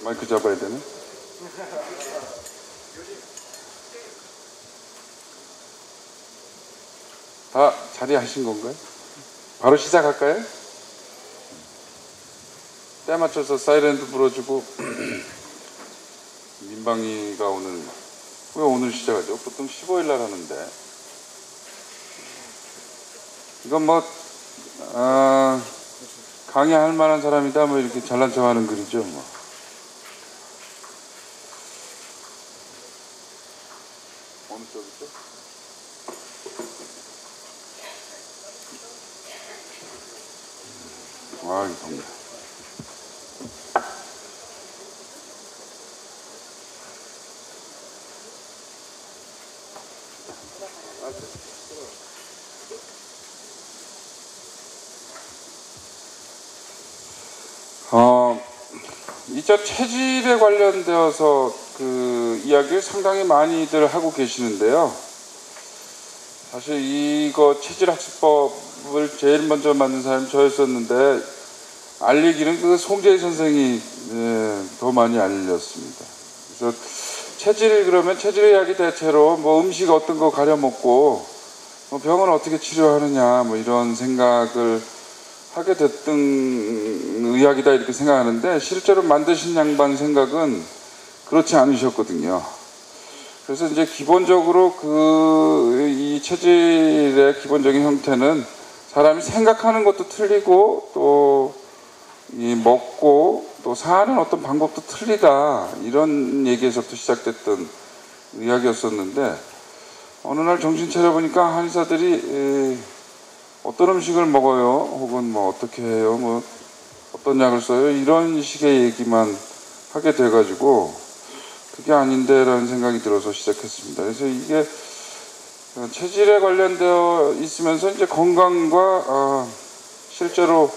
마이크 잡아야 되네. 다 자리하신 건가요? 바로 시작할까요? 때 맞춰서 사이렌도 불어주고. 민방위가 오늘, 왜 오늘 시작하죠? 보통 15일 날 하는데. 이건 뭐 강의할 만한 사람이다 뭐 이렇게 잘난 척하는 글이죠 뭐. 어느 쪽이죠? 와, 이거 덥네. 이 체질에 관련되어서 그 이야기를 상당히 많이들 하고 계시는데요. 사실 이거 체질학습법을 제일 먼저 만든 사람이 저였었는데 알리기는 그 송재희 선생이 더 많이 알렸습니다. 그래서 체질, 그러면 체질 이야기 대체로 뭐 음식 어떤 거 가려 먹고 뭐 병은 어떻게 치료하느냐 뭐 이런 생각을 하게 됐던 의학이다 이렇게 생각하는데, 실제로 만드신 양반 생각은 그렇지 않으셨거든요. 그래서 이제 기본적으로 이 체질의 기본적인 형태는 사람이 생각하는 것도 틀리고 또 이 먹고 또 사는 어떤 방법도 틀리다, 이런 얘기에서부터 시작됐던 의학이었었는데, 어느 날 정신 차려보니까 한의사들이 어떤 음식을 먹어요, 혹은 뭐 어떻게 해요, 뭐 어떤 약을 써요, 이런 식의 얘기만 하게 돼가지고 그게 아닌데 라는 생각이 들어서 시작했습니다. 그래서 이게 체질에 관련되어 있으면서 이제 건강과 실제로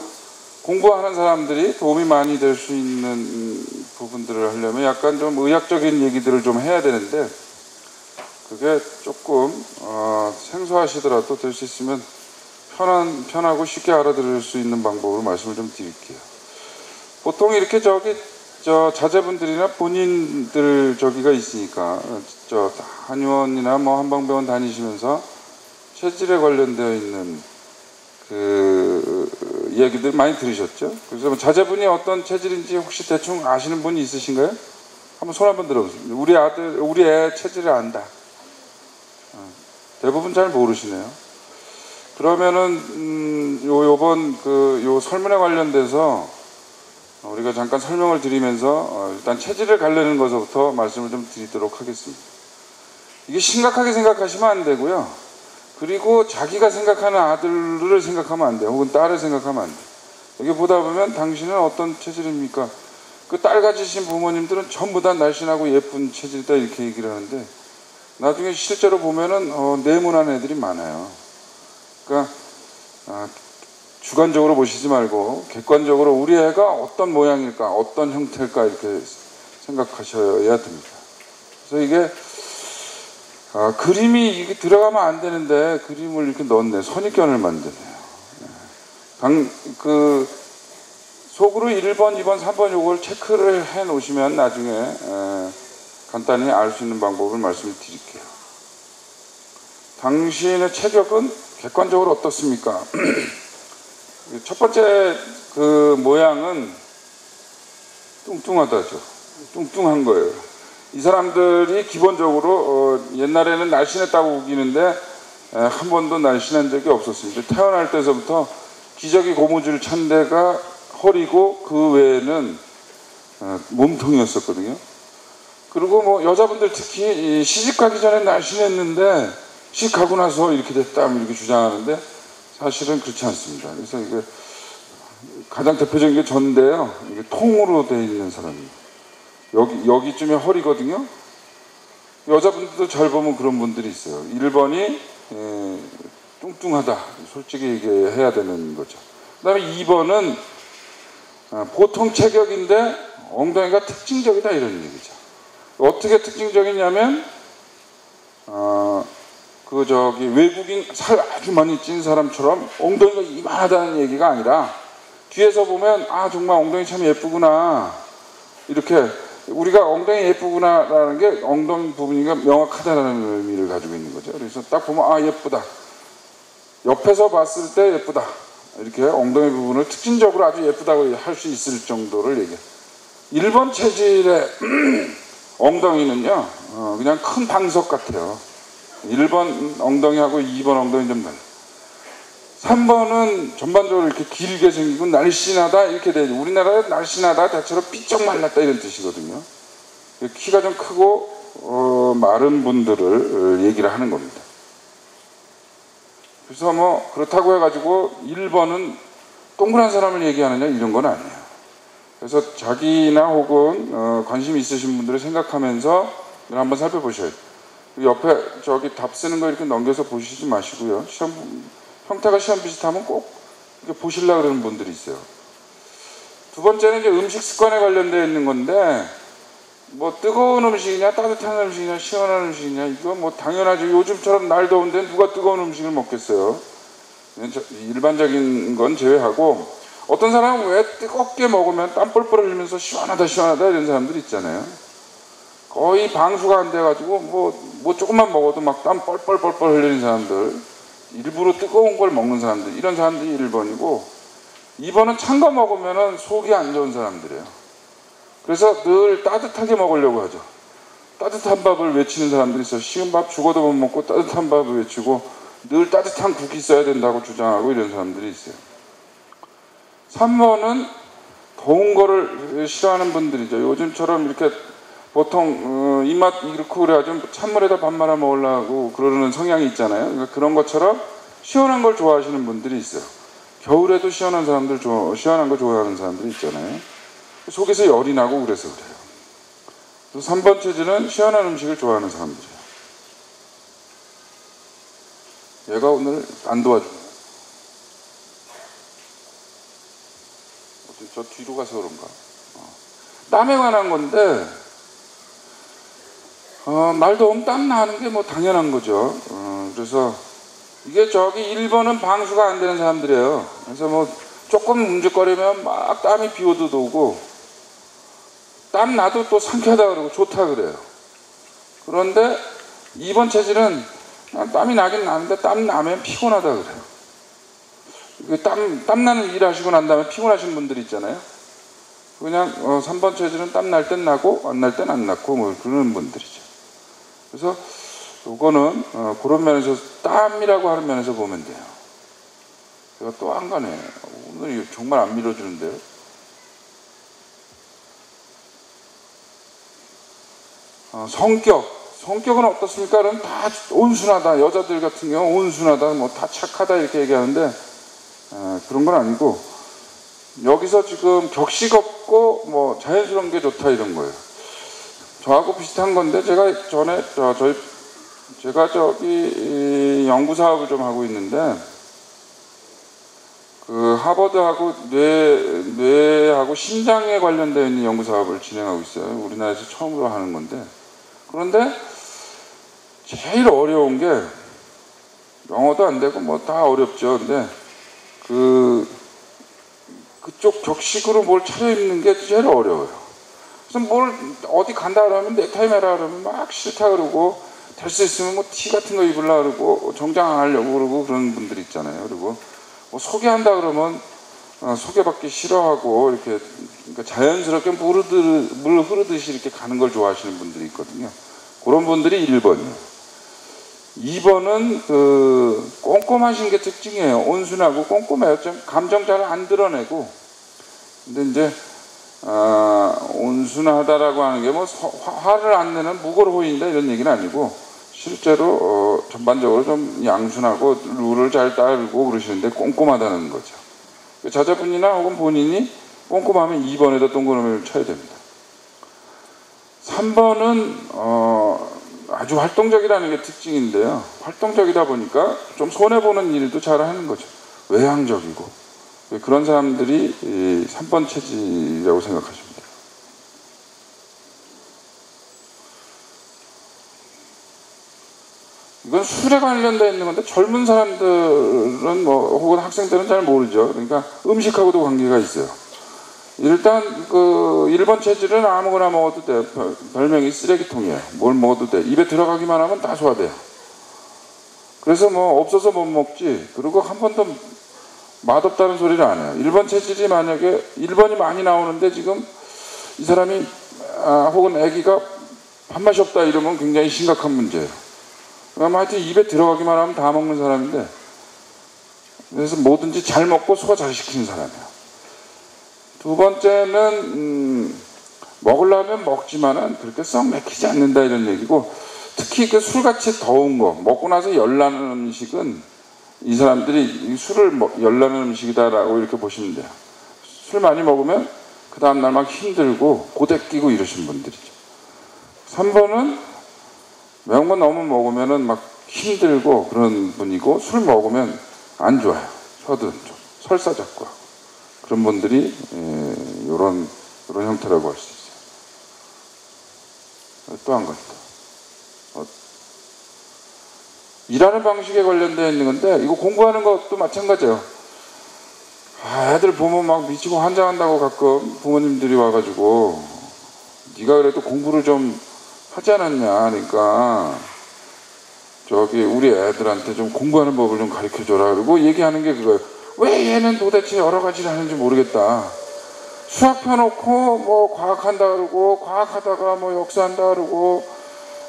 공부하는 사람들이 도움이 많이 될 수 있는 부분들을 하려면 약간 좀 의학적인 얘기들을 좀 해야 되는데, 그게 조금 생소하시더라도 될 수 있으면 편하고 쉽게 알아들을 수 있는 방법으로 말씀을 좀 드릴게요. 보통 이렇게 자제분들이나 본인들 저기가 있으니까 한의원이나 뭐 한방병원 다니시면서 체질에 관련되어 있는 그 이야기들 많이 들으셨죠? 그래서 뭐 자제분이 어떤 체질인지 혹시 대충 아시는 분이 있으신가요? 한번 손 한번 들어보세요. 우리 애 체질을 안다. 대부분 잘 모르시네요. 그러면은 요번 요 설문에 관련돼서 우리가 잠깐 설명을 드리면서 일단 체질을 가르는 것부터 말씀을 좀 드리도록 하겠습니다. 이게 심각하게 생각하시면 안 되고요. 그리고 자기가 생각하는 아들을 생각하면 안 돼요. 혹은 딸을 생각하면 안 돼요. 여기 보다 보면 당신은 어떤 체질입니까? 그 딸 가지신 부모님들은 전부 다 날씬하고 예쁜 체질이다 이렇게 얘기를 하는데, 나중에 실제로 보면은 네모난 애들이 많아요. 그러니까 주관적으로 보시지 말고 객관적으로 우리 애가 어떤 모양일까, 어떤 형태일까 이렇게 생각하셔야 됩니다. 그래서 이게 그림이 이게 들어가면 안 되는데 그림을 이렇게 넣었네. 선입견을 만드네요. 속으로 1번, 2번, 3번 요걸 체크를 해 놓으시면 나중에 간단히 알 수 있는 방법을 말씀을 드릴게요. 당신의 체격은 객관적으로 어떻습니까? 첫 번째 그 모양은 뚱뚱하다죠. 뚱뚱한 거예요. 이 사람들이 기본적으로 옛날에는 날씬했다고 우기는데 한 번도 날씬한 적이 없었습니다. 태어날 때서부터 기저귀 고무줄 찬 데가 허리고 그 외에는 몸통이었었거든요. 그리고 뭐 여자분들 특히 시집 가기 전에 날씬했는데 시집 가고 나서 이렇게 됐다 이렇게 주장하는데 사실은 그렇지 않습니다. 그래서 이게 가장 대표적인 게 전인데요. 이게 통으로 되어 있는 사람입니다. 여기쯤에 허리거든요. 여자분들도 잘 보면 그런 분들이 있어요. 1번이 뚱뚱하다. 솔직히 얘기해야 되는 거죠. 그 다음에 2번은 보통 체격인데 엉덩이가 특징적이다 이런 얘기죠. 어떻게 특징적이냐면 외국인 살 아주 많이 찐 사람처럼 엉덩이가 이만하다는 얘기가 아니라 뒤에서 보면 정말 엉덩이 참 예쁘구나 이렇게 우리가 엉덩이 예쁘구나라는 게 엉덩이 부분이가 명확하다는 의미를 가지고 있는 거죠. 그래서 딱 보면 아 예쁘다. 옆에서 봤을 때 예쁘다. 이렇게 엉덩이 부분을 특징적으로 아주 예쁘다고 할 수 있을 정도를 얘기해요. 1번 체질의 엉덩이는요, 그냥 큰 방석 같아요. 1번 엉덩이하고 2번 엉덩이 좀 달라요. 3번은 전반적으로 이렇게 길게 생기고 날씬하다 이렇게 되죠. 우리나라에 날씬하다 대체로 삐쩍 말랐다 이런 뜻이거든요. 키가 좀 크고 마른 분들을 얘기를 하는 겁니다. 그래서 뭐 그렇다고 해가지고 1번은 동그란 사람을 얘기하느냐 이런 건 아니에요. 그래서 자기나 혹은 관심 있으신 분들을 생각하면서 한번 살펴보셔야 돼요. 옆에 저기 답 쓰는 거 이렇게 넘겨서 보시지 마시고요. 형태가 시험 비슷하면 꼭 이렇게 보시려고 그러는 분들이 있어요. 두 번째는 이제 음식 습관에 관련되어 있는 건데, 뭐 뜨거운 음식이냐 따뜻한 음식이냐 시원한 음식이냐 이거 뭐 당연하죠. 요즘처럼 날 더운데 누가 뜨거운 음식을 먹겠어요. 일반적인 건 제외하고 어떤 사람은 왜 뜨겁게 먹으면 땀 뻘뻘 흘리면서 시원하다 시원하다 이런 사람들 있잖아요. 거의 방수가 안 돼가지고 뭐 조금만 먹어도 막 땀 뻘뻘 흘리는 사람들, 일부러 뜨거운 걸 먹는 사람들, 이런 사람들이 1번이고 2번은 찬 거 먹으면 속이 안 좋은 사람들이에요. 그래서 늘 따뜻하게 먹으려고 하죠. 따뜻한 밥을 외치는 사람들이 있어요. 식은 밥 죽어도 못 먹고 따뜻한 밥을 외치고 늘 따뜻한 국이 있어야 된다고 주장하고 이런 사람들이 있어요. 3번은 더운 거를 싫어하는 분들이죠. 요즘처럼 이렇게 보통 입맛 이렇고 그래가지고 찬물에다 밥 말아 먹으려고 그러는 성향이 있잖아요. 그러니까 그런 것처럼 시원한 걸 좋아하시는 분들이 있어요. 겨울에도 시원한 거 좋아하는 사람들이 있잖아요. 속에서 열이 나고 그래서 그래요. 또 3번 체질은 시원한 음식을 좋아하는 사람들이에요. 얘가 오늘 안 도와주네요. 저 뒤로 가서 그런가? 땀에 관한 건데, 날 더우면 땀 나는 게 뭐 당연한 거죠. 그래서 이게 저기 1번은 방수가 안 되는 사람들이에요. 그래서 뭐 조금 움직거리면 막 땀이 비오듯 오고, 땀 나도 또 상쾌하다 그러고 좋다 그래요. 그런데 2번 체질은 땀이 나긴 나는데 땀 나면 피곤하다 그래요. 땀 나는 일 하시고 난 다음에 피곤하신 분들이 있잖아요. 그냥 3번 체질은 땀 날 땐 나고 안 날 땐 안 났고 뭐 그런 분들이죠. 그래서 요거는 그런 면에서 땀이라고 하는 면에서 보면 돼요. 제가 또 안 가네. 오늘 정말 안 밀어주는데요. 성격은 어떻습니까? 그럼 다 온순하다. 여자들 같은 경우 온순하다, 뭐 다 착하다 이렇게 얘기하는데 그런 건 아니고 여기서 지금 격식 없고 뭐 자연스러운 게 좋다 이런 거예요. 저하고 비슷한 건데 제가 전에 제가 저기 연구 사업을 좀 하고 있는데 그 하버드하고 뇌하고 심장에 관련되어 있는 연구 사업을 진행하고 있어요. 우리나라에서 처음으로 하는 건데 그런데 제일 어려운 게 영어도 안 되고 뭐 다 어렵죠. 근데 그쪽 격식으로 뭘 차려입는 게 제일 어려워요. 그래서 뭘 어디 간다 그러면 넥타이 매라 그러면 막 싫다 그러고 될 수 있으면 뭐 티 같은 거 입으려고 그러고 정장 안 하려고 그러고 그런 분들 있잖아요. 그리고 뭐 소개한다 그러면 소개받기 싫어하고 이렇게 그러니까 자연스럽게 물 흐르듯이 이렇게 가는 걸 좋아하시는 분들이 있거든요. 그런 분들이 1번이에요. 2번은 꼼꼼하신 게 특징이에요. 온순하고 꼼꼼해요. 좀 감정 잘 안 드러내고. 근데 이제 온순하다라고 하는 게 뭐 화를 안 내는 무고로호인다 이런 얘기는 아니고 실제로 전반적으로 좀 양순하고 룰을 잘 따르고 그러시는데 꼼꼼하다는 거죠. 자제분이나 혹은 본인이 꼼꼼하면 2번에다 동그라미를 쳐야 됩니다. 3번은 아주 활동적이라는 게 특징인데요. 활동적이다 보니까 좀 손해보는 일도 잘 하는 거죠. 외향적이고. 그런 사람들이 3번 체질이라고 생각하시면 돼요. 이건 술에 관련되어 있는 건데 젊은 사람들은 뭐 혹은 학생들은 잘 모르죠. 그러니까 음식하고도 관계가 있어요. 일단 그 일본 체질은 아무거나 먹어도 돼. 별명이 쓰레기통이에요. 뭘 먹어도 돼. 입에 들어가기만 하면 다 소화돼요. 그래서 뭐 없어서 못 먹지. 그리고 한 번도 맛없다는 소리를 안 해요. 일본 체질이 만약에 일본이 많이 나오는데 지금 이 사람이 혹은 애기가 밥맛이 없다 이러면 굉장히 심각한 문제예요. 그럼 하여튼 입에 들어가기만 하면 다 먹는 사람인데, 그래서 뭐든지 잘 먹고 소화 잘 시키는 사람이에요. 두 번째는 먹으려면 먹지만은 그렇게 썩 맥히지 않는다 이런 얘기고, 특히 그 술같이 더운 거 먹고 나서 열나는 음식은 이 사람들이 술을 열나는 음식이다라고 이렇게 보시면 돼요. 술 많이 먹으면 그 다음날 막 힘들고 고대 끼고 이러신 분들이죠. 3번은 매운 거 너무 먹으면은 막 힘들고 그런 분이고, 술 먹으면 안 좋아요. 혀도 좀 설사 잡고 하고. 그런 분들이 이런 형태라고 할 수 있어요. 또 한 가지 더. 일하는 방식에 관련되어 있는 건데, 이거 공부하는 것도 마찬가지예요. 애들 보면 막 미치고 환장한다고 가끔 부모님들이 와가지고, 네가 그래도 공부를 좀 하지 않았냐, 그러니까 저기 우리 애들한테 좀 공부하는 법을 좀 가르쳐줘라. 그리고 얘기하는 게 그거예요. 왜 얘는 도대체 여러 가지를 하는지 모르겠다. 수학 펴놓고 뭐 과학한다 그러고, 과학하다가 뭐 역사한다 그러고,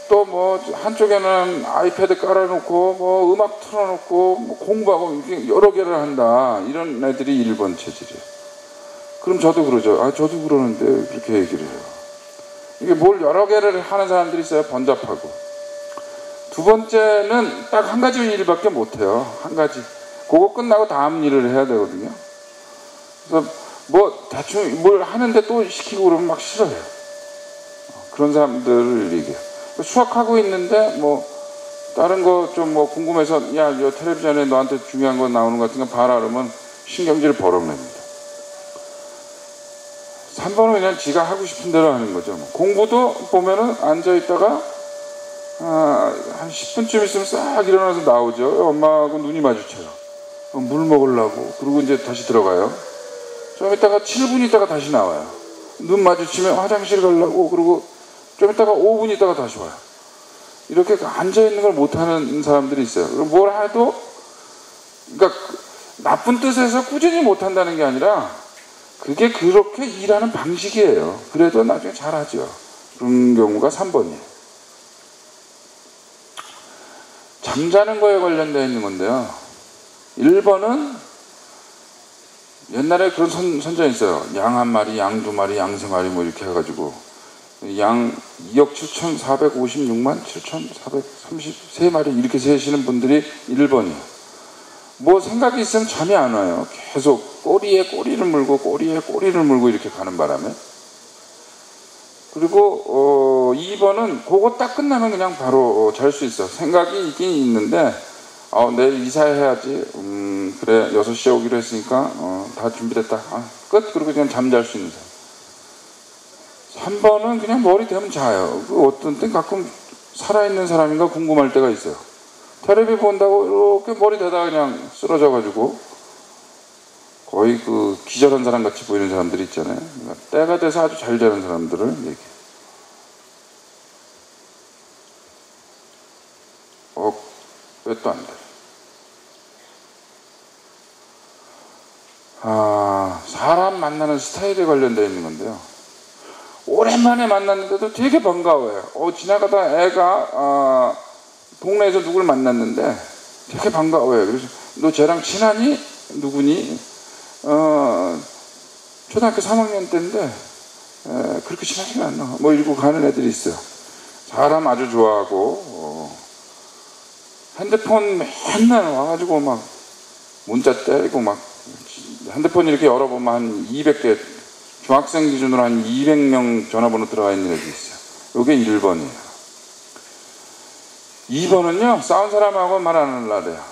또 뭐 한쪽에는 아이패드 깔아놓고 뭐 음악 틀어놓고 뭐 공부하고 이렇게 여러 개를 한다. 이런 애들이 1번 체질이에요. 그럼 저도 그러죠. 저도 그러는데 그렇게 얘기를 해요. 이게 뭘 여러 개를 하는 사람들이 있어요. 번잡하고. 두 번째는 딱 한 가지 일밖에 못해요. 한 가지. 그거 끝나고 다음 일을 해야 되거든요. 그래서 뭐 대충 뭘 하는데 또 시키고 그러면 막 싫어해요. 그런 사람들을 얘기해요. 수학하고 있는데 뭐 다른 거 좀 뭐 궁금해서 야, 이 텔레비전에 너한테 중요한 거 나오는 것 같은 거 봐라 그러면 신경질 버럭냅니다. 3번은 그냥 지가 하고 싶은 대로 하는 거죠. 공부도 보면은 앉아있다가 한 10분쯤 있으면 싹 일어나서 나오죠. 엄마하고 눈이 마주쳐요. 물 먹으려고. 그리고 이제 다시 들어가요. 좀 있다가 7분 있다가 다시 나와요. 눈 마주치면 화장실 가려고. 그리고 좀 있다가 5분 있다가 다시 와요. 이렇게 앉아있는 걸 못하는 사람들이 있어요. 그리고 뭘 해도, 그러니까 나쁜 뜻에서 꾸준히 못한다는 게 아니라 그게 그렇게 일하는 방식이에요. 그래도 나중에 잘하죠. 그런 경우가 3번이에요. 잠자는 거에 관련되어 있는 건데요. 1번은 옛날에 그런 선전이 있어요. 양 한 마리, 양 두 마리, 양 세 마리 뭐 이렇게 해가지고 양 2억 7,456만 7,433마리 이렇게 세시는 분들이 1번이에요. 뭐 생각이 있으면 잠이 안 와요. 계속 꼬리에 꼬리를 물고 꼬리에 꼬리를 물고 이렇게 가는 바람에. 그리고 2번은 그거 딱 끝나면 그냥 바로 잘 수 있어. 생각이 있긴 있는데 내일 이사해야지. 그래 6시에 오기로 했으니까 다 준비됐다. 끝. 그리고 그냥 잠잘 수 있는 사람. 3번은 그냥 머리 대면 자요. 어떤 때 가끔 살아있는 사람인가 궁금할 때가 있어요. 텔레비 본다고 이렇게 머리 대다가 그냥 쓰러져가지고 거의 그 기절한 사람 같이 보이는 사람들이 있잖아요. 그러니까 때가 돼서 아주 잘 자는 사람들을 얘기해요. 왜 또 안 돼? 사람 만나는 스타일에 관련되어 있는 건데요. 오랜만에 만났는데도 되게 반가워요. 지나가다 애가 동네에서 누굴 만났는데 되게 반가워요. 그래서 너 쟤랑 친하니? 누구니? 초등학교 3학년 때인데 그렇게 친하지가 않나. 뭐 이러고 가는 애들이 있어요. 사람 아주 좋아하고 핸드폰 맨날 와가지고 막 문자 때리고 막 핸드폰 이렇게 열어보면 한 200개, 중학생 기준으로 한 200명 전화번호 들어가 있는 애들이 있어요. 이게 1번이에요. 2번은요, 싸운 사람하고 말 안 하려래요.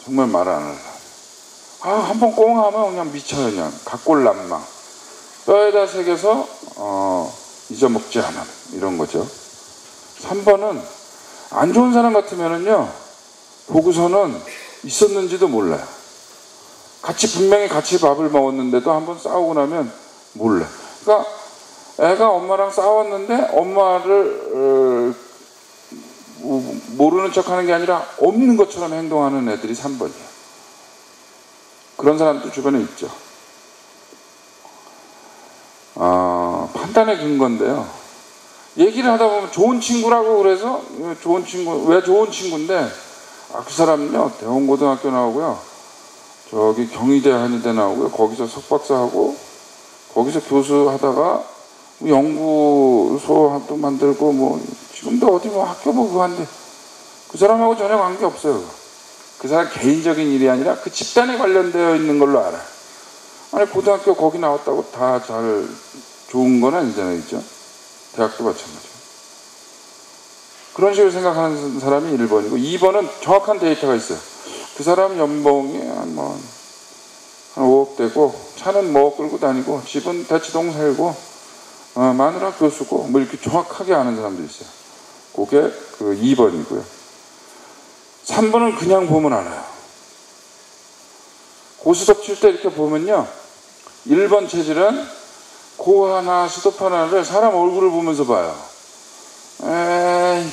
정말 말 안 하려래요. 한번 꽁 하면 그냥 미쳐요. 그냥 각골난망. 뼈에다 새겨서 잊어먹지 않음. 이런 거죠. 3번은 안 좋은 사람 같으면은요, 보고서는 있었는지도 몰라요. 분명히 같이 밥을 먹었는데도 한번 싸우고 나면 몰래. 그러니까 애가 엄마랑 싸웠는데 엄마를 모르는 척하는 게 아니라 없는 것처럼 행동하는 애들이 3번이에요. 그런 사람도 주변에 있죠. 판단의 근거인데요. 얘기를 하다 보면 좋은 친구라고 그래서 좋은 친구, 왜 좋은 친구인데 그 사람은요 대원고등학교 나오고요 저기 경희대 한의대 나오고요 거기서 석박사하고 거기서 교수하다가 연구소도 만들고 뭐 지금도 어디 뭐 학교 뭐 그거 한데 그 사람하고 전혀 관계 없어요. 그 사람 개인적인 일이 아니라 그 집단에 관련되어 있는 걸로 알아요. 아니 고등학교 거기 나왔다고 다 잘 좋은 건 아니잖아요, 그죠? 대학도 마찬가지고. 그런 식으로 생각하는 사람이 1번이고 2번은 정확한 데이터가 있어요. 그 사람 연봉이 한 5억 되고 차는 뭐 끌고 다니고 집은 대치동 살고 마누라 교수고 뭐 이렇게 정확하게 아는 사람도 있어요. 그게 그 2번이고요. 3번은 그냥 보면 알아요. 고스톱 칠 때 이렇게 보면요. 1번 체질은 고 하나, 스톱 하나를 사람 얼굴을 보면서 봐요. 에이,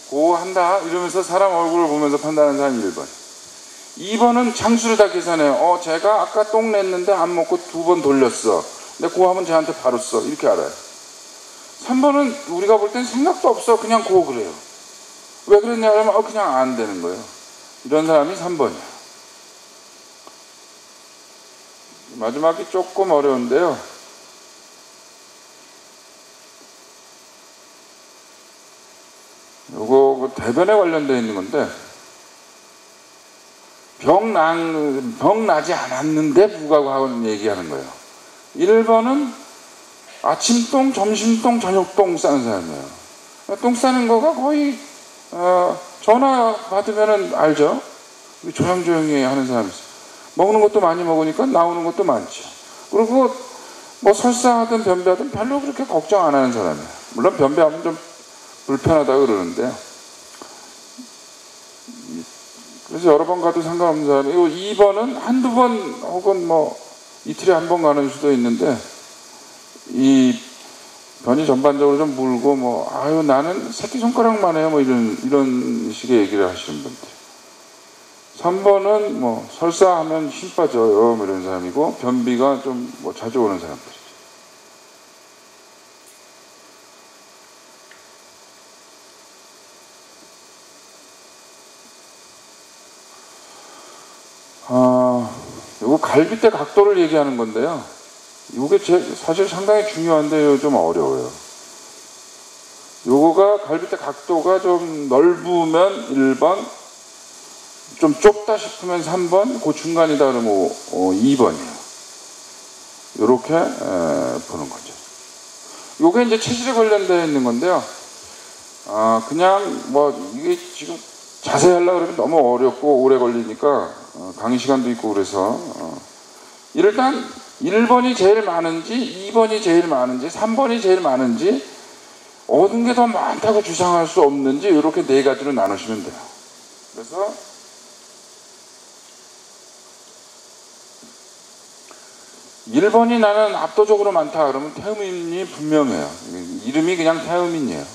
고 한다 이러면서 사람 얼굴을 보면서 판단하는 사람이 1번. 2번은 장수를 다 계산해요. 제가 아까 똥 냈는데 안 먹고 2번 돌렸어. 근데 고 하면 쟤한테 바로 써. 이렇게 알아요. 3번은 우리가 볼 땐 생각도 없어. 그냥 고 그래요. 왜 그랬냐 그러면 그냥 안 되는 거예요. 이런 사람이 3번이에요. 마지막이 조금 어려운데요. 요거 대변에 관련되어 있는 건데 병 나지 않았는데 부가고 얘기하는 거예요. 1번은 아침똥, 점심똥, 저녁똥 싸는 사람이에요. 똥 싸는 거가 거의 전화 받으면 알죠. 조용조용히 하는 사람이 있어요. 먹는 것도 많이 먹으니까 나오는 것도 많죠. 그리고 뭐 설사하든 변비하든 별로 그렇게 걱정 안 하는 사람이에요. 물론 변비하면 좀 불편하다고 그러는데요. 그래서 여러 번 가도 상관없는 사람이고 2번은 한두 번 혹은 뭐 이틀에 한 번 가는 수도 있는데 이 변이 전반적으로 좀 물고 뭐 나는 새끼손가락만 해요 뭐 이런 식의 얘기를 하시는 분들. 3번은 뭐 설사하면 힘 빠져요 뭐 이런 사람이고 변비가 좀 뭐 자주 오는 사람들이죠. 요거 갈비뼈 각도를 얘기하는 건데요. 이게 사실 상당히 중요한데 좀 어려워요. 요거가 갈비뼈 각도가 좀 넓으면 1번, 좀 좁다 싶으면 3번, 그 중간이다 그러면 2번이에요. 요렇게 보는 거죠. 요게 이제 체질에 관련되어 있는 건데요. 그냥 뭐 이게 지금 자세히 하려고 그러면 너무 어렵고 오래 걸리니까 강의 시간도 있고 그래서 일단 1번이 제일 많은지 2번이 제일 많은지 3번이 제일 많은지 어느 게 더 많다고 주장할 수 없는지 이렇게 네 가지로 나누시면 돼요. 그래서 1번이 나는 압도적으로 많다 그러면 태음인이 분명해요. 이름이 그냥 태음인이에요.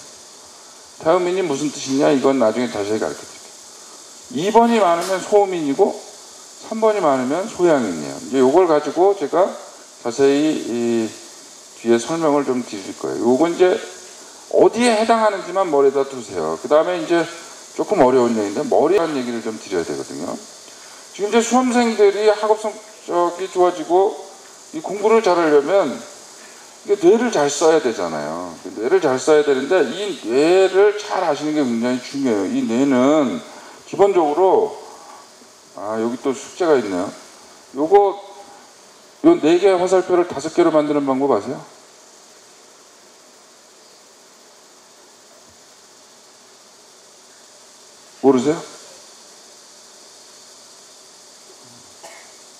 태음인이 무슨 뜻이냐 이건 나중에 자세히 가르쳐 드릴게요. 2번이 많으면 소음인이고 3번이 많으면 소양인이에요. 이제 요걸 가지고 제가 자세히 이 뒤에 설명을 좀 드릴 거예요. 요건 이제 어디에 해당하는지만 머리에다 두세요. 그 다음에 이제 조금 어려운 얘기인데 머리라는 얘기를 좀 드려야 되거든요. 지금 이제 수험생들이 학업 성적이 좋아지고 이 공부를 잘하려면 뇌를 잘 써야 되잖아요. 뇌를 잘 써야 되는데 이 뇌를 잘 아시는 게 굉장히 중요해요. 이 뇌는 기본적으로 여기 또 숙제가 있네요. 요 4개의 화살표를 5개로 만드는 방법 아세요? 모르세요?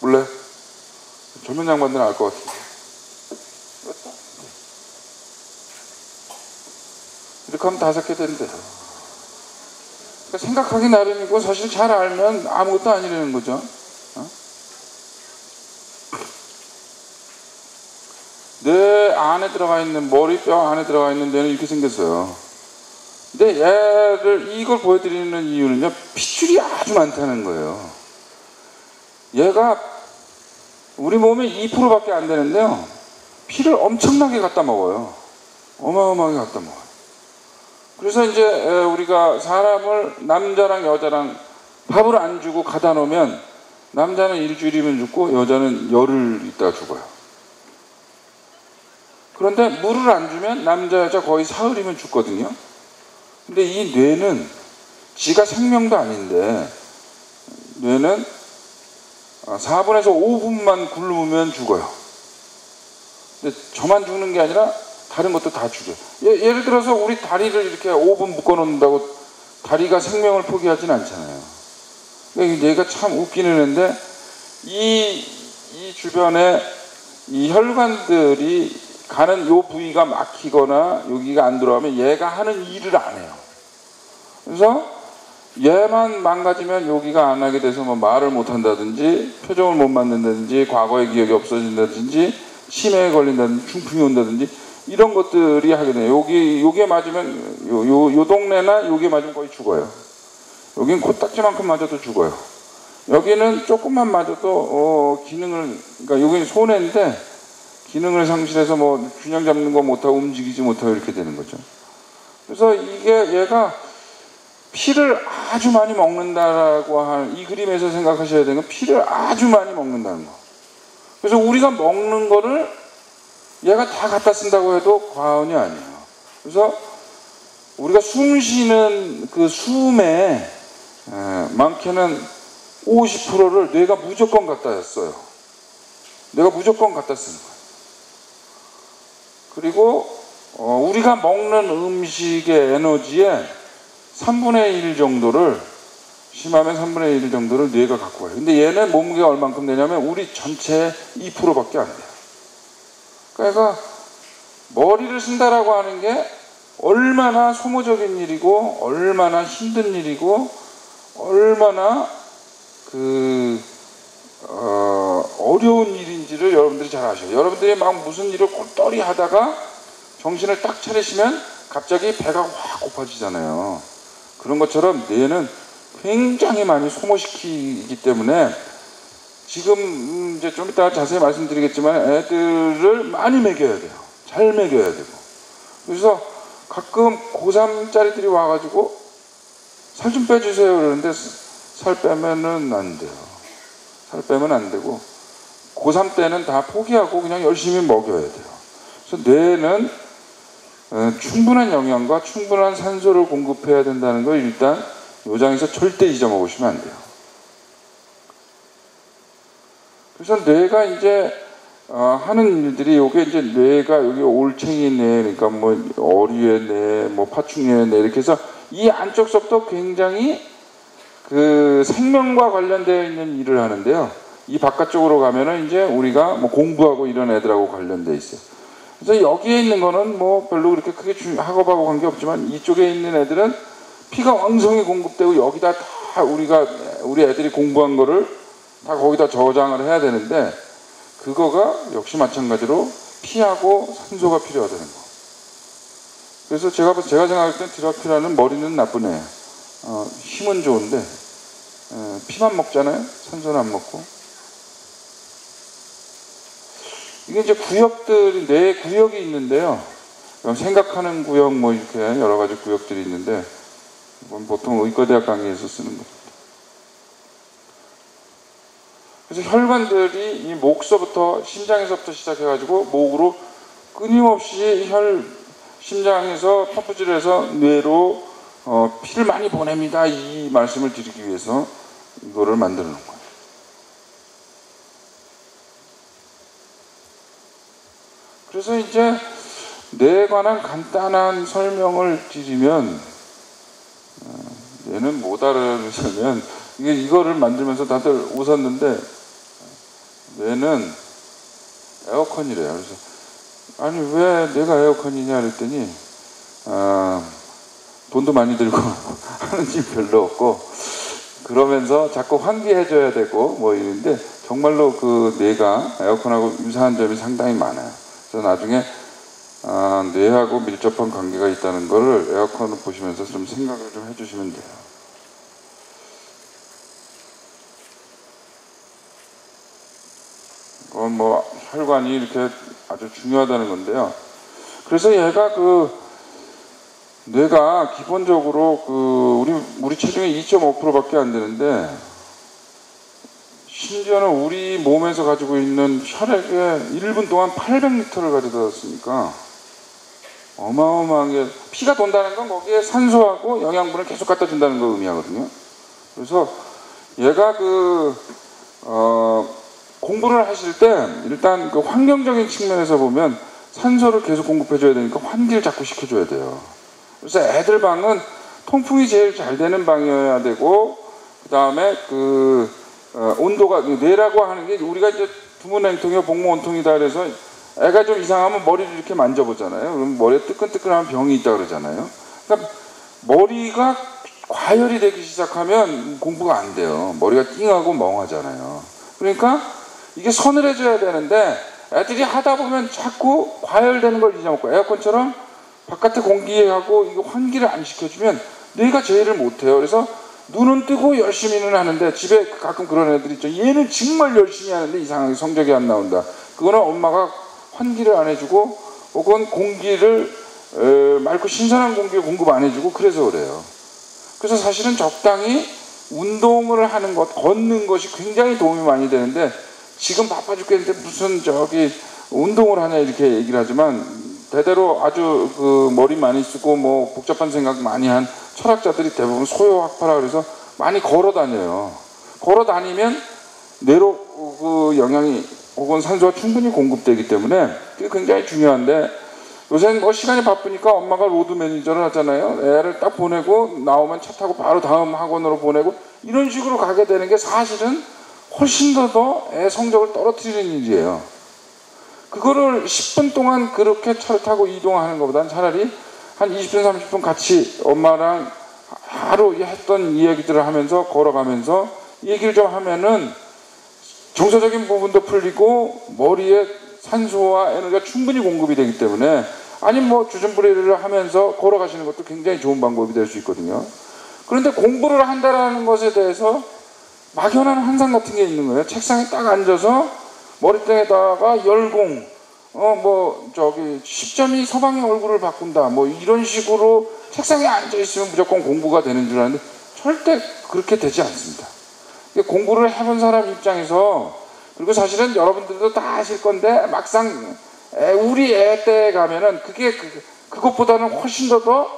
몰라요? 젊은 양반들은 알 것 같은데. 이렇게 하면 5개 된대요. 그러니까 생각하기 나름이고 사실 잘 알면 아무것도 아니라는 거죠. 안에 들어가 있는, 머리뼈 안에 들어가 있는 뇌는 이렇게 생겼어요. 근데 이걸 보여드리는 이유는요, 핏줄이 아주 많다는 거예요. 얘가 우리 몸에 2%밖에 안 되는데요, 피를 엄청나게 갖다 먹어요. 어마어마하게 갖다 먹어요. 그래서 이제 우리가 사람을, 남자랑 여자랑 밥을 안 주고 가다 놓으면 남자는 일주일이면 죽고 여자는 열흘 있다가 죽어요. 그런데 물을 안 주면 남자 여자 거의 사흘이면 죽거든요. 근데 이 뇌는 지가 생명도 아닌데, 뇌는 4분에서 5분만 굶으면 죽어요. 근데 저만 죽는 게 아니라 다른 것도 다 죽여요. 예를 들어서 우리 다리를 이렇게 5분 묶어 놓는다고 다리가 생명을 포기하진 않잖아요. 얘가 참 웃기는 애인데, 이 주변에 이 혈관들이 가는 요 부위가 막히거나 여기가 안 들어가면 얘가 하는 일을 안 해요. 그래서 얘만 망가지면 여기가 안 하게 돼서 뭐 말을 못 한다든지, 표정을 못 만든다든지, 과거의 기억이 없어진다든지, 치매에 걸린다든지, 중풍이 온다든지, 이런 것들이 하게 돼요. 요게 맞으면, 요 동네나 요게 맞으면 거의 죽어요. 여긴 코딱지만큼 맞아도 죽어요. 여기는 조금만 맞아도 기능을, 그러니까 여기는 손해인데 기능을 상실해서 뭐 균형 잡는 거 못하고 움직이지 못하고 이렇게 되는 거죠. 그래서 얘가 피를 아주 많이 먹는다라고 하는, 이 그림에서 생각하셔야 되는 건 피를 아주 많이 먹는다는 거. 그래서 우리가 먹는 거를 얘가 다 갖다 쓴다고 해도 과언이 아니에요. 그래서 우리가 숨 쉬는 그 숨에 많게는 50%를 뇌가 무조건 갖다 써요. 뇌가 무조건 갖다 쓰는 거예요. 그리고 우리가 먹는 음식의 에너지의 3분의 1 정도를, 심하면 3분의 1 정도를 뇌가 갖고 가요. 근데 얘는 몸무게가 얼만큼 되냐면 우리 전체의 2%밖에 안 돼요. 그러니까 머리를 쓴다라고 하는 게 얼마나 소모적인 일이고, 얼마나 힘든 일이고, 얼마나 어려운 일인지를 여러분들이 잘 아셔요. 여러분들이 막 무슨 일을 꼴떠리 하다가 정신을 딱 차리시면 갑자기 배가 확 고파지잖아요. 그런 것처럼 뇌는 굉장히 많이 소모시키기 때문에, 지금 이제 좀 이따 자세히 말씀드리겠지만 애들을 많이 먹여야 돼요. 잘 먹여야 되고. 그래서 가끔 고3짜리들이 와가지고 살 좀 빼주세요 그러는데 살 빼면은 안 돼요. 살 빼면 안 되고, 고3 때는 다 포기하고 그냥 열심히 먹여야 돼요. 그래서 뇌는 충분한 영양과 충분한 산소를 공급해야 된다는 걸 일단 요장에서 절대 잊어먹으시면 안 돼요. 그래서 뇌가 이제 하는 일들이, 요게 이제 뇌가 여기 올챙이 뇌, 그러니까 뭐 어리의 뇌, 뭐 파충류의 뇌, 이렇게 해서 이 안쪽서부터 굉장히 그 생명과 관련되어 있는 일을 하는데요. 이 바깥쪽으로 가면은 이제 우리가 뭐 공부하고 이런 애들하고 관련되어 있어요. 그래서 여기에 있는 거는 뭐 별로 그렇게 크게 학업하고 관계없지만, 이쪽에 있는 애들은 피가 왕성히 공급되고 여기다 다 우리 애들이 공부한 거를 다 거기다 저장을 해야 되는데, 그거가 역시 마찬가지로 피하고 산소가 필요하다는 거. 그래서 제가 생각할 땐 드라큘라는 머리는 나쁜 애, 힘은 좋은데 피만 먹잖아요. 산소는 안 먹고. 이게 이제 구역들이, 뇌 구역이 있는데요. 생각하는 구역, 뭐 이렇게 여러 가지 구역들이 있는데, 보통 의과대학 강의에서 쓰는 거. 그래서 혈관들이 이 목서부터, 심장에서부터 시작해가지고 목으로 끊임없이 심장에서 펌프질을 해서 뇌로 피를 많이 보냅니다. 이 말씀을 드리기 위해서 이거를 만들어 놓은 거예요. 그래서 이제 뇌에 관한 간단한 설명을 드리면, 뇌는 못 알아들으시면, 이거를 만들면서 다들 웃었는데, 뇌는 에어컨이래요. 그래서 아니 왜 내가 에어컨이냐 그랬더니 돈도 많이 들고 하는 집 별로 없고, 그러면서 자꾸 환기해줘야 되고 뭐 이런데, 정말로 그 뇌가 에어컨하고 유사한 점이 상당히 많아요. 그래서 나중에 뇌하고 밀접한 관계가 있다는 것을 에어컨을 보시면서 좀 생각을 좀 해주시면 돼요. 그건 뭐 혈관이 이렇게 아주 중요하다는 건데요. 그래서 얘가 뇌가 기본적으로 우리 체중의 2.5%밖에 안 되는데, 심지어는 우리 몸에서 가지고 있는 혈액의 1분 동안 800리터를 가져다 줬으니까 어마어마하게, 피가 돈다는 건 거기에 산소하고 영양분을 계속 갖다 준다는 걸 의미하거든요. 그래서 얘가 공부를 하실 때 일단 환경적인 측면에서 보면 산소를 계속 공급해줘야 되니까 환기를 자꾸 시켜줘야 돼요. 그래서 애들 방은 통풍이 제일 잘 되는 방이어야 되고, 그 다음에 온도가, 뇌라고 하는 게 우리가 이제 두문냉통이고 복무온통이다 그래서 애가 좀 이상하면 머리를 이렇게 만져보잖아요. 그럼 머리에 뜨끈뜨끈한 병이 있다 그러잖아요. 그러니까 머리가 과열이 되기 시작하면 공부가 안 돼요. 머리가 띵하고 멍하잖아요. 그러니까 이게 서늘해져야 되는데 애들이 하다 보면 자꾸 과열되는 걸 잊어먹고, 에어컨처럼 바깥에 공기하고 이거 환기를 안 시켜주면 뇌가 제의를 못해요. 그래서 눈은 뜨고 열심히는 하는데, 집에 가끔 그런 애들 있죠. 얘는 정말 열심히 하는데 이상하게 성적이 안 나온다. 그거는 엄마가 환기를 안 해주고, 혹은 공기를 맑고 신선한 공기를 공급 안 해주고 그래서 그래요. 그래서 사실은 적당히 운동을 하는 것, 걷는 것이 굉장히 도움이 많이 되는데, 지금 바빠 죽겠는데 무슨 운동을 하냐 이렇게 얘기를 하지만, 대대로 아주 머리 많이 쓰고 뭐 복잡한 생각 많이 한 철학자들이 대부분 소요학파라 그래서 많이 걸어 다녀요. 걸어 다니면 뇌로 영양이 혹은 산소가 충분히 공급되기 때문에 그게 굉장히 중요한데, 요새는 뭐 시간이 바쁘니까 엄마가 로드 매니저를 하잖아요. 애를 딱 보내고 나오면 차 타고 바로 다음 학원으로 보내고 이런 식으로 가게 되는 게 사실은 훨씬 더 애 성적을 떨어뜨리는 일이에요. 그거를 10분 동안 그렇게 차를 타고 이동하는 것보다는 차라리 한 20분, 30분 같이 엄마랑 하루 했던 이야기들을 하면서 걸어가면서 얘기를 좀 하면은 정서적인 부분도 풀리고 머리에 산소와 에너지가 충분히 공급이 되기 때문에, 아니면 뭐 주전부리를 하면서 걸어가시는 것도 굉장히 좋은 방법이 될 수 있거든요. 그런데 공부를 한다는 것에 대해서 막연한 환상 같은 게 있는 거예요. 책상에 딱 앉아서 머리등에다가 열공, 10점이 서방의 얼굴을 바꾼다, 뭐 이런 식으로 책상에 앉아있으면 무조건 공부가 되는 줄 아는데 절대 그렇게 되지 않습니다. 공부를 해본 사람 입장에서, 그리고 사실은 여러분들도 다 아실 건데, 막상 우리 애 때 가면은 그것보다는 훨씬 더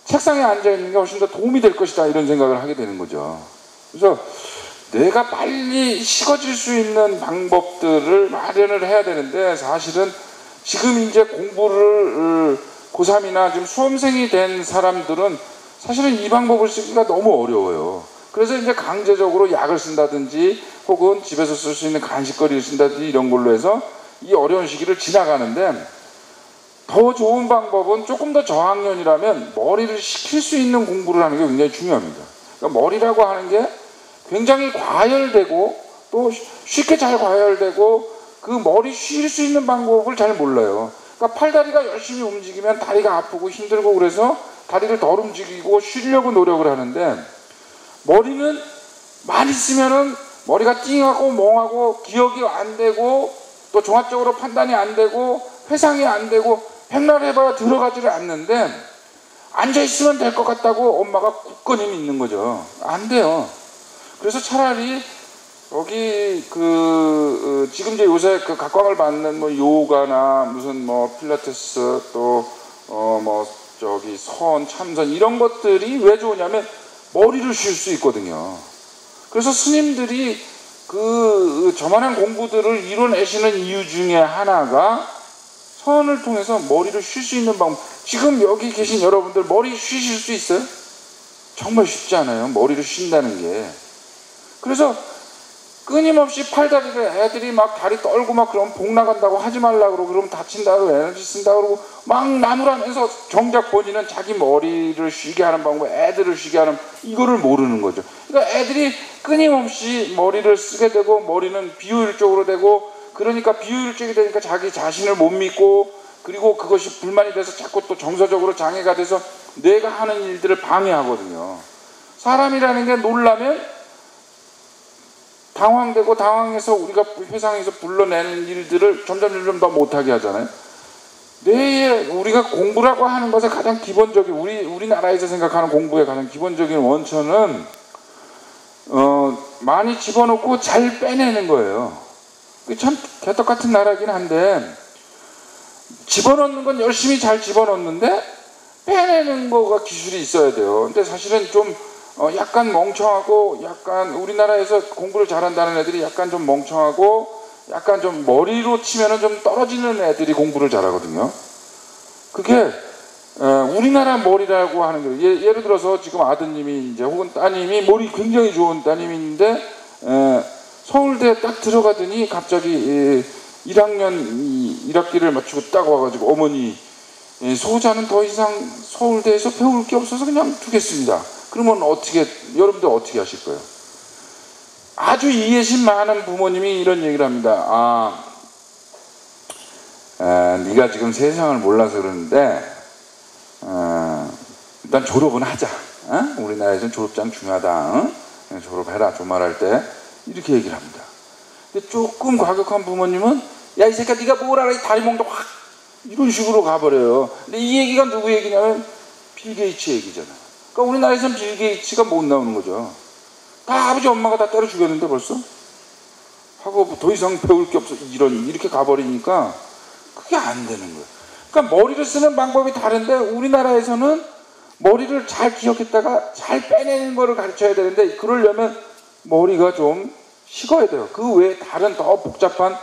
책상에 앉아있는 게 훨씬 더 도움이 될 것이다, 이런 생각을 하게 되는 거죠. 그래서 뇌가 빨리 식어질 수 있는 방법들을 마련을 해야 되는데, 사실은 지금 이제 공부를 고3이나 지금 수험생이 된 사람들은 사실은 이 방법을 쓰기가 너무 어려워요. 그래서 이제 강제적으로 약을 쓴다든지 혹은 집에서 쓸 수 있는 간식거리를 쓴다든지 이런 걸로 해서 이 어려운 시기를 지나가는데, 더 좋은 방법은 조금 더 저학년이라면 머리를 식힐 수 있는 공부를 하는 게 굉장히 중요합니다. 그러니까 머리라고 하는 게 굉장히 과열되고 또 쉽게 잘 과열되고, 그 머리 쉴 수 있는 방법을 잘 몰라요. 그러니까 팔다리가 열심히 움직이면 다리가 아프고 힘들고 그래서 다리를 덜 움직이고 쉬려고 노력을 하는데, 머리는 많이 쓰면은 머리가 띵하고 멍하고 기억이 안 되고 또 종합적으로 판단이 안 되고 회상이 안 되고 백날 해봐야 들어가지를 않는데, 앉아있으면 될 것 같다고 엄마가 굳건히 믿는 거죠. 안 돼요. 그래서 차라리 여기 지금 이제 요새 각광을 받는 뭐 요가나 무슨 뭐 필라테스 또 선, 참선 이런 것들이 왜 좋으냐면 머리를 쉴 수 있거든요. 그래서 스님들이 저만한 공부들을 이뤄내시는 이유 중에 하나가 선을 통해서 머리를 쉴 수 있는 방법. 지금 여기 계신 여러분들 머리 쉬실 수 있어요? 정말 쉽지 않아요, 머리를 쉰다는 게. 그래서 끊임없이 팔다리를 애들이 막 다리 떨고 막 그러면 복 나간다고 하지 말라고 그러고, 그러면 다친다고 에너지 쓴다고 그러고 막 나무라면서 정작 본인은 자기 머리를 쉬게 하는 방법, 애들을 쉬게 하는, 이거를 모르는 거죠. 그러니까 애들이 끊임없이 머리를 쓰게 되고 머리는 비효율적으로 되고, 그러니까 비효율적이 되니까 자기 자신을 못 믿고 그리고 그것이 불만이 돼서 자꾸 또 정서적으로 장애가 돼서 내가 하는 일들을 방해하거든요. 사람이라는 게 놀라면 당황되고 당황해서 우리가 회상에서 불러내는 일들을 점점 더 못하게 하잖아요. 우리가 공부라고 하는 것의 가장 기본적인, 우리나라에서 생각하는 공부의 가장 기본적인 원천은 많이 집어넣고 잘 빼내는 거예요. 참 개떡 같은 나라긴 한데, 집어넣는 건 열심히 잘 집어넣는데 빼내는 거가 기술이 있어야 돼요. 근데 사실은 좀 약간 멍청하고, 약간 우리나라에서 공부를 잘한다는 애들이 약간 좀 멍청하고 약간 좀 머리로 치면은 좀 떨어지는 애들이 공부를 잘하거든요. 그게 우리나라 머리라고 하는 거예요. 예를 들어서 지금 아드님이 이제 혹은 따님이 머리 굉장히 좋은 따님인데 서울대 딱 들어가더니 갑자기 1학기를 마치고 딱 와가지고 어머니, 소자는 더 이상 서울대에서 배울 게 없어서 그냥 두겠습니다. 그러면 여러분들 어떻게 하실 거예요? 아주 이해심 많은 부모님이 이런 얘기를 합니다. 네가 지금 세상을 몰라서 그러는데 일단 졸업은 하자. 우리나라에서는 졸업장 중요하다. 졸업해라, 조말할 때. 이렇게 얘기를 합니다. 근데 조금 과격한 부모님은 야, 이 새끼야, 네가 뭘 알아, 이 다리몽도 확, 이런 식으로 가버려요. 근데 이 얘기가 누구 얘기냐면 빌 게이츠 얘기잖아요. 그러니까 우리나라에서는 빌 게이츠가 못 나오는 거죠. 다 아버지 엄마가 다 때려 죽였는데 벌써 하고 더 이상 배울 게 없어, 이렇게 가버리니까 그게 안 되는 거예요. 그러니까 머리를 쓰는 방법이 다른데 우리나라에서는 머리를 잘 기억했다가 잘 빼내는 거를 가르쳐야 되는데, 그러려면 머리가 좀 식어야 돼요. 그 외에 다른 더 복잡한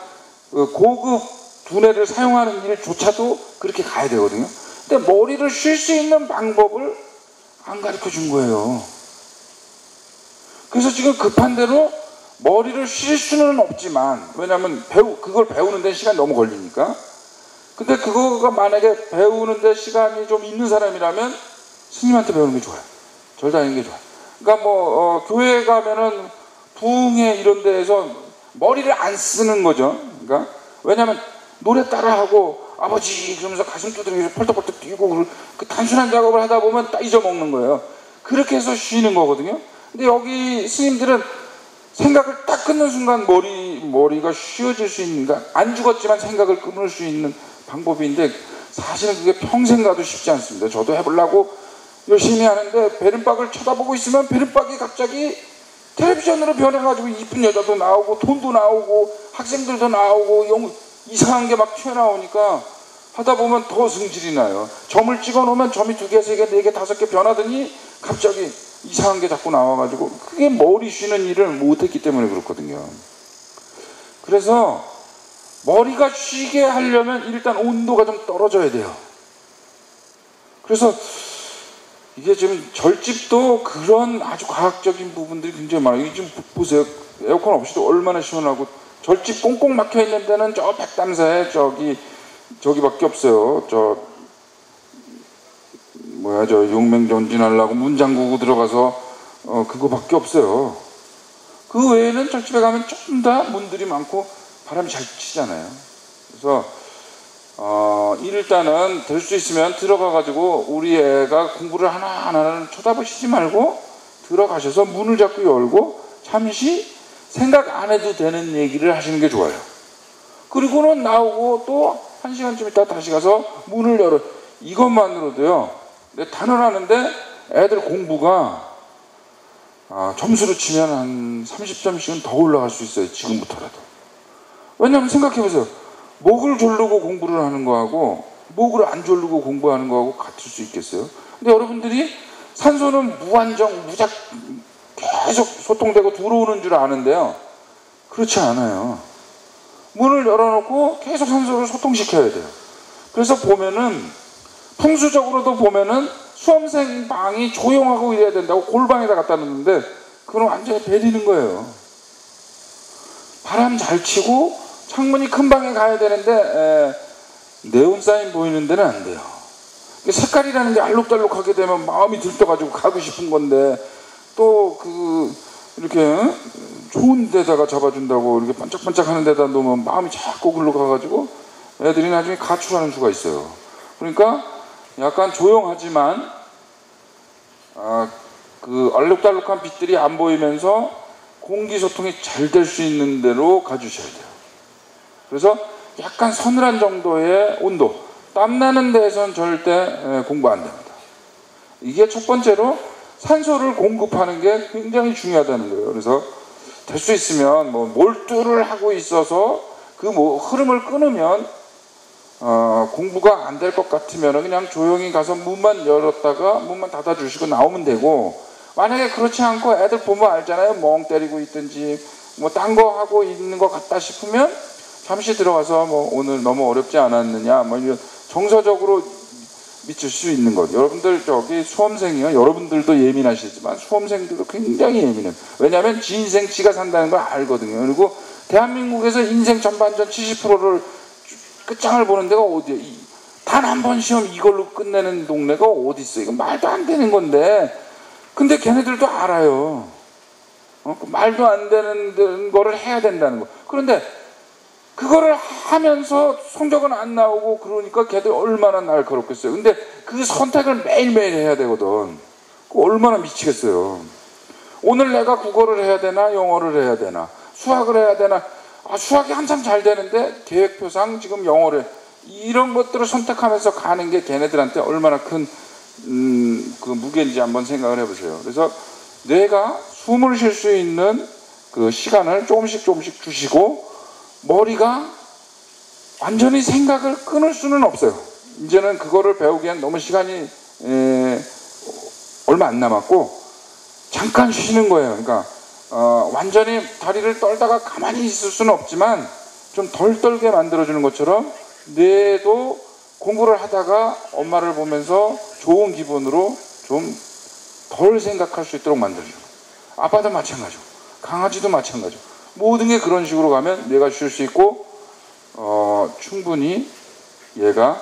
고급 두뇌를 사용하는 일조차도 그렇게 가야 되거든요. 근데 머리를 쉴 수 있는 방법을 안 가르쳐 준 거예요. 그래서 지금 급한 대로 머리를 쉴 수는 없지만, 왜냐하면 그걸 배우는 데 시간이 너무 걸리니까. 근데 그거가 만약에 배우는 데 시간이 좀 있는 사람이라면 스님한테 배우는 게 좋아요. 절 다니는 게 좋아요. 그러니까 교회에 가면은 부흥회 이런 데에서 머리를 안 쓰는 거죠. 그러니까 왜냐하면 노래 따라하고 아버지 그러면서 가슴 두드리면서 펄떡펄떡 뛰고 그 단순한 작업을 하다 보면 딱 잊어먹는 거예요. 그렇게 해서 쉬는 거거든요. 근데 여기 스님들은 생각을 딱 끊는 순간 머리가 쉬어질 수 있는, 그러니까 안 죽었지만 생각을 끊을 수 있는 방법인데, 사실은 그게 평생 가도 쉽지 않습니다. 저도 해보려고 열심히 하는데 베른박을 쳐다보고 있으면 베른박이 갑자기 텔레비전으로 변해가지고 이쁜 여자도 나오고 돈도 나오고 학생들도 나오고 이상한 게 막 튀어나오니까 하다 보면 더 승질이 나요. 점을 찍어 놓으면 점이 2개, 3개, 4개, 5개 변하더니 갑자기 이상한 게 자꾸 나와가지고, 그게 머리 쉬는 일을 못했기 때문에 그렇거든요. 그래서 머리가 쉬게 하려면 일단 온도가 좀 떨어져야 돼요. 그래서 이게 지금 절집도 그런 아주 과학적인 부분들이 굉장히 많아요. 지금 보세요. 에어컨 없이도 얼마나 시원하고, 절집 꽁꽁 막혀 있는 데는 저 백담사에 저기밖에 없어요. 저 용맹 전진하려고 문 잠그고 들어가서 그거밖에 없어요. 그 외에는 절집에 가면 조금 더 문들이 많고 바람이 잘 치잖아요. 그래서 일단은 될 수 있으면 들어가가지고 우리 애가 공부를 하나하나는 쳐다보시지 말고 들어가셔서 문을 자꾸 열고 잠시 생각 안 해도 되는 얘기를 하시는 게 좋아요. 그리고는 나오고 또 1시간쯤 있다 다시 가서 문을 열어. 이것만으로도요, 단언하는데 애들 공부가 점수로 치면 한 30점씩은 더 올라갈 수 있어요. 지금부터라도. 왜냐하면 생각해보세요. 목을 졸르고 공부를 하는 거하고 목을 안 졸르고 공부하는 거하고 같을 수 있겠어요? 근데 여러분들이 산소는 무작 계속 소통되고 들어오는 줄 아는데요, 그렇지 않아요. 문을 열어놓고 계속 산소를 소통시켜야 돼요. 그래서 보면은 풍수적으로도 보면은 수험생 방이 조용하고 이래야 된다고 골방에다 갖다 놓는데, 그건 완전히 베리는 거예요. 바람 잘 치고 창문이 큰 방에 가야 되는데 네온사인 보이는 데는 안 돼요. 색깔이라는 게 알록달록하게 되면 마음이 들떠가지고 가고 싶은 건데, 또 이렇게 좋은 데다가 잡아준다고 이렇게 반짝반짝 하는 데다 놓으면 마음이 자꾸 글로 가가지고 애들이 나중에 가출하는 수가 있어요. 그러니까 약간 조용하지만 그 얼룩덜룩한 빛들이 안 보이면서 공기소통이 잘 될 수 있는 대로 가주셔야 돼요. 그래서 약간 서늘한 정도의 온도, 땀나는 데에선 절대 공부 안 됩니다. 이게 첫 번째로 산소를 공급하는 게 굉장히 중요하다는 거예요. 그래서 될 수 있으면 뭐 몰두를 하고 있어서 그 뭐 흐름을 끊으면 공부가 안 될 것 같으면 그냥 조용히 가서 문만 열었다가 문만 닫아주시고 나오면 되고, 만약에 그렇지 않고 애들 보면 알잖아요. 멍 때리고 있든지 뭐 딴 거 하고 있는 것 같다 싶으면 잠시 들어가서 뭐 오늘 너무 어렵지 않았느냐 뭐 이런 정서적으로 미칠 수 있는 것. 여러분들 저기 수험생이요. 여러분들도 예민하시지만 수험생들도 굉장히 예민해요. 왜냐하면 지 인생 지가 산다는 걸 알거든요. 그리고 대한민국에서 인생 전반전 70%를 끝장을 보는 데가 어디야? 단 한 번 시험 이걸로 끝내는 동네가 어디 있어? 이거 말도 안 되는 건데. 근데 걔네들도 알아요. 말도 안 되는 거를 해야 된다는 거. 그런데 그거를 하면서 성적은 안 나오고 그러니까 걔들 얼마나 날카롭겠어요. 근데 그 선택을 매일매일 해야 되거든. 그거 얼마나 미치겠어요. 오늘 내가 국어를 해야 되나 영어를 해야 되나 수학을 해야 되나. 수학이 한참 잘 되는데 계획표상 지금 영어를, 이런 것들을 선택하면서 가는 게 걔네들한테 얼마나 큰 그 무게인지 한번 생각을 해보세요. 그래서 뇌가 숨을 쉴 수 있는 그 시간을 조금씩 주시고, 머리가 완전히 생각을 끊을 수는 없어요. 이제는 그거를 배우기엔 너무 시간이 얼마 안 남았고 잠깐 쉬는 거예요. 그러니까 완전히 다리를 떨다가 가만히 있을 수는 없지만 좀 덜 떨게 만들어주는 것처럼 뇌도 공부를 하다가 엄마를 보면서 좋은 기분으로 좀 덜 생각할 수 있도록 만들어줘요. 아빠도 마찬가지고 강아지도 마찬가지고 모든 게 그런 식으로 가면 뇌가 쉴 수 있고 충분히 얘가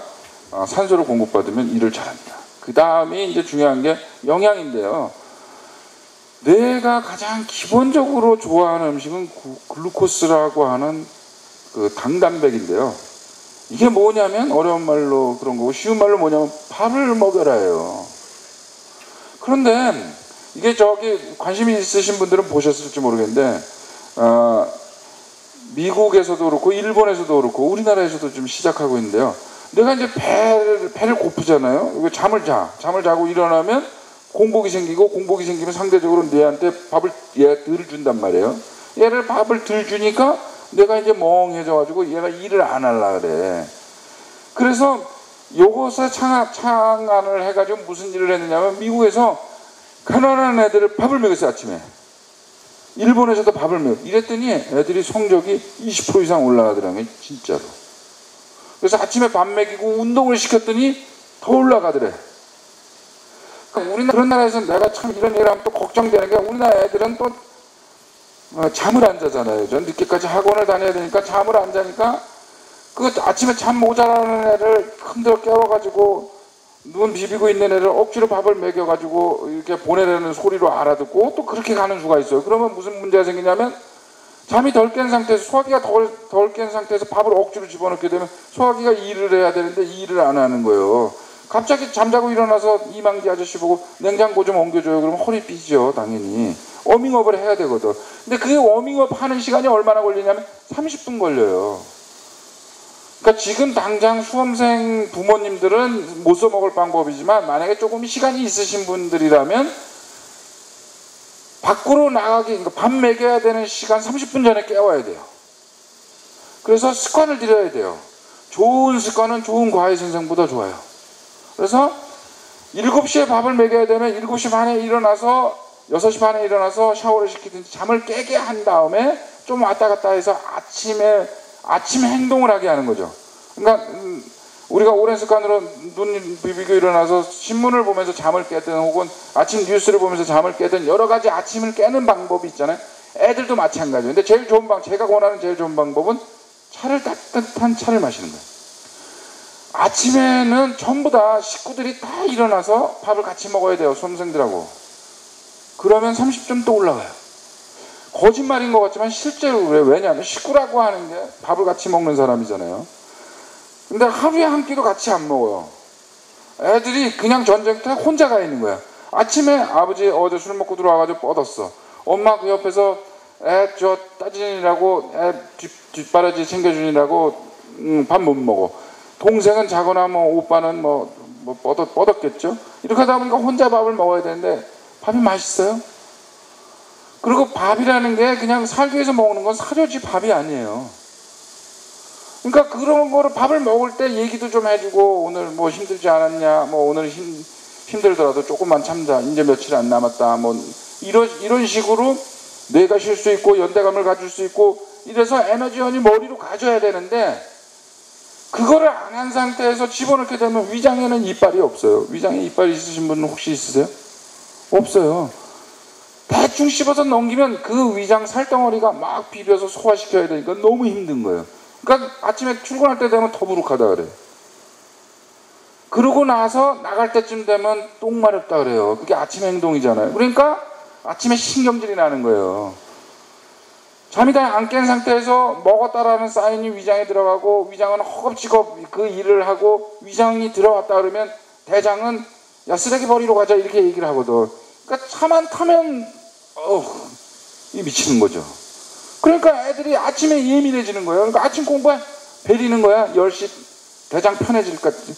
산소를 공급받으면 일을 잘합니다. 그 다음에 이제 중요한 게 영양인데요. 뇌가 가장 기본적으로 좋아하는 음식은 글루코스라고 하는 그 당단백인데요. 이게 뭐냐면 어려운 말로 그런 거고 쉬운 말로 뭐냐면 밥을 먹여라예요. 그런데 이게 저기 관심이 있으신 분들은 보셨을지 모르겠는데 미국에서도 그렇고 일본에서도 그렇고 우리나라에서도 좀 시작하고 있는데요. 내가 이제 배를 고프잖아요. 이거 잠을 자고 일어나면 공복이 생기고 공복이 생기면 상대적으로 뇌한테 밥을 덜 준단 말이에요. 얘를 밥을 덜 주니까 내가 이제 멍해져 가지고 얘가 일을 안 하려고 그래. 그래서 요것을 창안을 해가지고 무슨 일을 했느냐면 미국에서 가난한 애들을 밥을 먹였어요. 아침에. 일본에서도 밥을 먹여. 이랬더니 애들이 성적이 20% 이상 올라가더라고요. 진짜로. 그래서 아침에 밥 먹이고 운동을 시켰더니 더 올라가더래. 그러니까 우리나라 그런 나라에서 내가 참 이런 얘기를 하면 또 걱정되는 게, 우리나라 애들은 또 잠을 안 자잖아요. 전 늦게까지 학원을 다녀야 되니까 잠을 안 자니까 그 아침에 잠 모자라는 애를 흔들어 깨워가지고 눈 비비고 있는 애를 억지로 밥을 먹여가지고 이렇게 보내라는 소리로 알아듣고 또 그렇게 가는 수가 있어요. 그러면 무슨 문제가 생기냐면 잠이 덜 깬 상태에서, 소화기가 덜 깬 상태에서 밥을 억지로 집어넣게 되면 소화기가 일을 해야 되는데 일을 안 하는 거예요. 갑자기 잠자고 일어나서 이만기 아저씨 보고 냉장고 좀 옮겨줘요. 그러면 허리 삐지죠. 당연히. 워밍업을 해야 되거든. 근데 그게 워밍업 하는 시간이 얼마나 걸리냐면 30분 걸려요. 그러니까 지금 당장 수험생 부모님들은 못 써먹을 방법이지만 만약에 조금 시간이 있으신 분들이라면 밖으로 나가기, 그러니까 밥 먹여야 되는 시간 30분 전에 깨워야 돼요. 그래서 습관을 들여야 돼요. 좋은 습관은 좋은 과외 선생보다 좋아요. 그래서 7시에 밥을 먹여야 되면 7시 반에 일어나서 6시 반에 일어나서 샤워를 시키든지 잠을 깨게 한 다음에 좀 왔다 갔다 해서 아침 행동을 하게 하는 거죠. 그러니까 우리가 오랜 습관으로 눈 비비고 일어나서 신문을 보면서 잠을 깨든 혹은 아침 뉴스를 보면서 잠을 깨든 여러 가지 아침을 깨는 방법이 있잖아요. 애들도 마찬가지예요. 근데 제가 원하는 제일 좋은 방법은 따뜻한 차를 마시는 거예요. 아침에는 전부 다 식구들이 다 일어나서 밥을 같이 먹어야 돼요. 수험생들하고. 그러면 30점 또 올라가요. 거짓말인 것 같지만 실제로 그래요. 왜냐하면 식구라고 하는 게 밥을 같이 먹는 사람이잖아요. 근데 하루에 한 끼도 같이 안 먹어요. 애들이 그냥 전쟁터에 혼자 가 있는 거야. 아침에 아버지 어제 술 먹고 들어와가지고 뻗었어. 엄마 그 옆에서 애 저 따지느라고 애 뒷바라지 챙겨주느라고 밥 못 먹어. 동생은 자거나 뭐 오빠는 뭐 뻗었겠죠. 이렇게 하다 보니까 혼자 밥을 먹어야 되는데 밥이 맛있어요? 그리고 밥이라는 게 그냥 살기 위해서 먹는 건 사료지 밥이 아니에요. 그러니까 그런 거를 밥을 먹을 때 얘기도 좀 해주고 오늘 뭐 힘들지 않았냐, 뭐 오늘 힘들더라도 조금만 참자, 이제 며칠 안 남았다, 뭐 이런 식으로 뇌가 쉴 수 있고 연대감을 가질 수 있고 이래서 에너지원이 머리로 가져야 되는데 그거를 안 한 상태에서 집어넣게 되면 위장에는 이빨이 없어요. 위장에 이빨 있으신 분은 혹시 있으세요? 없어요. 대충 씹어서 넘기면 그 위장 살덩어리가 막 비벼서 소화시켜야 되니까 너무 힘든 거예요. 그러니까 아침에 출근할 때 되면 더부룩하다 그래요. 그러고 나서 나갈 때쯤 되면 똥 마렵다 그래요. 그게 아침 행동이잖아요. 그러니까 아침에 신경질이 나는 거예요. 잠이 다 안 깬 상태에서 먹었다라는 사인이 위장에 들어가고 위장은 허겁지겁 그 일을 하고 위장이 들어왔다 그러면 대장은 야 쓰레기 버리러 가자 이렇게 얘기를 하거든. 그러니까 차만 타면 이 미치는 거죠. 그러니까 애들이 아침에 예민해지는 거예요. 그러니까 아침 공부에 베리는 거야. 10시 대장 편해질 때까지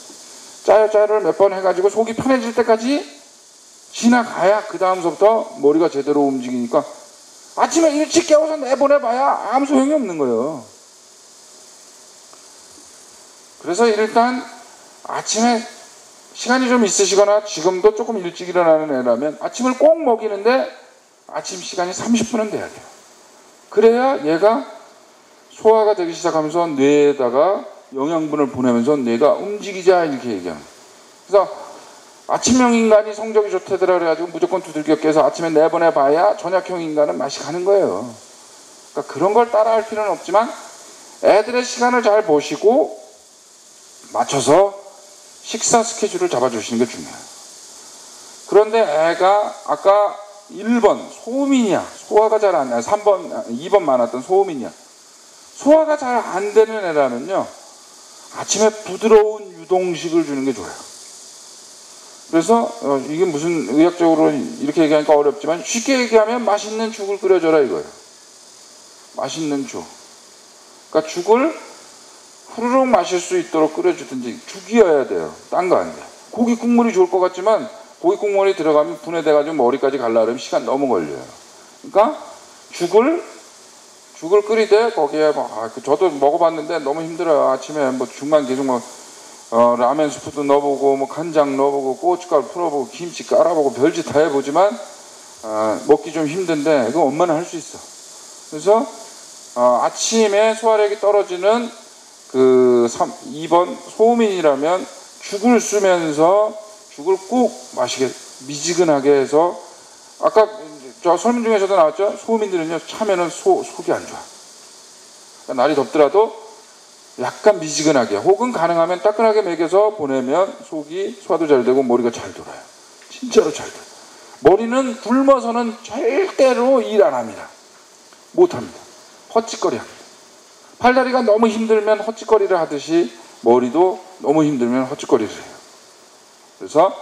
짜요짜요를 몇 번 해가지고 속이 편해질 때까지 지나가야 그 다음서부터 머리가 제대로 움직이니까 아침에 일찍 깨워서 내보내봐야 아무 소용이 없는 거예요. 그래서 일단 아침에 시간이 좀 있으시거나 지금도 조금 일찍 일어나는 애라면 아침을 꼭 먹이는데 아침 시간이 30분은 돼야 돼요. 그래야 얘가 소화가 되기 시작하면서 뇌에다가 영양분을 보내면서 뇌가 움직이자 이렇게 얘기합니다. 그래서 아침형 인간이 성적이 좋다더라 그래가지고 무조건 두들겨 깨서 아침에 내보내봐야 저녁형 인간은 맛이 가는 거예요. 그러니까 그런 걸 따라할 필요는 없지만 애들의 시간을 잘 보시고 맞춰서 식사 스케줄을 잡아주시는 게 중요해요. 그런데 애가 아까 1번 소음이냐 소화가 잘 안 나요. 2번 많았던 소음이냐 소화가 잘 안 되는 애라면요 아침에 부드러운 유동식을 주는 게 좋아요. 그래서 이게 무슨 의학적으로 이렇게 얘기하니까 어렵지만 쉽게 얘기하면 맛있는 죽을 끓여줘라 이거예요. 맛있는 죽. 그러니까 죽을 후루룩 마실 수 있도록 끓여주든지 죽이어야 돼요. 딴 거 안 돼요. 고기 국물이 좋을 것 같지만 고기 국물이 들어가면 분해돼가지고 머리까지 갈라면 시간 너무 걸려요. 그러니까 죽을 끓이되 거기에 저도 먹어봤는데 너무 힘들어요. 아침에 뭐 죽만 계속 라면 스프도 넣어보고 뭐 간장 넣어보고 고춧가루 풀어보고 김치 깔아보고 별짓 다 해보지만 먹기 좀 힘든데 이거 엄마는 할 수 있어. 그래서 아침에 소화력이 떨어지는 그 2번 소민이라면 죽을 쓰면서 죽을 꼭 마시게 미지근하게 해서 아까 저 설문 중에서도 나왔죠. 소민들은요 차면은 속이 안 좋아. 그러니까 날이 덥더라도 약간 미지근하게 혹은 가능하면 따끈하게 먹여서 보내면 속이 소화도 잘 되고 머리가 잘 돌아요. 진짜로 잘 돌아요. 머리는 굶어서는 절대로 일 안 합니다. 못 합니다. 헛짓거리 합니다. 팔다리가 너무 힘들면 헛짓거리를 하듯이 머리도 너무 힘들면 헛짓거리를 해요. 그래서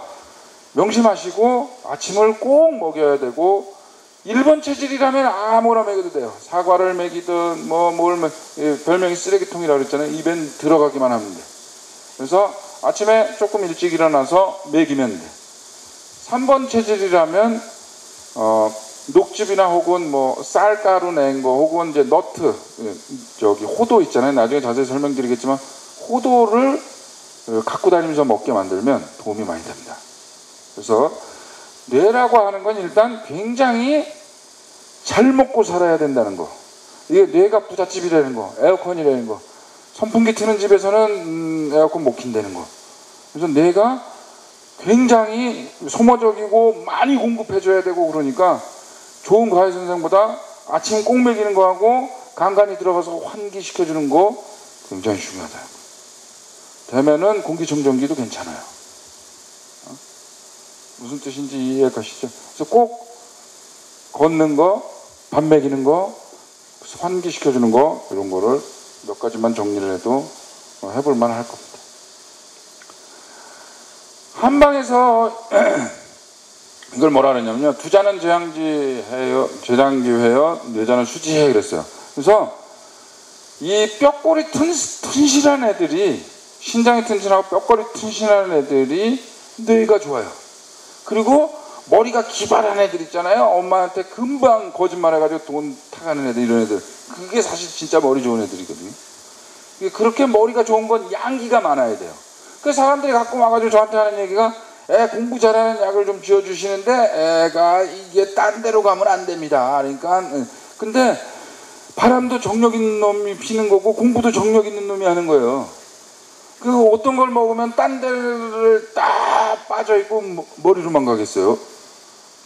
명심하시고 아침을 꼭 먹여야 되고 1번 체질이라면 아무나 먹여도 돼요. 사과를 먹이든 별명이 쓰레기통이라고 그랬잖아요. 입에 들어가기만 하면 돼. 그래서 아침에 조금 일찍 일어나서 먹이면 돼. 3번 체질이라면 녹즙이나 혹은 뭐 쌀가루 낸 거 혹은 이제 너트 호도 있잖아요. 나중에 자세히 설명드리겠지만 호도를 갖고 다니면서 먹게 만들면 도움이 많이 됩니다. 그래서 뇌라고 하는 건 일단 굉장히 잘 먹고 살아야 된다는 거. 이게 뇌가 부잣집이라는 거, 에어컨이라는 거. 선풍기 트는 집에서는 에어컨 못 킨다는 거. 그래서 뇌가 굉장히 소모적이고 많이 공급해줘야 되고 그러니까 좋은 과외 선생보다 아침 꼭 먹이는 거하고 간간히 들어가서 환기시켜주는 거 굉장히 중요하다. 되면은 공기청정기도 괜찮아요. 무슨 뜻인지 이해가시죠? 그래서 꼭 걷는 거, 밥 먹이는 거, 환기시켜주는 거 이런 거를 몇 가지만 정리를 해도 해볼 만할 겁니다. 한방에서 이걸 뭐라 그러냐면요, 두자는 제장지회여 뇌자는 수지해 그랬어요. 그래서 이 뼈꼬리 튼실한 애들이, 신장이 튼실하고 뼈꼬리 튼실한 애들이 뇌가 좋아요. 그리고 머리가 기발한 애들 있잖아요. 엄마한테 금방 거짓말해가지고 돈 타가는 애들, 이런 애들, 그게 사실 진짜 머리 좋은 애들이거든요. 그렇게 머리가 좋은 건 양기가 많아야 돼요. 그 사람들이 가끔 와가지고 저한테 하는 얘기가, 애 공부 잘하는 약을 좀 지어주시는데 애가 이게 딴 데로 가면 안 됩니다. 그러니까, 근데 바람도 정력 있는 놈이 피는 거고 공부도 정력 있는 놈이 하는 거예요. 그 어떤 걸 먹으면 딴 데를 딱 빠져있고 머리로만 가겠어요?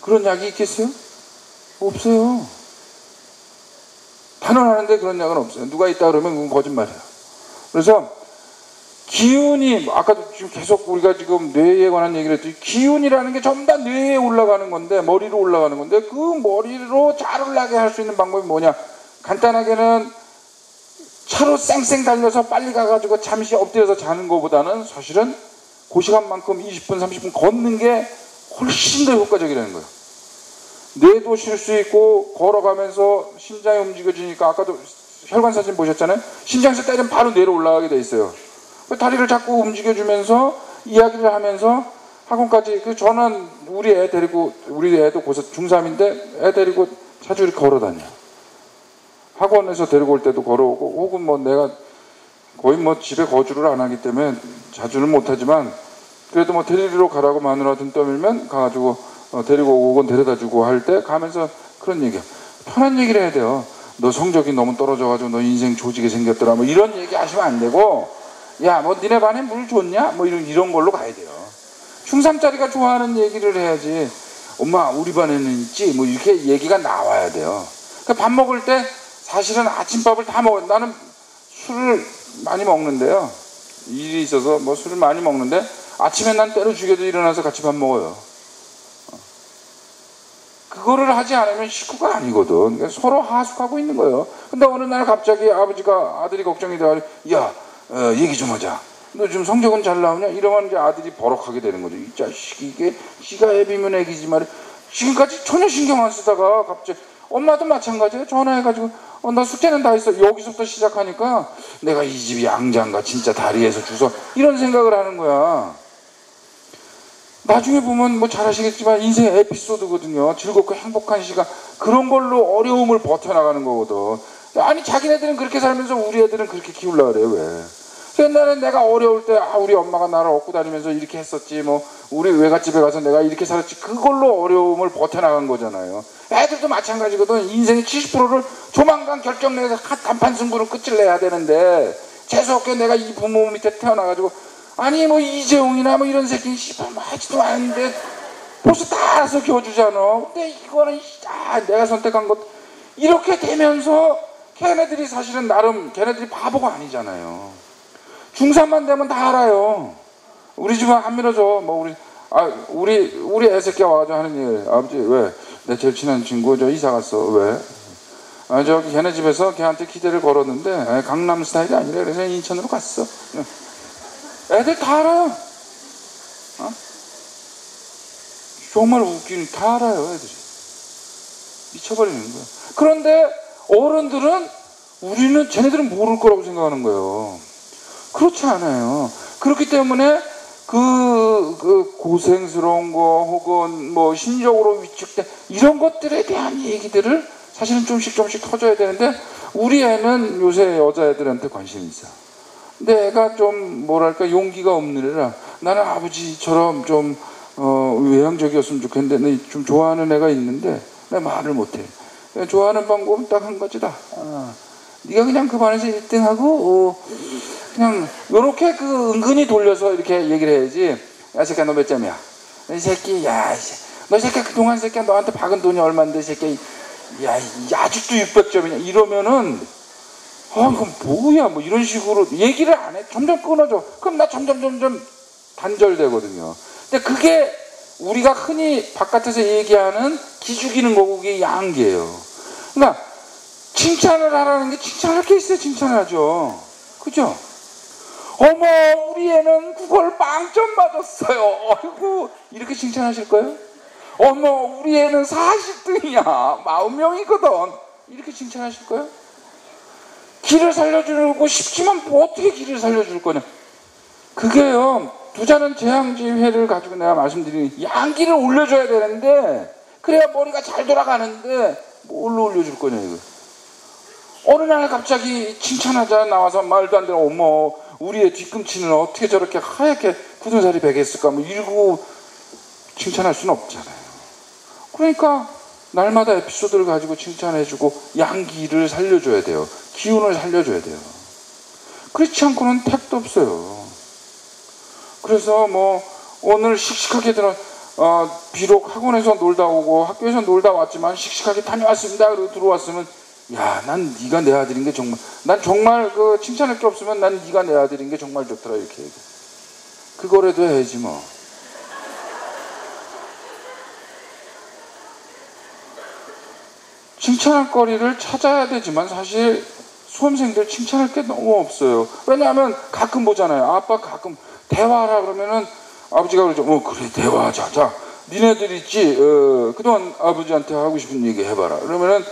그런 약이 있겠어요? 없어요. 단언하는데 그런 약은 없어요. 누가 있다 그러면 그건 거짓말이에요. 그래서 기운이, 아까도 지금 계속 우리가 지금 뇌에 관한 얘기를 했더니, 기운이라는 게 전부 다 뇌에 올라가는 건데, 머리로 올라가는 건데, 그 머리로 잘 올라가게 할 수 있는 방법이 뭐냐? 간단하게는 차로 쌩쌩 달려서 빨리 가가지고 잠시 엎드려서 자는 것보다는 사실은 그 시간만큼 20분, 30분 걷는 게 훨씬 더 효과적이라는 거예요. 뇌도 쉴 수 있고, 걸어가면서 심장이 움직여지니까, 아까도 혈관 사진 보셨잖아요? 심장에서 때리면 바로 뇌로 올라가게 돼 있어요. 다리를 자꾸 움직여주면서 이야기를 하면서 학원까지, 저는 우리 애 데리고, 우리 애도 고3, 중3인데 애 데리고 자주 이렇게 걸어 다녀요. 학원에서 데리고 올 때도 걸어오고, 혹은 뭐 내가 거의 뭐 집에 거주를 안 하기 때문에 자주는 못하지만, 그래도 뭐 데리러 가라고 마누라 등 떠밀면 가가지고 데리고 오고 혹은 데려다 주고 할 때 가면서 그런 얘기야. 편한 얘기를 해야 돼요. 너 성적이 너무 떨어져가지고 너 인생 조지게 생겼더라, 뭐 이런 얘기 하시면 안 되고, 야, 뭐 니네 반에 물 좋냐? 뭐 이런 걸로 가야 돼요. 중3짜리가 좋아하는 얘기를 해야지. 엄마 우리 반에는 있지? 뭐 이렇게 얘기가 나와야 돼요. 그러니까 밥 먹을 때 사실은 아침밥을 다 먹어요. 나는 술을 많이 먹는데요, 일이 있어서 뭐 술을 많이 먹는데 아침에 난 때로 죽여도 일어나서 같이 밥 먹어요. 그거를 하지 않으면 식구가 아니거든. 그러니까 서로 하숙하고 있는 거예요. 근데 어느 날 갑자기 아들이 걱정이 돼가지고, 야, 얘기 좀 하자. 너 지금 성적은 잘 나오냐? 이러면 이제 아들이 버럭하게 되는 거죠. 이 자식이, 이게 지가 애비면 애기지 말이야. 지금까지 전혀 신경 안 쓰다가 갑자기, 엄마도 마찬가지예요. 전화해가지고, 나 숙제는 다 했어. 여기서부터 시작하니까 내가 이 집이 양장가 진짜 다리에서 주워, 이런 생각을 하는 거야. 나중에 보면 뭐 잘 아시겠지만 인생의 에피소드거든요. 즐겁고 행복한 시간, 그런 걸로 어려움을 버텨나가는 거거든. 아니, 자기네들은 그렇게 살면서 우리 애들은 그렇게 키우려고 그래요. 왜? 옛날에 내가 어려울 때, 우리 엄마가 나를 업고 다니면서 이렇게 했었지, 뭐 우리 외갓집에 가서 내가 이렇게 살았지, 그걸로 어려움을 버텨나간 거잖아요. 애들도 마찬가지거든. 인생의 70%를 조만간 결정내서 단판 승부로 끝을 내야 되는데, 재수없게 내가 이 부모 밑에 태어나가지고, 아니 뭐 이재용이나 뭐 이런 새끼 씨발 뭐 하지도 않는데 벌써 다 알아서 겨주잖아. 근데 이거는 내가 선택한 것, 이렇게 되면서 걔네들이 사실은 나름 걔네들이 바보가 아니잖아요. 중3만 되면 다 알아요. 우리 집은 안 밀어줘. 뭐 우리 애새끼가 와가지고 하는 얘기, 아버지 왜 내 제일 친한 친구 저 이사 갔어. 왜? 저기 걔네 집에서 걔한테 기대를 걸었는데 강남 스타일이 아니라 그래서 인천으로 갔어. 애들 다 알아요. 정말 웃기는, 다 알아요. 애들이 미쳐버리는 거야. 그런데 어른들은, 쟤네들은 모를 거라고 생각하는 거예요. 그렇지 않아요. 그렇기 때문에 그 고생스러운 거 혹은 뭐 심적으로 위축된 이런 것들에 대한 얘기들을 사실은 좀씩 터져야 되는데, 우리 애는 요새 여자애들한테 관심이 있어. 근데 애가 좀 뭐랄까 용기가 없는 애라, 나는 아버지처럼 좀 외향적이었으면 좋겠는데 좀 좋아하는 애가 있는데 내가 말을 못해. 좋아하는 방법은 딱 한 가지다. 네가 그냥 그 반에서 1등하고 그냥 요렇게 은근히 돌려서 이렇게 얘기를 해야지. 야 새끼야, 너 몇 점이야? 이 새끼, 너 새끼야 그동안 새끼야 너한테 박은 돈이 얼만데 새끼야, 야 아직도 600점이냐 이러면은, 이건 뭐야, 뭐 이런 식으로 얘기를 안 해. 점점 끊어져. 그럼 나 점점 단절되거든요. 근데 그게 우리가 흔히 바깥에서 얘기하는 기죽이는 거고, 그게 양기예요. 그러니까 칭찬을 하라는 게, 칭찬할 게 있어야 칭찬을 하죠. 그죠? 어머 우리 애는 국어를 빵점 맞았어요. 아이고 이렇게 칭찬하실 거예요? 어머 우리 애는 40등이야. 40명이거든. 이렇게 칭찬하실 거예요? 기를 살려주고 싶지만 뭐 어떻게 기를 살려줄 거냐. 그게요, 두자는 제왕지회를 가지고 내가 말씀드린 양기를 올려줘야 되는데, 그래야 머리가 잘 돌아가는데 뭘로 올려줄 거냐 이거. 어느 날 갑자기 칭찬하자 나와서 말도 안 되는 어머 우리의 뒤꿈치는 어떻게 저렇게 하얗게 굳은 살이 배겠을까 뭐 이러고 칭찬할 수는 없잖아요. 그러니까 날마다 에피소드를 가지고 칭찬해주고 양기를 살려줘야 돼요. 기운을 살려줘야 돼요. 그렇지 않고는 택도 없어요. 그래서 뭐 오늘 씩씩하게 비록 학원에서 놀다 오고 학교에서 놀다 왔지만 씩씩하게 다녀왔습니다. 그리고 들어왔으면 야, 난 네가 내 아들인 게 정말, 난 정말 그 칭찬할 게 없으면 난 네가 내 아들인 게 정말 좋더라 이렇게 얘기해. 그거라도 해야지 뭐. 칭찬할 거리를 찾아야 되지만 사실 수험생들 칭찬할 게 너무 없어요. 왜냐하면 가끔 보잖아요. 아빠 가끔 대화하라 그러면은 아버지가 그러죠. 그래 대화하자. 자 니네들 있지 그동안 아버지한테 하고 싶은 얘기 해봐라. 그러면은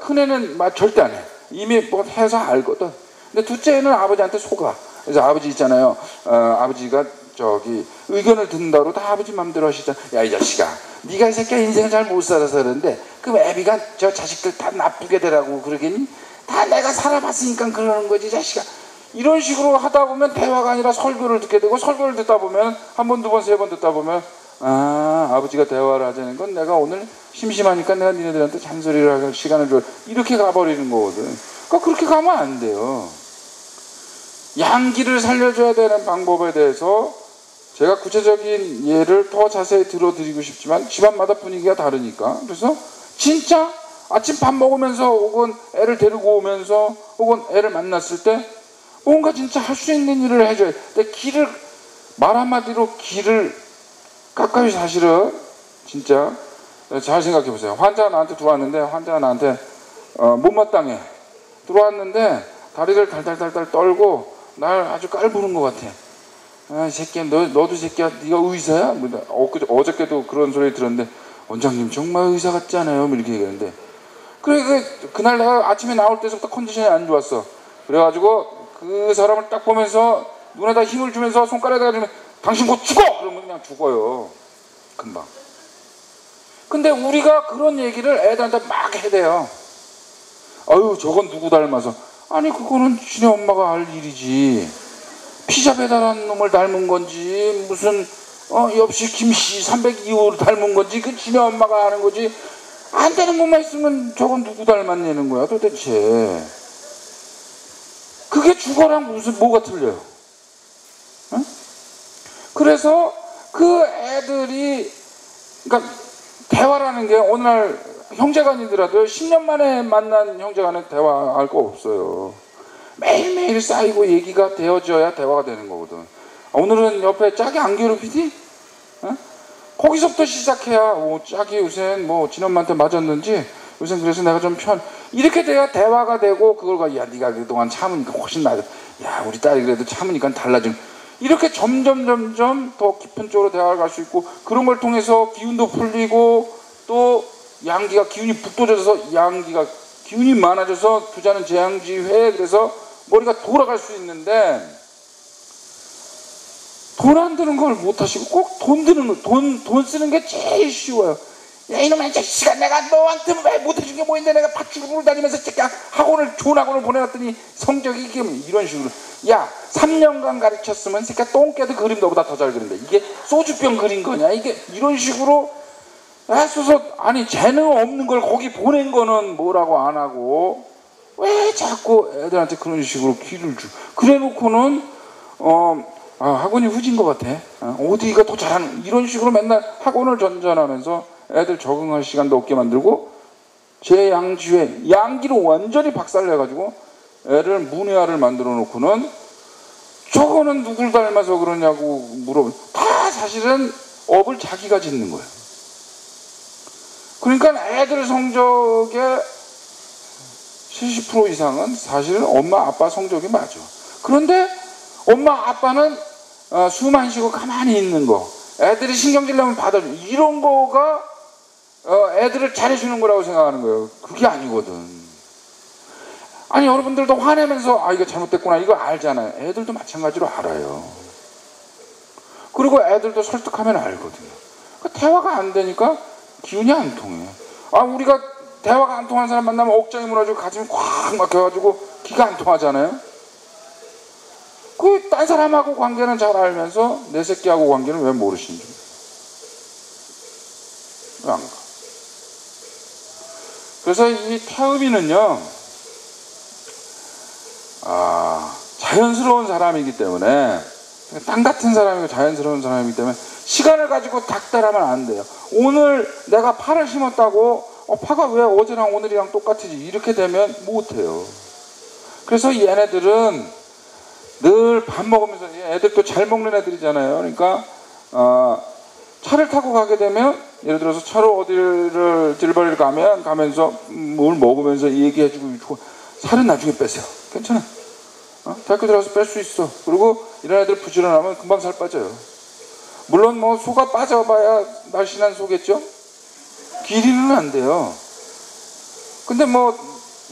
큰애는 절대 안 해. 이미 뭐 해서 알거든. 근데 둘째는 아버지한테 속아. 그래서 아버지 있잖아요. 아버지가 저기 의견을 듣는다고 다 아버지 맘대로 하시잖아. 야 이 자식아, 네가 이 새끼야 인생을 잘 못 살아서 그러는데 그 애비가 저 자식들 다 나쁘게 되라고 그러겠니? 다 내가 살아봤으니까 그러는 거지 자식아. 이런 식으로 하다 보면 대화가 아니라 설교를 듣게 되고, 설교를 듣다 보면 한 번, 두 번, 세 번 듣다 보면 아버지가 대화를 하자는 건 내가 오늘 심심하니까 내가 니네들한테 잔소리를 할 시간을 줘. 이렇게 가버리는 거거든. 그러니까 그렇게 가면 안 돼요. 양기를 살려줘야 되는 방법에 대해서 제가 구체적인 예를 더 자세히 들어드리고 싶지만 집안마다 분위기가 다르니까, 그래서 진짜 아침 밥 먹으면서 혹은 애를 데리고 오면서 혹은 애를 만났을 때 뭔가 진짜 할 수 있는 일을 해줘야 돼. 근데 말 한마디로 길을 가까이 사실은 진짜 잘 생각해 보세요. 환자가 나한테 들어왔는데 환자가 나한테 못마땅해 들어왔는데 다리를 달달달달 떨고 날 아주 깔보는 것 같아. 이 새끼야 너도 새끼야 네가 의사야? 어저께도 그런 소리 들었는데 원장님 정말 의사 같지 않아요? 이렇게 얘기하는데 그래 그날 내가 아침에 나올 때부터 컨디션이 안 좋았어. 그래가지고 그 사람을 딱 보면서 눈에다 힘을 주면서 손가락에다 주면 당신 곧 죽어! 그러면 그냥 죽어요. 금방. 근데 우리가 그런 얘기를 애들한테 막 해대요. 아유 저건 누구 닮아서. 아니 그거는 지네 엄마가 할 일이지. 피자 배달한 놈을 닮은 건지 무슨 엽식 김씨 302호를 닮은 건지 그 지네 엄마가 하는 거지. 안 되는 것만 있으면 저건 누구 닮았냐는 거야 도대체. 그게 죽어랑 뭐가 틀려요? 응? 그래서 그 애들이, 그러니까 대화라는 게 오늘 형제간이더라도 10년 만에 만난 형제간에 대화할 거 없어요. 매일매일 쌓이고 얘기가 되어져야 대화가 되는 거거든. 오늘은 옆에 짝이 안 괴롭히지? 응? 거기서부터 시작해야 짝이 요새 진 엄마한테 맞았는지 요새 그래서 내가 좀 이렇게 돼야 대화가 되고, 그걸 야 네가 그동안 참으니까 훨씬 나아. 야 우리 딸이 그래도 참으니까 달라진. 이렇게 점점 더 깊은 쪽으로 대화를 갈 수 있고, 그런 걸 통해서 기운도 풀리고 또 양기가 기운이 북돋아져서 양기가 기운이 많아져서 두자는 제왕지회, 그래서 머리가 돌아갈 수 있는데 돈 안 드는 걸 못 하시고 꼭 돈 쓰는 게 제일 쉬워요. 야 이놈의 자식아, 내가 너한테 왜 못해준 게 뭐 있는데 내가 밭주부를 다니면서 진짜 좋은 학원을 보내놨더니 성적이 이게 이런 식으로. 야 3년간 가르쳤으면 새끼야 똥개도 그림 너보다 더 잘 그린다. 이게 소주병 그린 거냐 이게. 이런 식으로 애써서, 아니 재능 없는 걸 거기 보낸 거는 뭐라고 안 하고 왜 자꾸 애들한테 그런 식으로 기를 줘. 그래 놓고는 학원이 후진 것 같아. 어디가 더 잘하는, 이런 식으로 맨날 학원을 전전하면서 애들 적응할 시간도 없게 만들고, 제양지회 양기로 완전히 박살내가지고 애를 문외화를 만들어 놓고는 저거는 누굴 닮아서 그러냐고 물어보면 다 사실은 업을 자기가 짓는 거예요. 그러니까 애들 성적의 70% 이상은 사실은 엄마 아빠 성적이 맞아. 그런데 엄마 아빠는 숨 안 쉬고 가만히 있는 거, 애들이 신경질 나면 받아주고, 이런 거가 애들을 잘해주는 거라고 생각하는 거예요. 그게 아니거든. 아니, 여러분들도 화내면서 이거 잘못됐구나 이거 알잖아요. 애들도 마찬가지로 알아요. 그리고 애들도 설득하면 알거든요. 그러니까 대화가 안 되니까 기운이 안 통해. 우리가 대화가 안 통하는 사람 만나면 억장이 무너지고 가슴이 콱 막혀가지고 기가 안 통하잖아요. 딴 사람하고 관계는 잘 알면서 내 새끼하고 관계는 왜 모르시는지. 왜 안 가? 그래서 이 태음이는요, 자연스러운 사람이기 때문에, 땅 같은 사람이고 자연스러운 사람이기 때문에 시간을 가지고 닥달하면 안 돼요. 오늘 내가 파를 심었다고 파가 왜 어제랑 오늘이랑 똑같지 이렇게 되면 못해요. 그래서 얘네들은 늘 밥 먹으면서, 애들도 잘 먹는 애들이잖아요. 그러니까 차를 타고 가게 되면, 예를 들어서 차로 어디를 들벌을 가면서 뭘 먹으면서 얘기해주고, 살은 나중에 빼세요. 괜찮아. 대학교 들어가서 뺄 수 있어. 그리고 이런 애들 부지런하면 금방 살 빠져요. 물론 뭐 소가 빠져봐야 날씬한 소겠죠. 길이는 안 돼요. 근데 뭐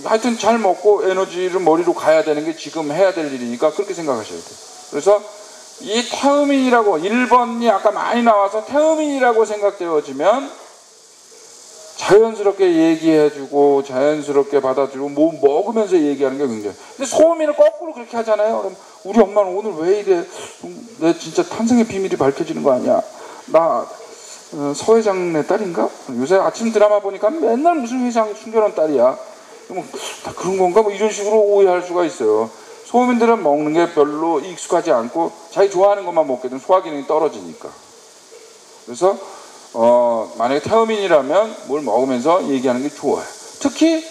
하여튼 잘 먹고 에너지를 머리로 가야 되는 게 지금 해야 될 일이니까 그렇게 생각하셔야 돼요. 그래서 이 태음인이라고, 1번이 아까 많이 나와서 태음인이라고 생각되어지면 자연스럽게 얘기해주고 자연스럽게 받아주고 뭐 먹으면서 얘기하는 게 굉장히. 근데 소음인은 거꾸로 그렇게 하잖아요. 그럼 우리 엄마는 오늘 왜 이래? 내 진짜 탄생의 비밀이 밝혀지는 거 아니야? 나 서 회장네 딸인가? 요새 아침 드라마 보니까 맨날 무슨 회장 숨겨놓은 딸이야. 뭐 다 그런 건가? 뭐 이런 식으로 오해할 수가 있어요. 소음인들은 먹는 게 별로 익숙하지 않고 자기 좋아하는 것만 먹게 되면 소화 기능이 떨어지니까. 그래서 만약에 태음인이라면 뭘 먹으면서 얘기하는 게 좋아요. 특히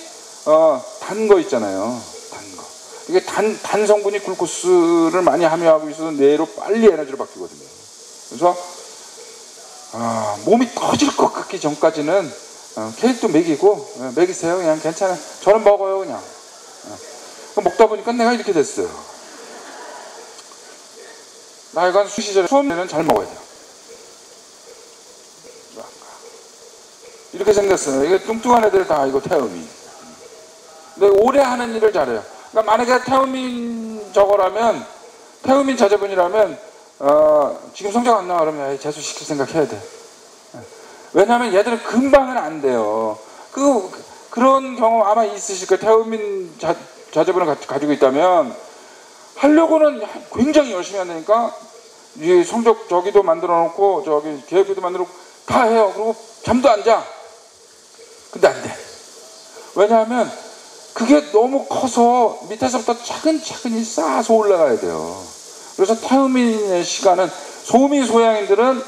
단 거 있잖아요. 단 거. 이게 단 성분이 글루코스를 많이 함유하고 있어서 뇌로 빨리 에너지로 바뀌거든요. 그래서 몸이 터질 것 같기 전까지는 케이크도 먹이고, 먹이세요. 그냥 괜찮아요. 저는 먹어요. 그냥. 먹다 보니까 내가 이렇게 됐어요. 나이가 수시절에 수업에는 잘 먹어야 돼요. 이렇게 생겼어요. 이게 뚱뚱한 애들 다 이거 태음인. 근데 오래 하는 일을 잘해요. 그러니까 만약에 태음인 저거라면, 태음인 자제분이라면 지금 성적 안 나와 그러면 재수시킬 생각해야 돼. 왜냐하면 얘들은 금방은 안 돼요. 그런 경험 아마 있으실 거예요. 태음인 자제분을 가지고 있다면 하려고는 굉장히 열심히 한다니까. 이 성적 저기도 만들어 놓고 저기 계획표도 만들어 놓고 다 해요. 그리고 잠도 안 자. 근데 안 돼. 왜냐하면 그게 너무 커서 밑에서부터 차근차근히 쌓아서 올라가야 돼요. 그래서 태음인의 시간은, 소음인 소양인들은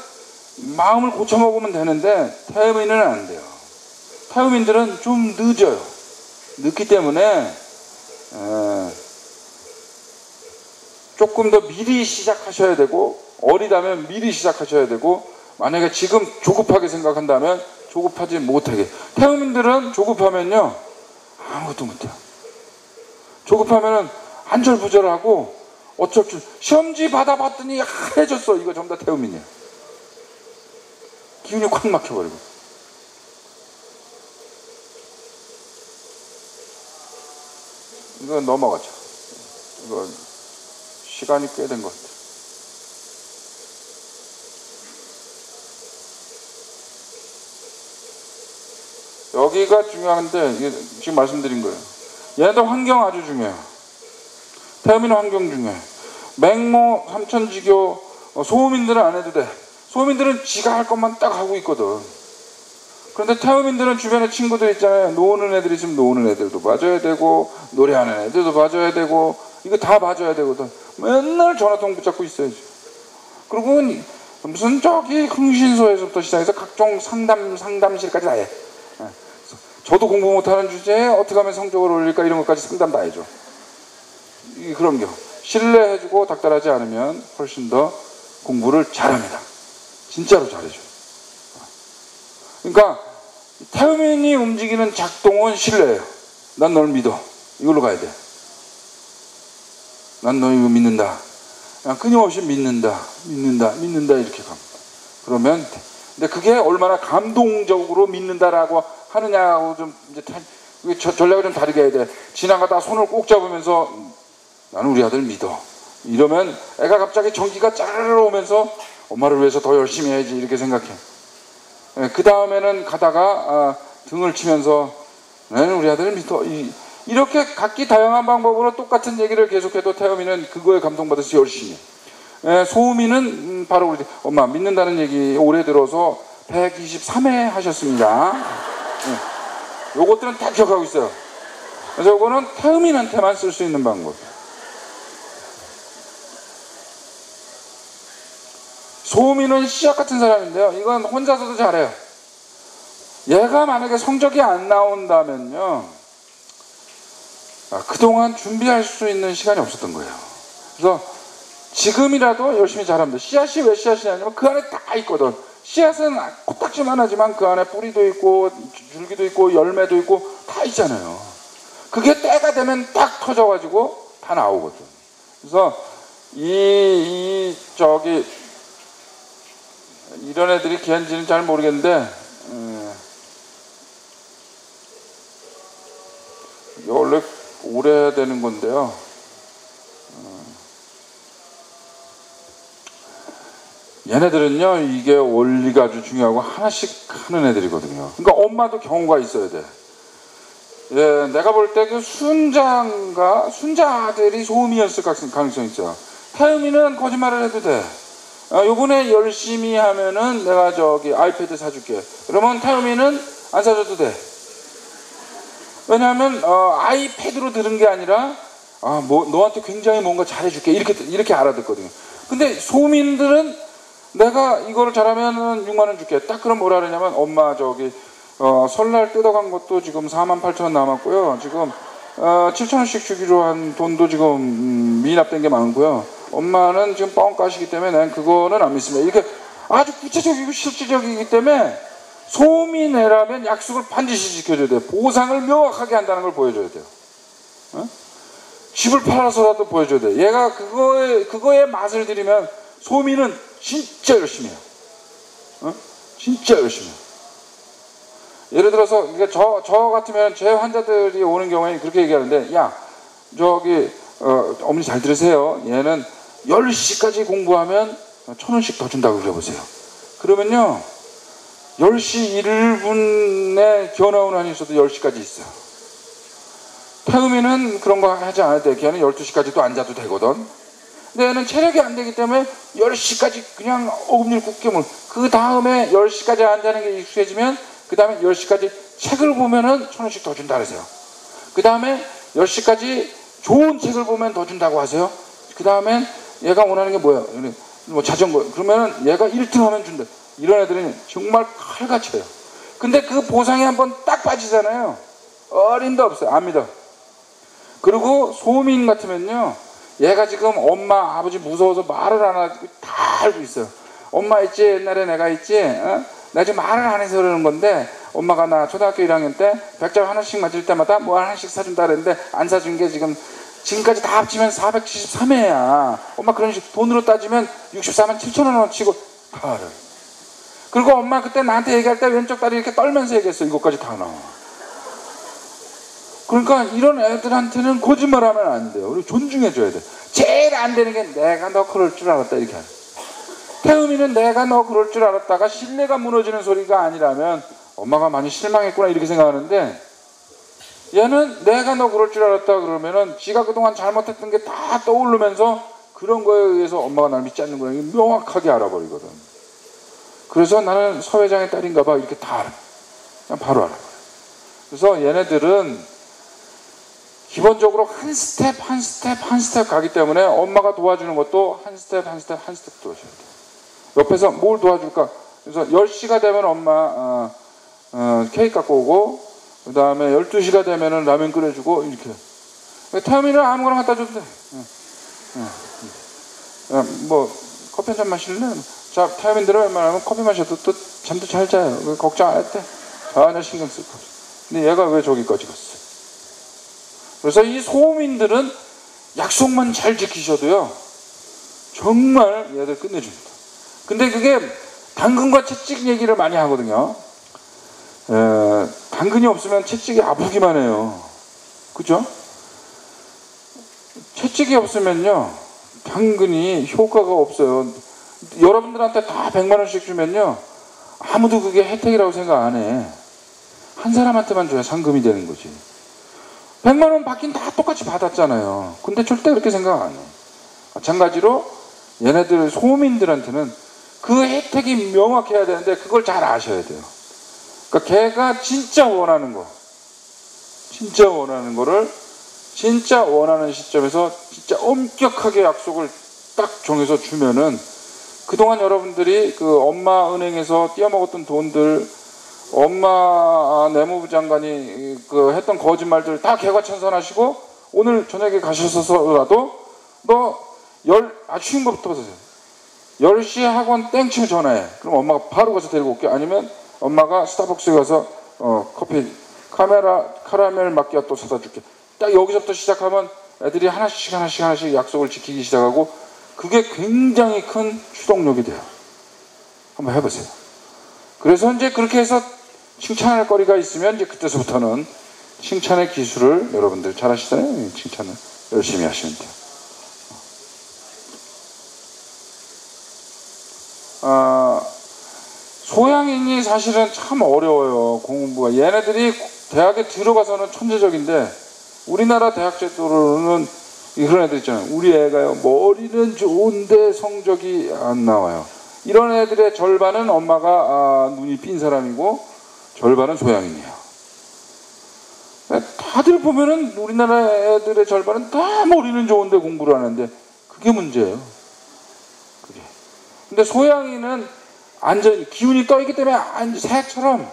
마음을 고쳐먹으면 되는데 태음인은 안 돼요. 태음인들은 좀 늦어요. 늦기 때문에 조금 더 미리 시작하셔야 되고, 어리다면 미리 시작하셔야 되고, 만약에 지금 조급하게 생각한다면 조급하지 못하게. 태음인들은 조급하면요 아무것도 못해요. 조급하면은 안절부절하고 어쩔 줄. 시험지 받아봤더니 하얘졌어. 이거 전부 다 태음인이에요. 기운이 확 막혀버리고. 이거 넘어가죠. 이거 시간이 꽤 된 것 같아요. 여기가 중요한데, 이게 지금 말씀드린 거예요. 얘네들 환경 아주 중요해요. 태음인 환경 중요해. 맹모, 삼천지교, 소음인들은 안 해도 돼. 소음인들은 지가 할 것만 딱 하고 있거든. 그런데 태음인들은 주변에 친구들 있잖아요. 노는 애들 있으면 노는 애들도 봐줘야 되고, 노래하는 애들도 봐줘야 되고, 이거 다 봐줘야 되거든. 맨날 전화통 붙잡고 있어야지. 그리고 무슨 저기 흥신소에서부터 시작해서 각종 상담실까지 다 해. 저도 공부 못하는 주제에 어떻게 하면 성적을 올릴까 이런 것까지 상담 다 해줘. 그런 경 신뢰해주고 닥달하지 않으면 훨씬 더 공부를 잘합니다. 진짜로 잘해줘. 그러니까 태음인이 움직이는 작동은 신뢰예요. 난 널 믿어. 이걸로 가야 돼. 난 너 이거 믿는다. 그냥 끊임없이 믿는다 이렇게 갑니다. 그러면 근데 그게 얼마나 감동적으로 믿는다라고 하느냐하고 좀 이제 전략을 좀 다르게 해야 돼. 지나가다 손을 꼭 잡으면서 나는 우리 아들 믿어. 이러면 애가 갑자기 전기가 짜르르 오면서 엄마를 위해서 더 열심히 해야지 이렇게 생각해. 그 다음에는 가다가 등을 치면서 나는 우리 아들을 믿어. 이렇게 각기 다양한 방법으로 똑같은 얘기를 계속해도 태음이는 그거에 감동받아서 열심히 해. 소음이는 바로 우리 엄마 믿는다는 얘기 올해 들어서 123회 하셨습니다. 요것들은 다 기억하고 있어요. 그래서 요거는 태음인한테만 쓸 수 있는 방법. 소음이는 씨앗 같은 사람인데요. 이건 혼자서도 잘해요. 얘가 만약에 성적이 안 나온다면요, 그동안 준비할 수 있는 시간이 없었던 거예요. 그래서 지금이라도 열심히 잘합니다. 씨앗이 왜 씨앗이냐면 그 안에 다 있거든. 씨앗은 코딱지만 하지만 그 안에 뿌리도 있고 줄기도 있고 열매도 있고 다 있잖아요. 그게 때가 되면 딱 터져가지고 다 나오거든. 그래서 이런 애들이 기한지는 잘 모르겠는데 이게 원래 오래 되는 건데요. 얘네들은요, 이게 원리가 아주 중요하고 하나씩 하는 애들이거든요. 그러니까 엄마도 경우가 있어야 돼. 예, 내가 볼 때 그 순자들이 소음이었을 가능성이 있어요. 태음이는 거짓말을 해도 돼. 요번에 열심히 하면은 내가 아이패드 사줄게. 그러면 태음이는 안 사줘도 돼. 왜냐하면 아이패드로 들은 게 아니라 너한테 굉장히 뭔가 잘해줄게 이렇게 알아듣거든요. 근데 소민들은 내가 이거를 잘하면 6만 원 줄게. 딱 그럼 뭐라 그러냐면 엄마 설날 뜯어간 것도 지금 48,000원 남았고요. 지금 7,000원씩 주기로 한 돈도 지금 미납된 게 많고요. 엄마는 지금 뻥 까시기 때문에 난 그거는 안 믿습니다. 이렇게 아주 구체적이고 실질적이기 때문에 소민애라면 약속을 반드시 지켜줘야 돼요. 보상을 명확하게 한다는 걸 보여줘야 돼요. 집을 팔아서라도 보여줘야 돼요. 얘가 그거에 맛을 들이면 소민은 진짜 열심히 해요. 진짜 열심히 해요. 예를 들어서 저 같으면 제 환자들이 오는 경우에 그렇게 얘기하는데, 야 어머니 잘 들으세요. 얘는 10시까지 공부하면 1,000원씩 더 준다고 그래보세요. 그러면요 10시 1분에 기어 나오는 한이 있어도 10시까지 있어요. 태음이는 그런 거 하지 않아도 돼. 걔는 12시까지도 앉아도 되거든. 근데 얘는 체력이 안 되기 때문에 10시까지 그냥 어금니를 깨물. 그 다음에 10시까지 앉아는 게 익숙해지면 그 다음에 10시까지 책을 보면은 1,000원씩 더 준다 그러세요. 그 다음에 10시까지 좋은 책을 보면 더 준다고 하세요. 그 다음엔 얘가 원하는 게 뭐야? 뭐 자전거. 그러면은 얘가 1등 하면 준다. 이런 애들은 정말 칼같이 해요. 근데 그 보상이 한번 딱 빠지잖아요. 어림도 없어요. 안 믿어. 그리고 소민 같으면요, 얘가 지금 엄마 아버지 무서워서 말을 안 하고 다 알고 있어요. 엄마 있지, 옛날에 내가 있지, 나 지금 말을 안 해서 그러는 건데 엄마가 나 초등학교 1학년 때 백장 하나씩 맞을 때마다 뭐 하나씩 사준다 그랬는데 안 사준 게 지금까지 다 합치면 473회야. 엄마 그런 식 돈으로 따지면 64만 7,000원어치고 가를. 그리고 엄마 그때 나한테 얘기할 때 왼쪽 다리 이렇게 떨면서 얘기했어. 이것까지 다 나와. 그러니까 이런 애들한테는 거짓말하면 안 돼요. 우리 존중해줘야 돼. 제일 안 되는 게 내가 너 그럴 줄 알았다 이렇게 하는. 태음이는 내가 너 그럴 줄 알았다가 신뢰가 무너지는 소리가 아니라면 엄마가 많이 실망했구나 이렇게 생각하는데, 얘는 내가 너 그럴 줄 알았다 그러면은 지가 그동안 잘못했던 게 다 떠오르면서 그런 거에 의해서 엄마가 날 믿지 않는구나 이거 명확하게 알아버리거든. 그래서 나는 서 회장의 딸인가 봐 이렇게 다 알아. 그냥 바로 알아버려. 그래서 얘네들은 기본적으로 한 스텝 가기 때문에 엄마가 도와주는 것도 한 스텝 도와줘야 돼. 옆에서 뭘 도와줄까? 그래서 10시가 되면 엄마 케이크 갖고 오고, 그 다음에 12시가 되면 라면 끓여주고 이렇게. 태음이는 아무거나 갖다 줘도 돼. 뭐 커피 한잔 마실래? 자, 태음인들은 웬만하면 커피 마셔도 또 잠도 잘 자요. 걱정 안 해도 돼. 전혀 신경 쓸 거 없어. 근데 얘가 왜 저기까지 갔어? 그래서 이 소음인들은 약속만 잘 지키셔도요 정말 얘들 끝내줍니다. 근데 그게 당근과 채찍 얘기를 많이 하거든요. 당근이 없으면 채찍이 아프기만 해요. 그죠? 채찍이 없으면요, 당근이 효과가 없어요. 여러분들한테 다 100만 원씩 주면요, 아무도 그게 혜택이라고 생각 안 해. 한 사람한테만 줘야 상금이 되는 거지. 100만 원 받긴 다 똑같이 받았잖아요. 근데 절대 그렇게 생각 안 해. 마찬가지로 얘네들 소민들한테는 그 혜택이 명확해야 되는데 그걸 잘 아셔야 돼요. 그러니까 걔가 진짜 원하는 거, 진짜 원하는 거를 진짜 원하는 시점에서 진짜 엄격하게 약속을 딱 정해서 주면은, 그동안 여러분들이 그 엄마 은행에서 띄어먹었던 돈들, 엄마 내무부 장관이 그 했던 거짓말들 다 개과천선하시고 오늘 저녁에 가셔서라도 쉬운 것부터 보세요. 10시에 학원 땡치면 전화해. 그럼 엄마가 바로 가서 데리고 올게. 아니면 엄마가 스타벅스에 가서 커피 카라멜 마키아토 사다 줄게. 딱 여기서부터 시작하면 애들이 하나씩 약속을 지키기 시작하고, 그게 굉장히 큰 추동력이 돼요. 한번 해보세요. 그래서 이제 그렇게 해서 칭찬할 거리가 있으면 이제 그때서부터는 칭찬의 기술을 여러분들 잘 하시잖아요. 칭찬을 열심히 하시면 돼요. 소양인이 사실은 참 어려워요. 공부가. 얘네들이 대학에 들어가서는 천재적인데, 우리나라 대학 제도로는 이런 애들 있잖아요. 우리 애가요, 머리는 좋은데 성적이 안 나와요. 이런 애들의 절반은 엄마가 눈이 삔 사람이고 절반은 소양인이에요. 다들 보면은 우리나라 애들의 절반은 다 머리는 좋은데 공부를 하는데, 그게 문제예요. 그게. 근데 소양인은 기운이 떠있기 때문에 새처럼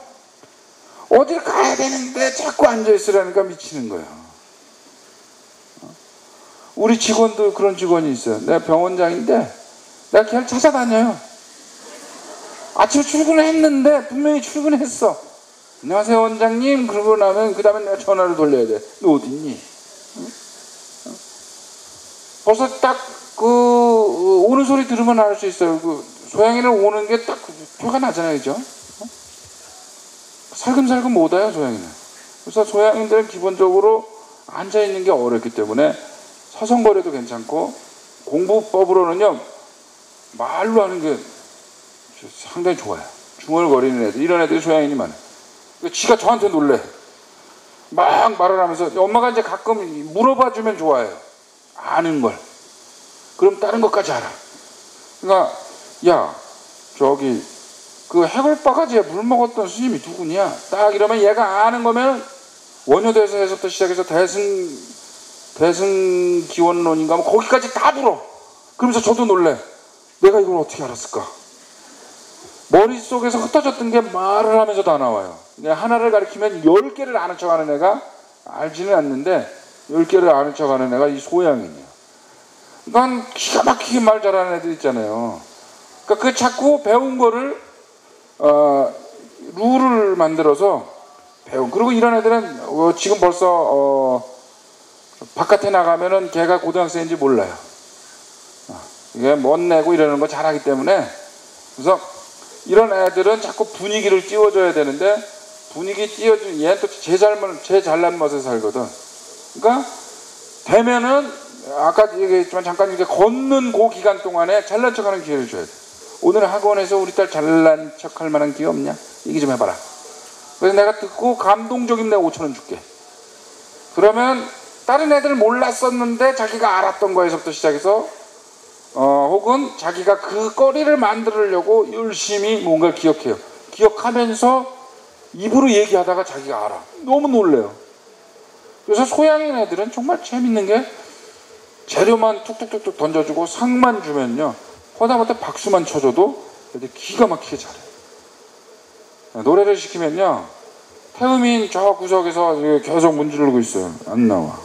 어딜 가야 되는데 자꾸 앉아있으라니까 미치는 거예요. 우리 직원도 그런 직원이 있어요. 내가 병원장인데 내가 걔를 찾아다녀요. 아침에 출근을 했는데 분명히 출근했어. 안녕하세요 원장님. 그러고 나면 그 다음에 내가 전화를 돌려야 돼. 너 어디 있니? 벌써 딱 오는 소리 들으면 알 수 있어요. 소양이는 오는 게 딱 표가 나잖아요. 그죠? 살금살금 못 와요 소양이는. 그래서 소양인들은 기본적으로 앉아있는 게 어렵기 때문에 서성거려도 괜찮고, 공부법으로는요 말로 하는 게 상당히 좋아요. 중얼거리는 애들, 이런 애들이 소양인이 많아요. 지가 저한테 놀래. 막 말을 하면서 엄마가 이제 가끔 물어봐주면 좋아해요. 아는 걸. 그럼 다른 것까지 알아. 그러니까 야 저기 그 해골바가지에 물 먹었던 스님이 누구냐 딱 이러면 얘가 아는 거면 원효대사에서부터 시작해서 대승기원론인가 뭐 거기까지 다 불어. 그러면서 저도 놀래. 내가 이걸 어떻게 알았을까. 머릿속에서 흩어졌던 게 말을 하면서 다 나와요. 하나를 가리키면 10개를 아는 척하는 애가, 알지는 않는데 10개를 아는 척하는 애가 이 소양인이에요. 난 기가 막히게 말 잘하는 애들 있잖아요. 그러니까 그 자꾸 배운 거를 룰을 만들어서 배운. 그리고 이런 애들은 지금 벌써 바깥에 나가면은 걔가 고등학생인지 몰라요. 이게 멋내고 이러는 거 잘하기 때문에. 그래서 이런 애들은 자꾸 분위기를 띄워줘야 되는데, 분위기 띄워주는 얘는 또 제 잘난 맛에 살거든. 그러니까 되면은 아까 얘기했지만 잠깐 이렇게 걷는 그 기간 동안에 잘난 척하는 기회를 줘야 돼. 오늘 학원에서 우리 딸 잘난 척할 만한 기회 없냐? 얘기 좀 해봐라. 그래서 내가 듣고 감동적인 내가 5,000원 줄게. 그러면 다른 애들 몰랐었는데 자기가 알았던 거에서부터 시작해서 혹은 자기가 그 거리를 만들려고 열심히 뭔가를 기억해요. 기억하면서 입으로 얘기하다가 자기가 알아. 너무 놀래요. 그래서 소양인 애들은 정말 재밌는 게, 재료만 툭툭툭툭 던져주고 상만 주면요, 허다못해 박수만 쳐줘도 애들 기가 막히게 잘해. 노래를 시키면요, 태음인 저 구석에서 계속 문지르고 있어요. 안 나와.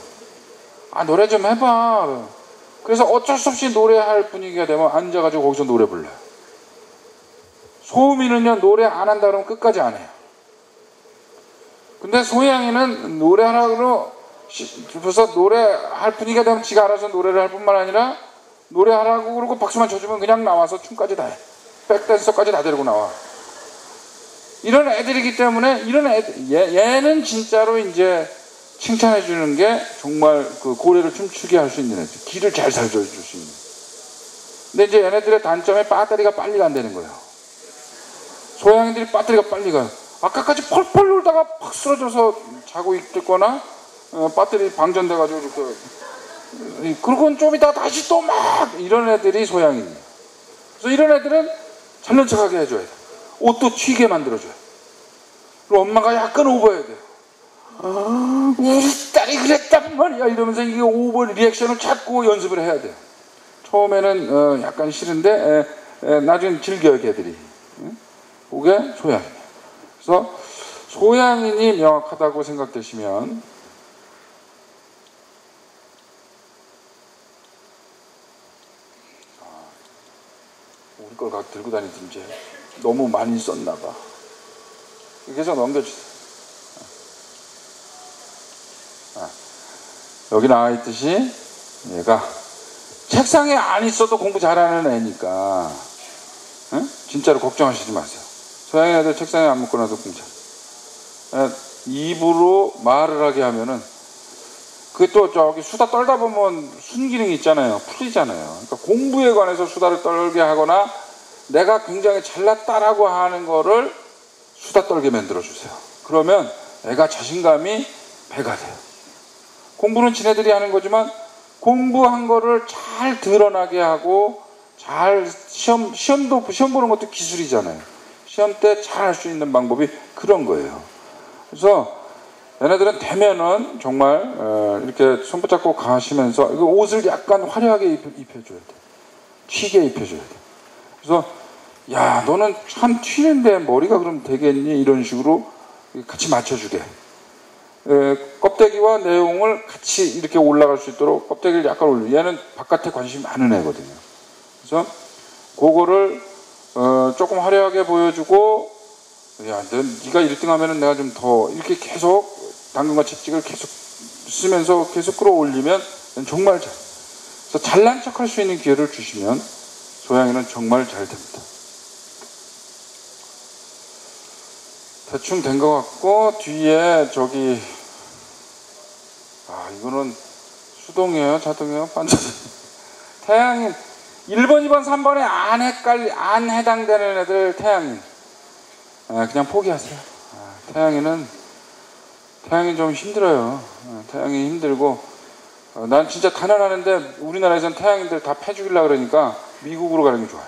노래 좀 해봐. 그래서 어쩔 수 없이 노래할 분위기가 되면 앉아가지고 거기서 노래 불러요. 소음이는요, 노래 안 한다 그러면 끝까지 안 해요. 근데 소양이는 노래하라고 벌써 노래할 분위기가 되면 지가 알아서 노래를 할 뿐만 아니라 노래하라고 그러고 박수만 쳐주면 그냥 나와서 춤까지 다 해. 백댄서까지 다 데리고 나와. 이런 애들이기 때문에 이런 애들, 얘는 진짜로 이제 칭찬해 주는 게 정말 그 고래를 춤추게 할 수 있는 애들. 길을 잘 살려줄 수 있는. 근데 이제 얘네들의 단점에 배터리가 빨리 간다는 거예요. 소양이들이 배터리가 빨리 가요. 아까까지 펄펄 놀다가 팍 쓰러져서 자고 있거나 배터리 방전돼가지고 이렇게 그러고는 좀 이따가 다시 또 막 이런 애들이 소양이에요. 그래서 이런 애들은 잘난 척하게 해줘야 돼. 옷도 튀게 만들어줘요. 그리고 엄마가 약간 오버해야 돼요. 우리 딸이 그랬단 말이야 이러면서 이게 오버 리액션을 찾고 연습을 해야 돼요. 처음에는 약간 싫은데 나중엔 즐겨요 걔들이. 그게 소양이에요. 그래서 소양인이 명확하다고 생각되시면 우리 걸 각 들고 다니든 이제 너무 많이 썼나 봐. 계속 넘겨주세요. 여기 나와 있듯이 얘가 책상에 안 있어도 공부 잘하는 애니까 진짜로 걱정하시지 마세요. 소양이 애들 책상에 안 묶어놔도 공부 잘. 입으로 말을 하게 하면은 그게 또 저기 수다 떨다 보면 순기능이 있잖아요. 풀리잖아요. 그러니까 공부에 관해서 수다를 떨게 하거나 내가 굉장히 잘났다라고 하는 거를 수다 떨게 만들어주세요. 그러면 애가 자신감이 배가 돼요. 공부는 지네들이 하는 거지만 공부한 거를 잘 드러나게 하고 잘 시험 보는 것도 기술이잖아요. 시험 때 잘 할 수 있는 방법이 그런 거예요. 그래서 얘네들은 되면은 정말 이렇게 손 붙잡고 가시면서 옷을 약간 화려하게 입혀줘야 돼. 튀게 입혀줘야 돼. 그래서 야 너는 참 튀는데 머리가 그럼 되겠니? 이런 식으로 같이 맞춰주게. 껍데기와 내용을 같이 이렇게 올라갈 수 있도록 껍데기를 약간 올려. 얘는 바깥에 관심이 많은 애거든요. 그래서 그거를 조금 화려하게 보여주고 야 네가 1등 하면은 내가 좀 더 이렇게 계속 당근과 채찍을 계속 쓰면서 계속 끌어올리면 정말 잘. 그래서 잘난 척할 수 있는 기회를 주시면 소양이는 정말 잘 됩니다. 대충 된 것 같고 뒤에 저기 이거는 수동이에요? 자동이에요? 반자동. 태양인 1번, 2번, 3번에 안 해당되는 애들 태양인 그냥 포기하세요. 태양이 좀 힘들어요. 태양이 힘들고 난 진짜 가난하는데 우리나라에선 태양인들 다 패죽이려고 그러니까 미국으로 가는 게 좋아요.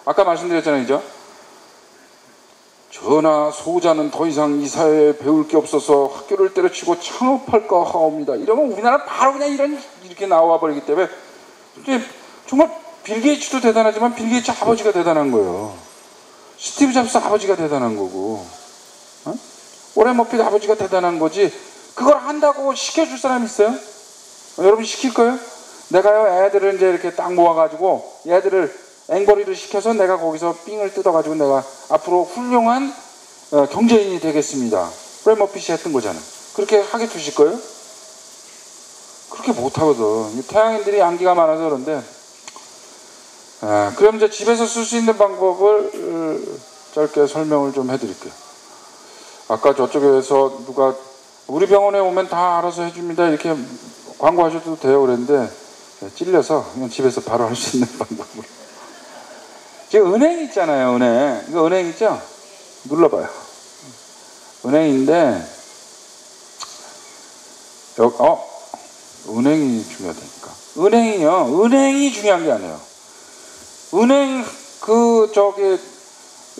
아까 말씀드렸잖아요. 그죠? 전하 소자는 더 이상 이 사회에 배울 게 없어서 학교를 때려치고 창업할까 하옵니다. 이러면 우리나라 바로 그냥 이렇게 나와 버리기 때문에 정말 빌 게이츠도 대단하지만 빌 게이츠 아버지가 대단한 거예요. 스티브 잡스 아버지가 대단한 거고 오렌 머핏 아버지가 대단한 거지. 그걸 한다고 시켜줄 사람 있어요? 여러분 시킬 거예요? 내가요 애들을 이제 이렇게 딱 모아가지고 얘들을 앵벌이를 시켜서 내가 거기서 삥을 뜯어가지고 내가 앞으로 훌륭한 경제인이 되겠습니다. 오렌 머핏이 했던 거잖아요. 그렇게 하게 두실 거예요? 그렇게 못하거든. 태양인들이 암기가 많아서 그런데 그럼 이제 집에서 쓸 수 있는 방법을 짧게 설명을 좀 해드릴게요. 아까 저쪽에서 누가 우리 병원에 오면 다 알아서 해줍니다 이렇게 광고하셔도 돼요 그랬는데 찔려서 그냥 집에서 바로 할 수 있는 방법으로 지금 은행 있잖아요. 은행 이거 은행 있죠? 눌러봐요. 은행인데 은행이 중요하다니까. 은행이 중요한 게 아니에요. 은행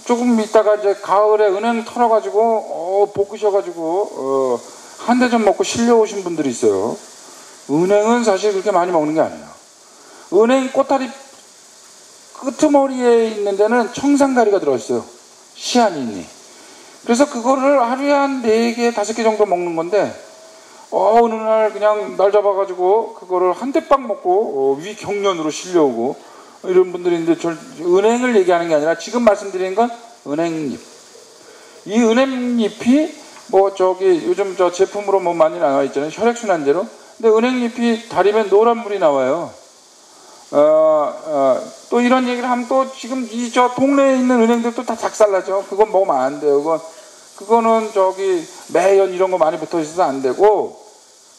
조금 있다가 이제 가을에 은행 털어가지고 볶으셔가지고 한 대 좀 먹고 실려오신 분들이 있어요. 은행은 사실 그렇게 많이 먹는 게 아니에요. 은행 꼬다리 끄트머리에 있는 데는 청산가리가 들어있어요. 시아닌이. 그래서 그거를 하루에 한 4개, 5개 정도 먹는 건데 어느 날 그냥 날 잡아가지고 그거를 한 대빵 먹고 위 경련으로 실려오고 이런 분들인데 은행을 얘기하는 게 아니라 지금 말씀드리는 건 은행잎. 이 은행잎이 요즘 저 제품으로 많이 나와 있잖아요. 혈액순환제로. 근데 은행잎이 달이면 노란물이 나와요. 또 이런 얘기를 하면 또 지금 저 동네에 있는 은행들도 다 작살나죠. 그건 먹으면 안 돼요. 그거는 저기 매연 이런 거 많이 붙어 있어서 안 되고,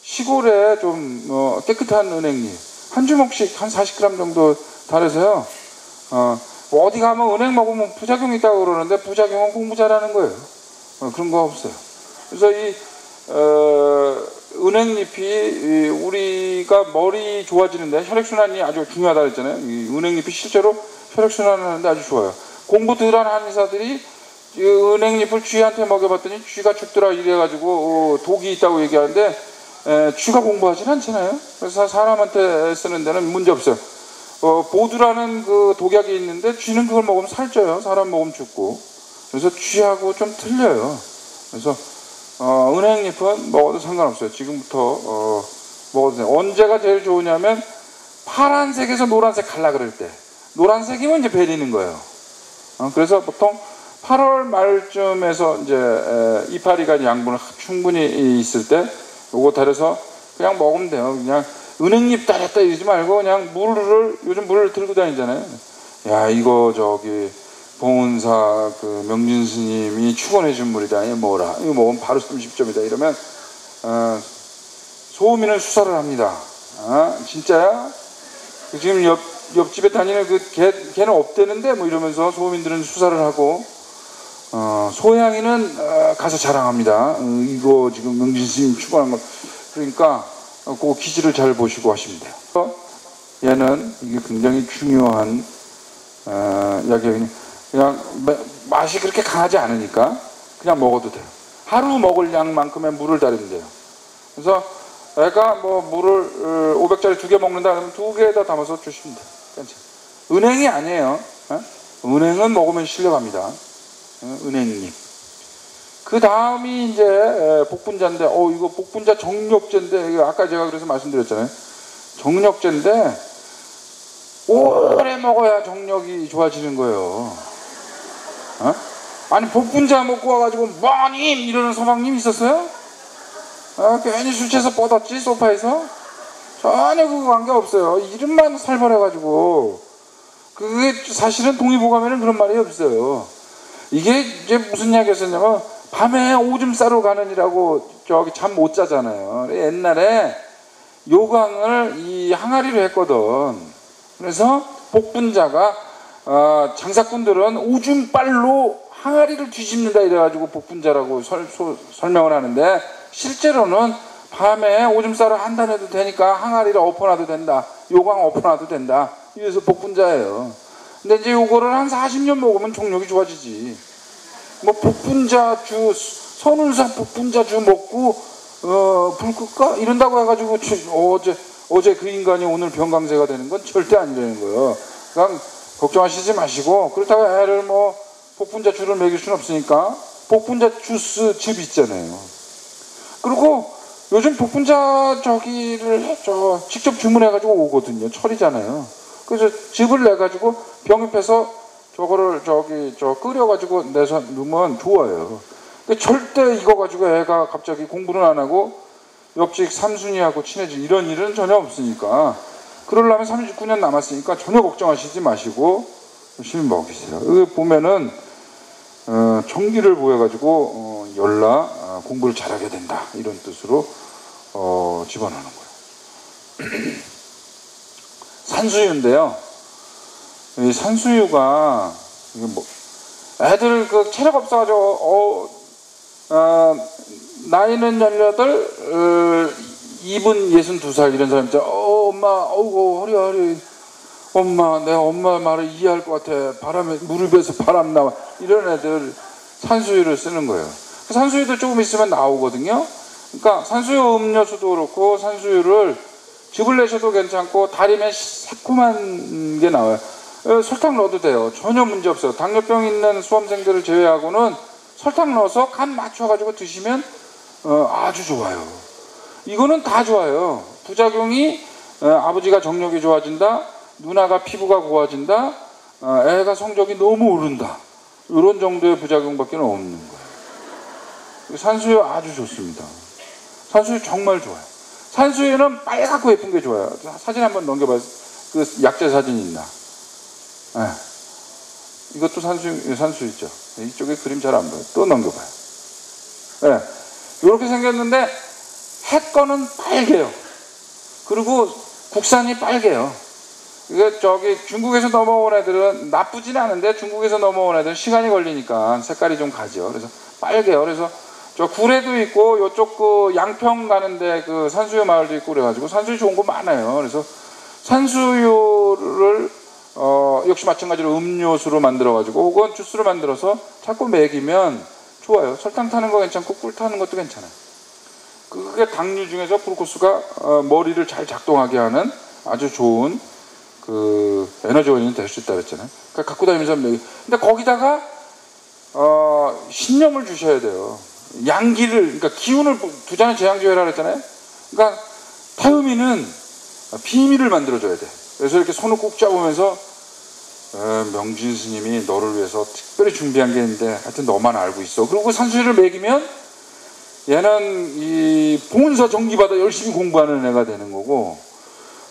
시골에 좀 깨끗한 은행잎 한 주먹씩 한 40g 정도 달아서요. 뭐 어디 가면 은행 먹으면 부작용이 있다고 그러는데 부작용은 공부 잘하는 거예요. 그런 거 없어요. 그래서 이 은행잎이 우리가 머리 좋아지는데 혈액순환이 아주 중요하다고 했잖아요. 이 은행잎이 실제로 혈액순환을 하는데 아주 좋아요. 공부 덜한 한의사들이 이 은행잎을 쥐한테 먹여봤더니 쥐가 죽더라 이래가지고 독이 있다고 얘기하는데, 쥐가 공부하진 않잖아요. 그래서 사람한테 쓰는 데는 문제 없어요. 보두라는 그 독약이 있는데 쥐는 그걸 먹으면 살쪄요. 사람 먹으면 죽고. 그래서 쥐하고 좀 틀려요. 그래서 은행잎은 먹어도 상관없어요. 지금부터 먹어도 돼요. 언제가 제일 좋으냐면 파란색에서 노란색 갈라 그럴 때. 노란색이면 이제 베리는 거예요. 그래서 보통 8월 말쯤에서 이제 이파리가 양분을 충분히 있을 때 요거 달여서 그냥 먹으면 돼요. 그냥 은행잎 따렸다 이러지 말고 그냥 요즘 물을 들고 다니잖아요. 야, 이거 저기 봉은사 그 명진 스님이 축원해 준 물이다. 이거 뭐라. 이거 먹으면 바로 30점이다. 이러면 소민을 수사를 합니다. 진짜야? 지금 옆집에 다니는 그 걔는 없대는데 뭐 이러면서 소민들은 수사를 하고, 소양이는 가서 자랑합니다. 이거 지금 명진 스님 축원한 거. 그러니까 그 기지를 잘 보시고 하시면 돼요. 얘는 이게 굉장히 중요한 약이에요. 그냥 맛이 그렇게 강하지 않으니까 그냥 먹어도 돼요. 하루 먹을 양만큼의 물을 달이면 돼요. 그래서 애가 뭐 물을 500짜리 2개 먹는다 그러면 2개에다 담아서 주시면 돼요. 괜찮아요. 은행이 아니에요. 은행은 먹으면 실려갑니다. 은행잎. 그 다음이 이제 복분자인데, 이거 복분자 정력제인데, 이거 아까 제가 그래서 말씀드렸잖아요. 정력제인데, 오래 먹어야 정력이 좋아지는 거예요. 아니, 복분자 먹고 와가지고, 뭐님! 이러는 서방님 있었어요? 괜히 술 취해서 뻗었지, 소파에서? 전혀 그거 관계없어요. 이름만 살벌해가지고. 그게 사실은 동의보감에는 그런 말이 없어요. 이게 이제 무슨 약이었었냐면, 밤에 오줌 싸러 가느니라고 저기 잠 못 자잖아요. 옛날에 요강을 이 항아리로 했거든. 그래서 복분자가 장사꾼들은 오줌빨로 항아리를 뒤집는다 이래가지고 복분자라고 설명을 하는데, 실제로는 밤에 오줌 싸러 한다해도 되니까 항아리를 엎어놔도 된다. 요강 엎어놔도 된다. 이래서 복분자예요. 근데 이제 요거를 한 40년 먹으면 정력이 좋아지지. 뭐 복분자주, 선운사 복분자주 먹고 불 끌까? 이런다고 해가지고 어제 그 인간이 오늘 병강세가 되는 건 절대 아니라는 거예요. 그러니까 걱정하시지 마시고, 그렇다고 애를 뭐 복분자주를 먹일 수는 없으니까 복분자 주스 즙 있잖아요. 그리고 요즘 복분자 저기를 직접 주문해가지고 오거든요. 철이잖아요. 그래서 즙을 내가지고 병입해서 저거를 끓여가지고 내서 넣으면 좋아요. 근데 절대 이거 가지고 애가 갑자기 공부는 안 하고 옆집 삼순이하고 친해질 이런 일은 전혀 없으니까, 그러려면 39년 남았으니까 전혀 걱정하시지 마시고 열심히 먹이세요. 여기 보면은 정기를 보여가지고 공부를 잘하게 된다 이런 뜻으로 집어넣는 거예요. 산수유인데요. 이 산수유가 뭐 애들 그 체력 없어가지고 나이는 18, 입은 62살 이런 사람 있잖아. 엄마, 허리, 엄마, 내가 엄마 말을 이해할 것 같아. 무릎에서 바람 나와. 이런 애들 산수유를 쓰는 거예요. 산수유도 조금 있으면 나오거든요. 그러니까 산수유 음료수도 그렇고 산수유를 즙을 내셔도 괜찮고 달이면 새콤한 게 나와요. 설탕 넣어도 돼요. 전혀 문제 없어요. 당뇨병 있는 수험생들을 제외하고는 설탕 넣어서 간 맞춰가지고 드시면 아주 좋아요. 이거는 다 좋아요. 부작용이 아버지가 정력이 좋아진다, 누나가 피부가 고와진다, 애가 성적이 너무 오른다, 이런 정도의 부작용밖에 없는 거예요. 산수유 아주 좋습니다. 산수유 정말 좋아요. 산수유는 빨갛고 예쁜 게 좋아요. 사진 한번 넘겨봐요. 그 약재 사진 있나? 네. 이것도 산수 있죠. 이쪽에 그림 잘 안 보여요. 또 넘겨봐요. 네. 이렇게 생겼는데 해 거는 빨개요. 그리고 국산이 빨개요. 이게 저기 중국에서 넘어온 애들은 나쁘진 않은데 중국에서 넘어온 애들은 시간이 걸리니까 색깔이 좀 가죠. 그래서 빨개요. 그래서 저 구례도 있고 요쪽 그 양평 가는데 그 산수유 마을도 있고 그래가지고 산수유 좋은 거 많아요. 그래서 산수유를 역시 마찬가지로 음료수로 만들어가지고 혹은 주스로 만들어서 자꾸 먹이면 좋아요. 설탕 타는 거 괜찮고 꿀 타는 것도 괜찮아요. 그게 당류 중에서 프루코스가 머리를 잘 작동하게 하는 아주 좋은 그 에너지 원인이 될 수 있다 그랬잖아요. 그러니까 갖고 다니면서 근데 거기다가 신념을 주셔야 돼요. 양기를, 그러니까 기운을 두 잔의 제양주해라 그랬잖아요. 그러니까 태음이는 비밀을 만들어줘야 돼. 그래서 이렇게 손을 꼭 잡으면서 명진 스님이 너를 위해서 특별히 준비한 게 있는데 하여튼 너만 알고 있어. 그리고 산수유를 먹이면 얘는 이 봉은사 정기받아 열심히 공부하는 애가 되는 거고,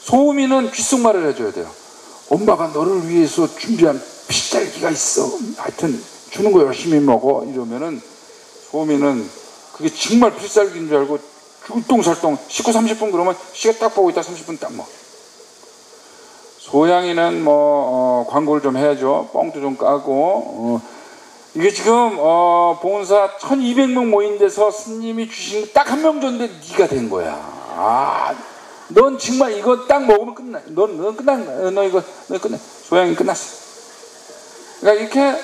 소음이는 귓속말을 해줘야 돼요. 엄마가 너를 위해서 준비한 피딸기가 있어. 하여튼 주는 거 열심히 먹어. 이러면은 소음이는 그게 정말 필살기인 줄 알고 굴똥살똥 씻고 30분 그러면 시계 딱 보고 있다 30분 딱 먹어. 소양이는 광고를 좀 해야죠. 뻥도 좀 까고. 이게 지금 봉사 1200명 모인 데서 스님이 주신 딱 한 명 줬는데 네가 된 거야. 넌 정말 이거 딱 먹으면 끝나. 넌 끝난다. 너 끝나. 소양이 끝났어. 그러니까 이렇게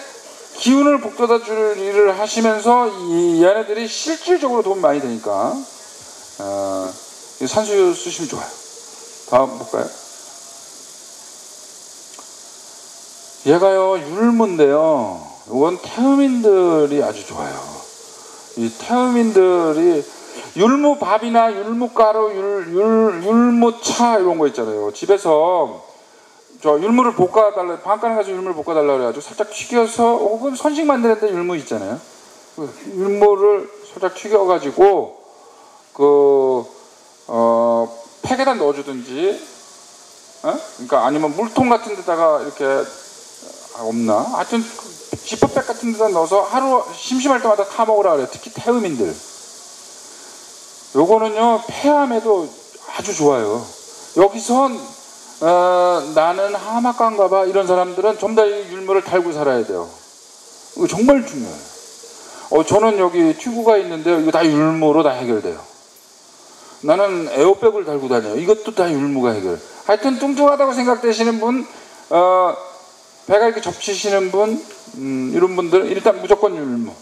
기운을 북돋아 줄 일을 하시면서 이 얘네들이 실질적으로 도움이 많이 되니까 산수유 쓰시면 좋아요. 다음 볼까요? 얘가요 율무인데요. 이건 태음인들이 아주 좋아요. 이 태음인들이 율무밥이나 율무가루, 율무차 이런 거 있잖아요. 집에서 저 율무를 볶아달라, 방앗간에 가서 율무를 볶아달라 그래가지고 살짝 튀겨서, 혹은 선식 만드는데 율무 있잖아요. 율무를 살짝 튀겨가지고 팩에다 넣어주든지, 그러니까 아니면 물통 같은 데다가 이렇게 없나? 하여튼 지퍼백 같은 데다 넣어서 하루 심심할 때마다 타 먹으라 그래요. 특히 태음인들. 요거는요 폐암에도 아주 좋아요. 여기선 나는 하막가인가 봐 이런 사람들은 전부 다 이 율무를 달고 살아야 돼요. 이거 정말 중요해요. 저는 여기 튜브가 있는데 이거 다 율무로 다 해결돼요. 나는 에어백을 달고 다녀요. 이것도 다 율무가 해결. 하여튼 뚱뚱하다고 생각되시는 분, 배가 이렇게 접히시는 분, 이런 분들은 일단 무조건 율무.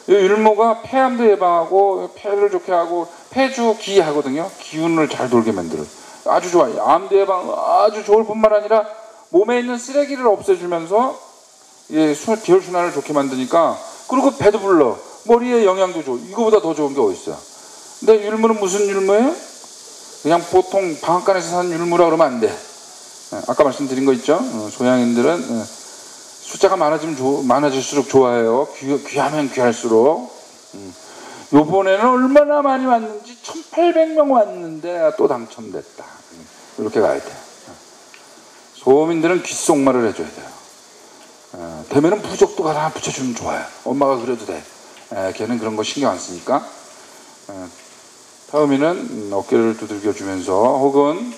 이 율무가 폐암도 예방하고 폐를 좋게 하고 폐주기 하거든요. 기운을 잘 돌게 만들어요. 아주 좋아요. 암도 예방 아주 좋을 뿐만 아니라 몸에 있는 쓰레기를 없애주면서 기혈순환을 좋게 만드니까, 그리고 배도 불러, 머리에 영양도 줘. 이거보다 더 좋은 게 어디 있어요. 근데 율무는 무슨 율무예요? 그냥 보통 방앗간에서 산 율무라 그러면 안 돼. 아까 말씀드린 거 있죠. 소양인들은 숫자가 많아질수록 좋아해요. 귀하면 귀할수록. 요번에는 얼마나 많이 왔는지 1800명 왔는데 또 당첨됐다. 이렇게 가야 돼요. 소민들은 귓속말을 해줘야 돼요. 되면은 부적도 하나 붙여주면 좋아요. 엄마가 그래도 돼. 걔는 그런 거 신경 안 쓰니까. 다음에는 어깨를 두들겨주면서 혹은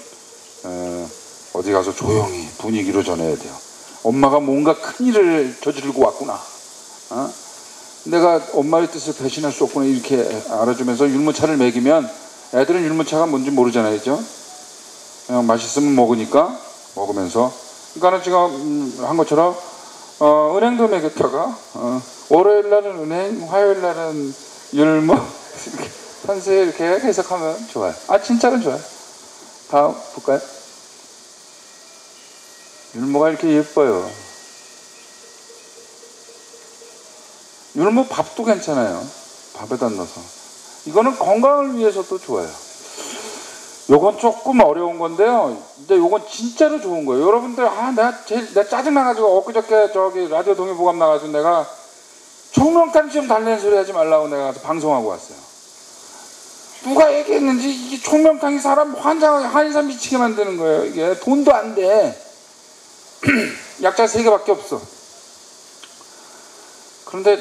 어디 가서 조용히 분위기로 전해야 돼요. 엄마가 뭔가 큰일을 저지르고 왔구나. 내가 엄마의 뜻을 배신할 수 없구나 이렇게 알아주면서 율무차를 먹이면, 애들은 율무차가 뭔지 모르잖아요. 그죠? 그냥 맛있으면 먹으니까 먹으면서, 그러니까 지금 한 것처럼 은행도 먹였다가 월요일 날은 은행, 화요일 날은 율무 이렇게 산수유 이렇게 해석하면 좋아요. 진짜로 좋아요. 다음 볼까요? 율무가 이렇게 예뻐요. 율무 밥도 괜찮아요. 밥에다 넣어서. 이거는 건강을 위해서도 좋아요. 요건 조금 어려운 건데요. 근데 요건 진짜로 좋은 거예요. 여러분들, 내가 짜증나가지고 엊그저께 저기 라디오 동해보감 나가서 내가 청명탕 좀 달래는 소리 하지 말라고 내가 가서 방송하고 왔어요. 누가 얘기했는지 이게 총명탕이 사람 한의사 미치게 만드는 거예요. 이게 돈도 안 돼. 약자 3개밖에 없어. 그런데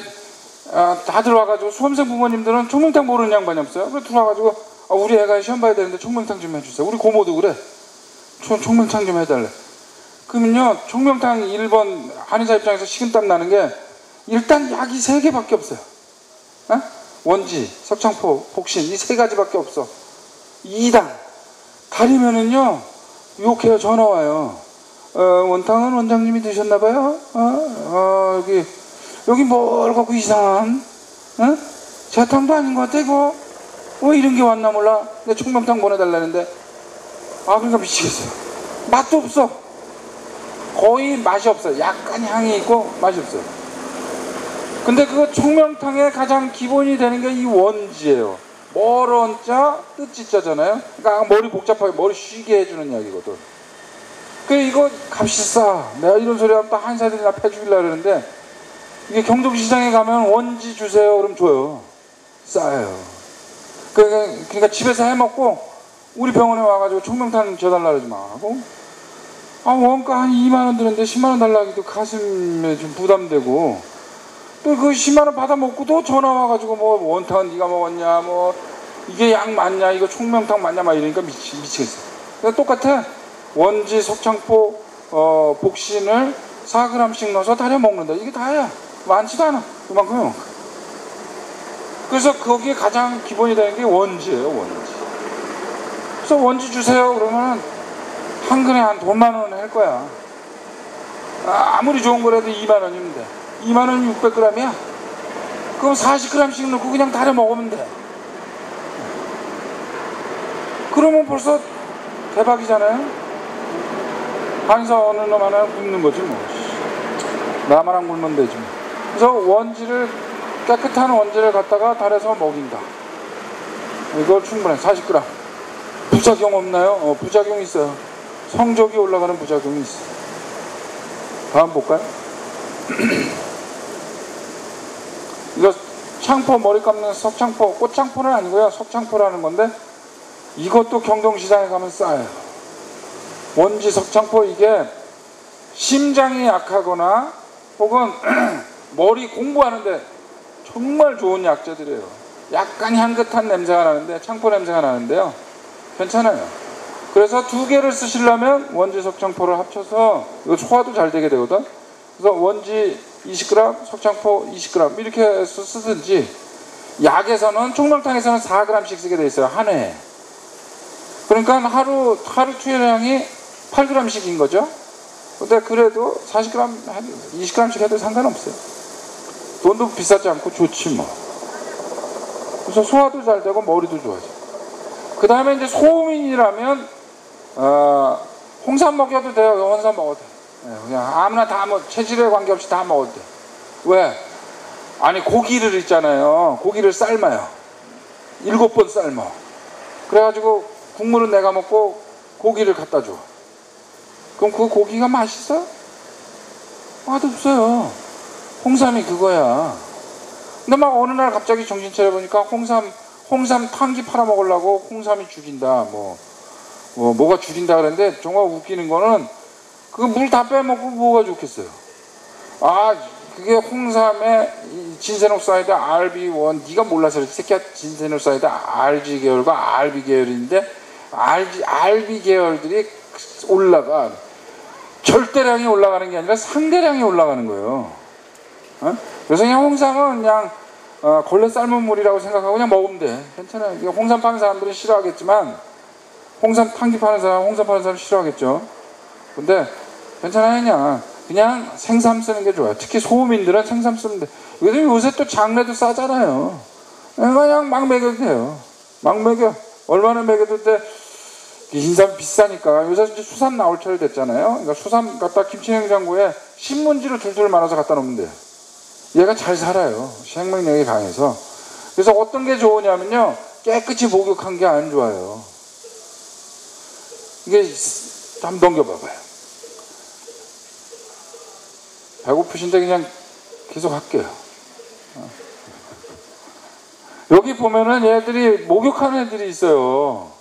다들 와가지고 수험생 부모님들은 총명탕 모르는 양반이 없어요. 그래 들어와가지고 우리 애가 시험 봐야 되는데 총명탕 좀 해주세요. 우리 고모도 그래. 총명탕 좀 해달래. 그러면요 총명탕 1번 한의사 입장에서 식은땀 나는 게 일단 약이 3개밖에 없어요. 원지, 석창포, 복신 이 3가지밖에 없어. 2당 가리면은요 욕해요. 전화 와요. 원탕은 원장님이 드셨나봐요. 여기 뭘 갖고 이상한 재탕도 아닌 것 같아 이거. 왜 이런 게 왔나 몰라. 내 총명탕 보내달라는데 그러니까 미치겠어요. 맛도 없어. 거의 맛이 없어요. 약간 향이 있고 맛이 없어요. 근데 그 총명탕의 가장 기본이 되는 게 이 원지예요. 멀언자 뜻지자잖아요. 그러니까 머리 복잡하게 머리 쉬게 해주는 약이거든. 이거 값이 싸. 내가 이런 소리 하면 또 한의사들이 나 패주길라 그러는데 이게 경동시장에 가면 원지 주세요 그러면 줘요. 싸요. 그러니까 집에서 해먹고 우리 병원에 와가지고 총명탕 줘달라 그러지 마. 원가 한 2만원 드는데 10만원 달라 하기도 가슴에 좀 부담되고 또 그 10만원 받아 먹고도 전화 와가지고 뭐 원탕은 네가 먹었냐 뭐 이게 약 맞냐 이거 총명탕 맞냐 막 이러니까 미치겠어. 그러니까 똑같아. 원지, 석창포, 복신을 4g씩 넣어서 달여 먹는다. 이게 다야. 많지도 않아. 그만큼요. 그래서 거기에 가장 기본이 되는 게 원지예요. 원지. 그래서 원지 주세요 그러면 한 근에 한 돈 10,000원 할 거야. 아무리 좋은 거라도 2만원이면 돼. 2만원이 600g이야. 그럼 40g씩 넣고 그냥 달여 먹으면 돼. 그러면 벌써 대박이잖아요. 한의사 어느 놈 하나 굶는 거지 뭐. 나만 안 굶으면 되지 뭐. 그래서 원지를 깨끗한 원지를 갖다가 달여서 먹인다. 이걸 충분해. 40g. 부작용 없나요? 부작용이 있어요. 성적이 올라가는 부작용이 있어. 다음 볼까요? 이거 창포 머리 감는 석창포, 꽃창포는 아니고요. 석창포라는 건데 이것도 경동시장에 가면 싸요. 원지 석창포 이게 심장이 약하거나 혹은 머리 공부하는데 정말 좋은 약재들이에요. 약간 향긋한 냄새가 나는데 창포 냄새가 나는데요. 괜찮아요. 그래서 2개를 쓰시려면 원지 석창포를 합쳐서 이거 소화도 잘 되게 되거든. 그래서 원지 20g, 석창포 20g 이렇게 해서 쓰든지 약에서는 총명탕에서는 4g씩 쓰게 돼 있어요. 한 회에. 그러니까 하루 투여량이 8g씩인 거죠. 근데 그래도 40g, 20g씩 해도 상관없어요. 돈도 비싸지 않고 좋지 뭐. 그래서 소화도 잘 되고 머리도 좋아져. 그 다음에 이제 소음인이라면 홍삼 먹여도 돼요. 홍삼 먹어도 돼. 그냥 아무나 다 체질에 관계없이 다 먹어도 돼. 왜? 아니 고기를 있잖아요. 고기를 삶아요. 7번 삶아. 그래가지고 국물은 내가 먹고 고기를 갖다 줘. 그럼 그 고기가 맛있어? 맛없어요. 홍삼이 그거야. 근데 막 어느 날 갑자기 정신 차려보니까 홍삼 탕기 팔아 먹으려고 홍삼이 죽인다. 뭐가 죽인다 그랬는데 정말 웃기는 거는 그거 물 다 빼먹고 뭐가 좋겠어요. 그게 홍삼의 진세녹사이드 RB1 네가 몰라서 그랬지 새끼야. 진세녹사이드 RG 계열과 RB 계열인데 RB 계열들이 올라가 절대량이 올라가는 게 아니라 상대량이 올라가는 거예요. 그래서 그냥 홍삼은 그냥 걸레 삶은 물이라고 생각하고 그냥 먹으면 돼. 괜찮아요. 홍삼 파는 사람들은 싫어하겠지만 홍삼 탕기 파는 사람, 홍삼 파는 사람 싫어하겠죠. 근데 괜찮아요. 그냥 생삼 쓰는 게 좋아요. 특히 소음인들은 생삼 쓰면 돼. 요새 또 장래도 싸잖아요. 그냥 막 먹여도 돼요. 막 먹여. 얼마나 먹여도 돼. 인삼 비싸니까 요새 이제 수삼 나올 차례 됐잖아요. 그러니까 수삼 갖다 김치냉장고에 신문지로 줄줄 말아서 갖다 놓으면 돼요. 얘가 잘 살아요. 생명력이 강해서. 그래서 어떤 게 좋으냐면요. 깨끗이 목욕한 게 안 좋아요. 이게 한번 넘겨봐봐요. 배고프신데 그냥 계속 할게요. 여기 보면은 얘들이 목욕하는 애들이 있어요.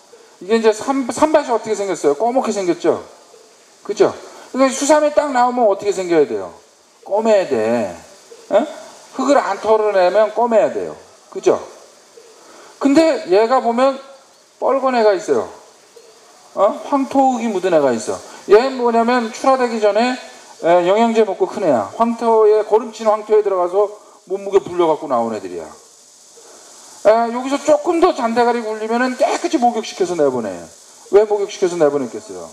이게 이제 산밭이 어떻게 생겼어요? 꺼멓게 생겼죠? 그죠? 그러니까 수삼이 딱 나오면 어떻게 생겨야 돼요? 검해야 돼. 에? 흙을 안 털어내면 검해야 돼요. 그죠? 근데 얘가 보면 뻘건 애가 있어요. 황토흙이 묻은 애가 있어. 얘는 뭐냐면 출하되기 전에 영양제 먹고 큰 애야. 황토에, 거름친 황토에 들어가서 몸무게 불려갖고 나온 애들이야. 여기서 조금 더 잔대가리 굴리면은 깨끗이 목욕시켜서 내보내요. 왜 목욕시켜서 내보냈겠어요?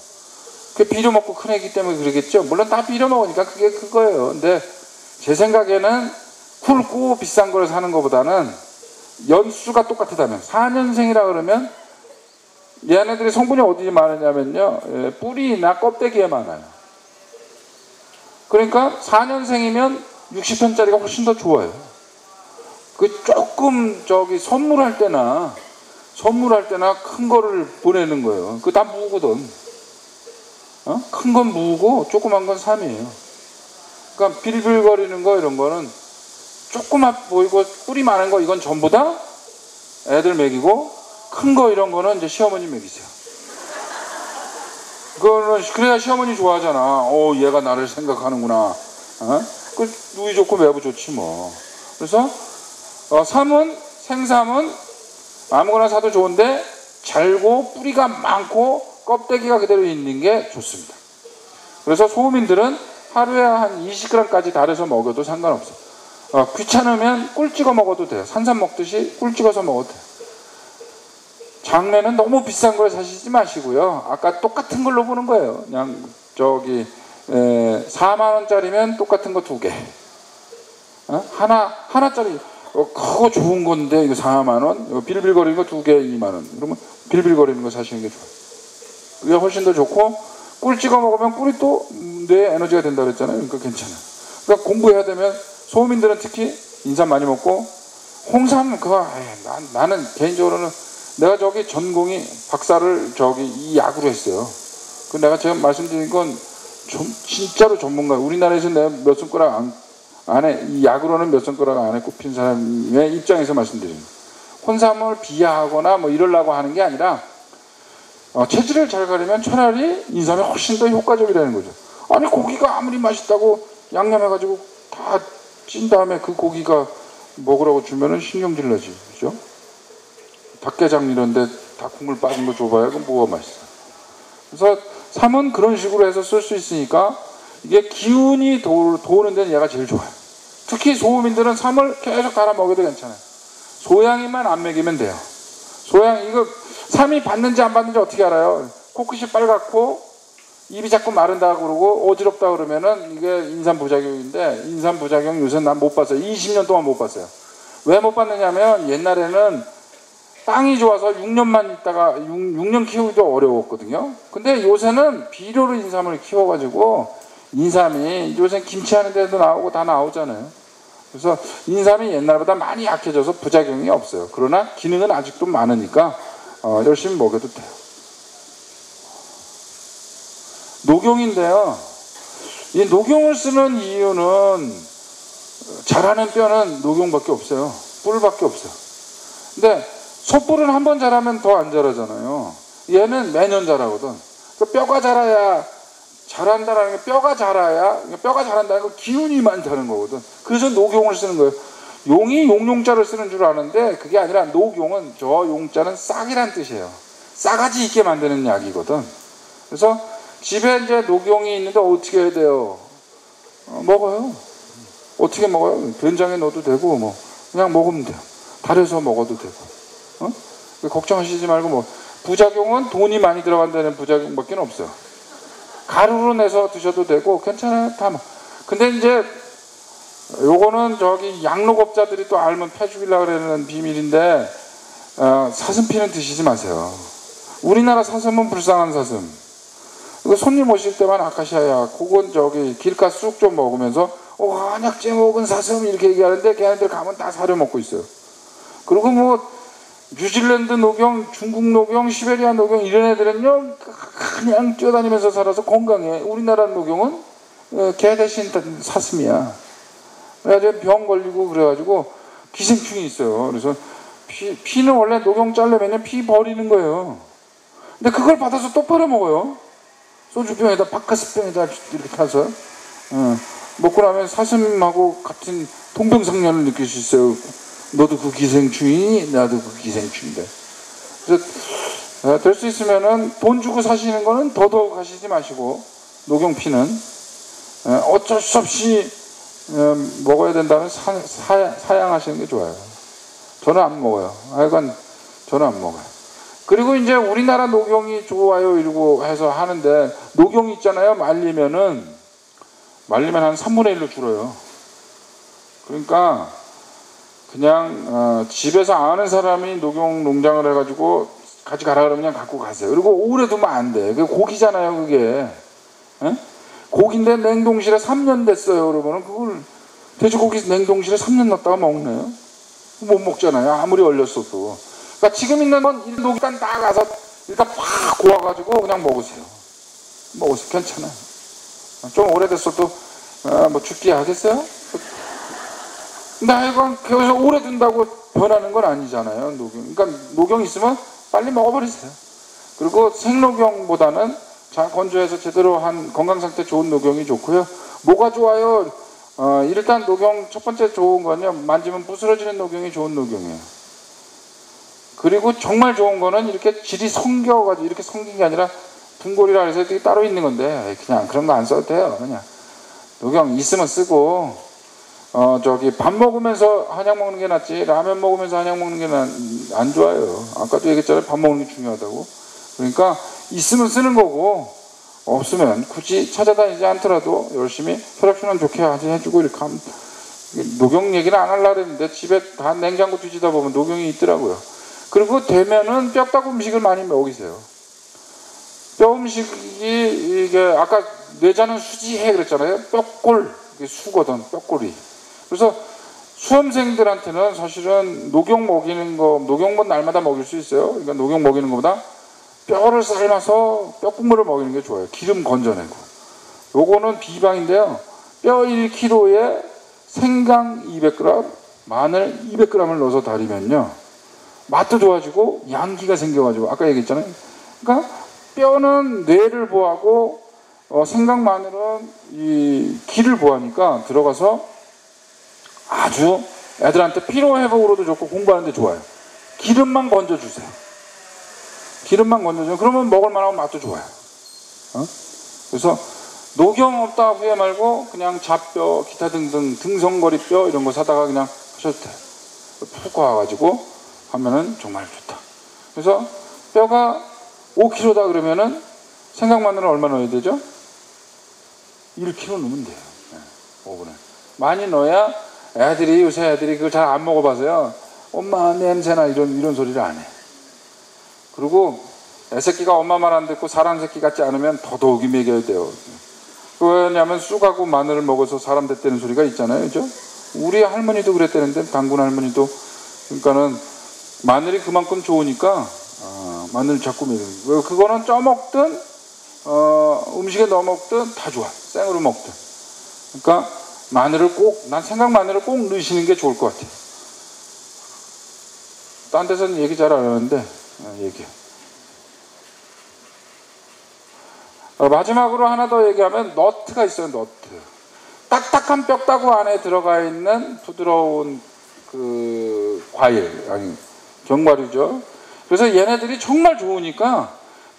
그 비려먹고 큰 애기 때문에 그러겠죠? 물론 다 비려먹으니까 그게 그거예요. 근데 제 생각에는 굵고 비싼 걸 사는 것보다는 연수가 똑같다면 4년생이라 그러면 얘네들이 성분이 어디 많으냐면요, 뿌리나 껍데기에 많아요. 그러니까 4년생이면 60편짜리가 훨씬 더 좋아요. 그 조금 선물할 때나 큰 거를 보내는 거예요. 그거 다 무거거든. 큰 건 무고 조그만 건 3이에요. 그러니까 빌빌거리는 거 이런 거는 조그만 보이고 뿌리 많은 거 이건 전부 다 애들 먹이고, 큰 거 이런 거는 이제 시어머니 먹이세요. 그거는 그래야 시어머니 좋아하잖아. 얘가 나를 생각하는구나. 그 누이 좋고 매부 좋지 뭐. 그래서 생삼은 아무거나 사도 좋은데 잘고 뿌리가 많고 껍데기가 그대로 있는 게 좋습니다. 그래서 소민들은 하루에 한 20g까지 달여서 먹여도 상관없어요. 귀찮으면 꿀 찍어 먹어도 돼요. 산삼 먹듯이 꿀 찍어서 먹어도 돼요. 장례는 너무 비싼 걸 사시지 마시고요. 아까 똑같은 걸로 보는 거예요. 그냥 4만원짜리면 똑같은 거 2개. 하나짜리 그거 좋은 건데 이거 4만원, 빌빌거리는 거 2개 2만원. 그러면 빌빌거리는 거 사시는 게 좋아요. 그게 훨씬 더 좋고, 꿀 찍어 먹으면 꿀이 또 뇌에 에너지가 된다 그랬잖아요. 그러니까 괜찮아요. 그러니까 공부해야 되면 소민들은 특히 인삼 많이 먹고, 홍삼 나는 개인적으로는 내가 전공이 박사를 이 약으로 했어요. 그 내가 지금 말씀드린 건 진짜로 전문가. 우리나라에서 내가 몇 손가락 안에 이 약으로는 몇 손가락 안에 꼽힌 사람의 입장에서 말씀드리는 거예요. 혼삼을 비하하거나 뭐 이러려고 하는 게 아니라 체질을 잘 가리면 차라리 인삼이 훨씬 더 효과적이라는 거죠. 아니 고기가 아무리 맛있다고 양념해가지고 다 찐 다음에 그 고기가 먹으라고 주면은 신경질 나지, 그죠? 닭게장 이런데 다 국물 빠진 거 줘봐야 그럼 뭐가 맛있어. 그래서 삼은 그런 식으로 해서 쓸 수 있으니까 이게 기운이 도는 데는 얘가 제일 좋아요. 특히 소음인들은 삼을 계속 갈아 먹여도 괜찮아요. 소양이만 안 먹이면 돼요. 이거 삼이 받는지 안 받는지 어떻게 알아요? 코끝이 빨갛고 입이 자꾸 마른다 그러고 어지럽다 그러면은 이게 인삼 부작용인데, 인삼 부작용 요새 난 못 봤어요. 20년 동안 못 봤어요. 왜 못 봤느냐면 옛날에는 땅이 좋아서 6년만 있다가 6년 키우기도 어려웠거든요. 근데 요새는 비료로 인삼을 키워가지고 인삼이 요새 김치하는 데도 나오고 다 나오잖아요. 그래서 인삼이 옛날보다 많이 약해져서 부작용이 없어요. 그러나 기능은 아직도 많으니까 열심히 먹여도 돼요. 녹용인데요. 이 녹용을 쓰는 이유는 자라는 뼈는 녹용밖에 없어요. 뿔밖에 없어요. 근데 솥불은 한 번 자라면 더 안 자라잖아요. 얘는 매년 자라거든. 그 뼈가 자라야 자란다라는 게 뼈가 자란다는 건 기운이 많다는 거거든. 그래서 녹용을 쓰는 거예요. 용이 용용자를 쓰는 줄 아는데 그게 아니라 녹용은 저 용자는 싹이란 뜻이에요. 싸가지 있게 만드는 약이거든. 그래서 집에 이제 녹용이 있는데 어떻게 해야 돼요? 먹어요. 어떻게 먹어요? 된장에 넣어도 되고 뭐 그냥 먹으면 돼요. 달여서 먹어도 되고. 걱정하시지 말고 부작용은 돈이 많이 들어간다는 부작용밖에 없어요. 가루로 내서 드셔도 되고 괜찮아요. 다. 근데 이제 요거는 양록업자들이 또 알면 패주기려고 그러는 비밀인데 사슴피는 드시지 마세요. 우리나라 사슴은 불쌍한 사슴. 이거 손님 오실 때만 아카시아야. 그건 길가 쑥 좀 먹으면서 한약재 먹은 사슴 이렇게 얘기하는데 걔네들 가면 다 사료 먹고 있어요. 그리고 뉴질랜드 녹용, 중국 녹용, 시베리아 녹용 이런 애들은요 그냥 뛰어다니면서 살아서 건강해. 우리나라 녹용은 개 대신 사슴이야. 그래가지고 병 걸리고 그래가지고 기생충이 있어요. 그래서 피는 원래 녹용 자르면 피 버리는 거예요. 근데 그걸 받아서 또 팔아먹어요. 소주병에다 바카스병에다 이렇게 타서 먹고 나면 사슴하고 같은 동병상련을 느낄 수 있어요. 너도 그 기생충이니? 나도 그 기생충인데. 그래서 될 수 있으면은 돈 주고 사시는 거는 더더욱 하시지 마시고 녹용피는 어쩔 수 없이 먹어야 된다면 사양하시는 게 좋아요. 저는 안 먹어요. 하여간 저는 안 먹어요. 그리고 이제 우리나라 녹용이 좋아요 이러고 해서 하는데 녹용 있잖아요. 말리면 한 3분의 1로 줄어요. 그러니까 그냥 집에서 아는 사람이 녹용 농장을 해가지고 같이 가라 그러면 그냥 갖고 가세요. 그리고 오래 두면 안 돼. 그게 고기잖아요 그게. 고기인데 냉동실에 3년 됐어요. 그러면 그걸 돼지고기 냉동실에 3년 놨다가 먹나요? 못 먹잖아요. 아무리 얼렸어도. 그러니까 지금 있는 건 녹이 일단 딱 가서 일단 팍 고와가지고 그냥 먹으세요. 괜찮아요. 좀 오래됐어도 뭐 죽기 하겠어요? 근데 하여간 그래서 오래 둔다고 변하는 건 아니잖아요. 녹용. 그러니까 녹용 있으면 빨리 먹어버리세요. 그리고 생녹용보다는 잘 건조해서 제대로 한 건강 상태 좋은 녹용이 좋고요. 뭐가 좋아요? 일단 녹용 첫 번째 좋은 건요. 만지면 부스러지는 녹용이 좋은 녹용이에요. 그리고 정말 좋은 거는 이렇게 질이 성겨가지고 이렇게 성긴 게 아니라 분골이라 해서 이렇게 따로 있는 건데 그냥 그런 거 안 써도 돼요. 그냥 녹용 있으면 쓰고 밥 먹으면서 한약 먹는 게 낫지 라면 먹으면서 한약 먹는 게 안 좋아요. 아까도 얘기했잖아요. 밥 먹는 게 중요하다고. 그러니까 있으면 쓰는 거고 없으면 굳이 찾아다니지 않더라도 열심히 혈액순환 좋게 해주고 이렇게 하면 녹용 얘기는 안 하려고 했는데 집에 다 냉장고 뒤지다 보면 녹용이 있더라고요. 그리고 되면은 뼈다구 음식을 많이 먹이세요. 뼈 음식이 이게 아까 뇌자는 수지해 그랬잖아요. 뼈골 이게 수거든 뼈골이. 그래서 수험생들한테는 사실은 녹용 먹이는 거 녹용은 날마다 먹일 수 있어요. 그러니까 녹용 먹이는 것보다 뼈를 삶아서 뼈 국물을 먹이는 게 좋아요. 기름 건져내고. 요거는 비방인데요. 뼈 1kg에 생강 200g, 마늘 200g을 넣어서 달이면요. 맛도 좋아지고 양기가 생겨가지고 아까 얘기했잖아요. 그러니까 뼈는 뇌를 보호하고 생강 마늘은 이 기를 보호하니까 들어가서 아주 애들한테 피로 회복으로도 좋고 공부하는 데 좋아요. 기름만 건져주세요. 기름만 건져주면 그러면 먹을 만하고 맛도 좋아요. 그래서 녹용 없다 후회 말고 그냥 잡뼈 기타 등등 등성거리뼈 이런 거 사다가 그냥 하셔도 돼요. 푹 와가지고 하면은 정말 좋다. 그래서 뼈가 5kg다 그러면은 생강 마늘은 얼마 넣어야 되죠? 1kg 넣으면 돼요. 5분에. 많이 넣어야 요새 애들이 그걸 잘 안 먹어봐서요. 엄마 냄새나 이런 소리를 안 해. 그리고 애새끼가 엄마 말 안 듣고 사람 새끼 같지 않으면 더더욱이 먹여야 돼요. 왜냐하면 쑥하고 마늘을 먹어서 사람 됐다는 소리가 있잖아요. 그죠? 우리 할머니도 그랬다는데 당군 할머니도. 그러니까는 마늘이 그만큼 좋으니까 마늘 자꾸 먹이는 거예요. 그거는 쪄먹든 음식에 넣어 먹든 다 좋아. 생으로 먹든. 그러니까 마늘을 난 생강 마늘을 꼭 넣으시는 게 좋을 것 같아요. 딴 데서는 얘기 잘 안 하는데 얘기해. 마지막으로 하나 더 얘기하면 너트가 있어요. 너트. 딱딱한 뼈다구 안에 들어가 있는 부드러운 그 과일 아니 견과류죠. 그래서 얘네들이 정말 좋으니까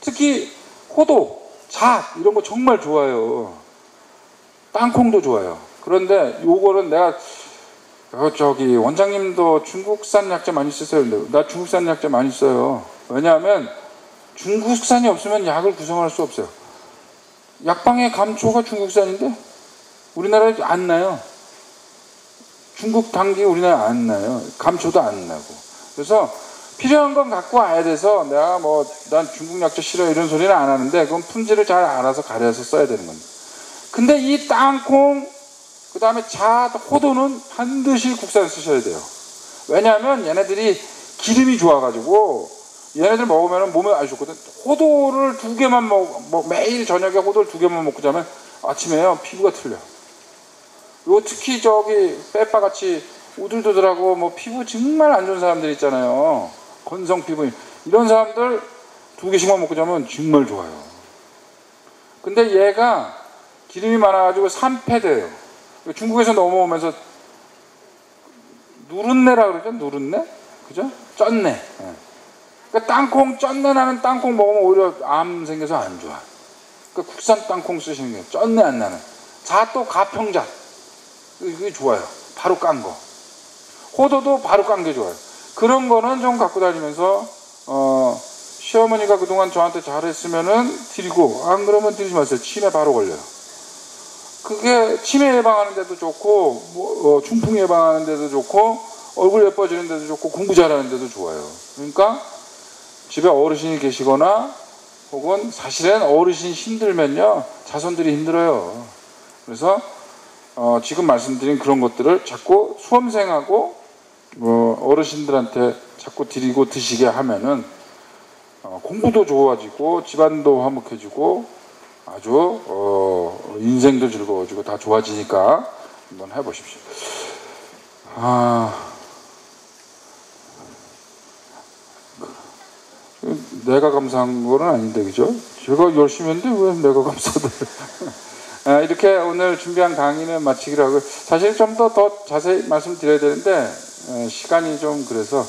특히 호도, 잣 이런 거 정말 좋아요. 땅콩도 좋아요. 그런데 요거는 내가 원장님도 중국산 약재 많이 쓰세요. 근데 나 중국산 약재 많이 써요. 왜냐하면 중국산이 없으면 약을 구성할 수 없어요. 약방의 감초가 중국산인데 우리나라에 안 나요. 중국 당기 우리나라에 안 나요. 감초도 안 나고. 그래서 필요한 건 갖고 와야 돼서 내가 난 중국 약재 싫어 이런 소리는 안 하는데 그건 품질을 잘 알아서 가려서 써야 되는 겁니다. 근데 이 땅콩 그 다음에 잣, 호두는 반드시 국산 쓰셔야 돼요. 왜냐하면 얘네들이 기름이 좋아가지고 얘네들 먹으면 몸에 아주 좋거든. 호두를 2개만 매일 저녁에 호두를 2개만 먹고 자면 아침에요 피부가 틀려. 요 특히 빼빠같이 우들두들하고 뭐 피부 정말 안 좋은 사람들 있잖아요. 건성 피부 이런 사람들 2개씩만 먹고 자면 정말 좋아요. 근데 얘가 기름이 많아가지고 산패돼요. 중국에서 넘어오면서 누른내라 그러죠? 누른내? 그죠? 쩐내. 예. 그러니까 땅콩 쩐내 나는 땅콩 먹으면 오히려 암 생겨서 안 좋아. 그러니까 국산 땅콩 쓰시는 게 쩐내 안 나는. 자또 가평잣. 이게 좋아요. 바로 깐 거. 호도도 바로 깐 게 좋아요. 그런 거는 좀 갖고 다니면서 시어머니가 그동안 저한테 잘했으면은 드리고 안 그러면 드리지 마세요. 치매 바로 걸려요. 그게 치매 예방하는 데도 좋고 중풍 예방하는 데도 좋고 얼굴 예뻐지는 데도 좋고 공부 잘하는 데도 좋아요. 그러니까 집에 어르신이 계시거나 혹은 사실은 어르신이 힘들면요 자손들이 힘들어요. 그래서 지금 말씀드린 그런 것들을 자꾸 수험생하고 어르신들한테 자꾸 드리고 드시게 하면은 공부도 좋아지고 집안도 화목해지고 아주 인생도 즐거워지고 다 좋아지니까 한번 해보십시오. 내가 감사한 건 아닌데 그죠? 제가 열심히 했는데 왜 내가 감사를 이렇게 오늘 준비한 강의는 마치기로 하고 사실 좀 더 자세히 말씀드려야 되는데 시간이 좀 그래서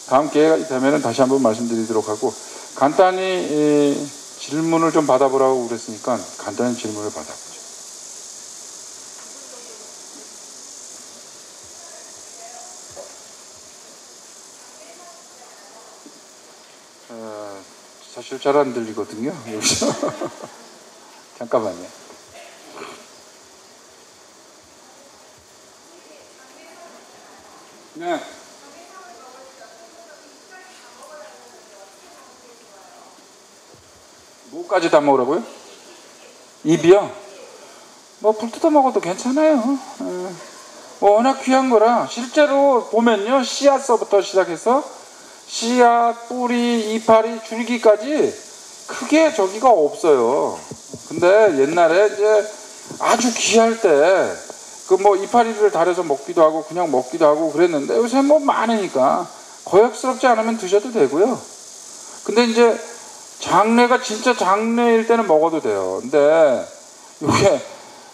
다음 기회가 되면 다시 한번 말씀드리도록 하고 간단히 질문을 좀 받아보라고 그랬으니까 간단히 질문을 받아보죠. 사실 잘 안 들리거든요. 여기서 잠깐만요. 네. 뭐까지 다 먹으라고요? 입이요? 뭐 불 뜯어 먹어도 괜찮아요. 뭐 워낙 귀한 거라 실제로 보면요 씨앗서부터 시작해서 씨앗, 뿌리, 이파리, 줄기까지 크게 저기가 없어요. 근데 옛날에 이제 아주 귀할 때 그 뭐 이파리를 달여서 먹기도 하고 그냥 먹기도 하고 그랬는데 요새 뭐 많으니까 거역스럽지 않으면 드셔도 되고요. 근데 이제 장래가 진짜 장래일 때는 먹어도 돼요. 근데 이게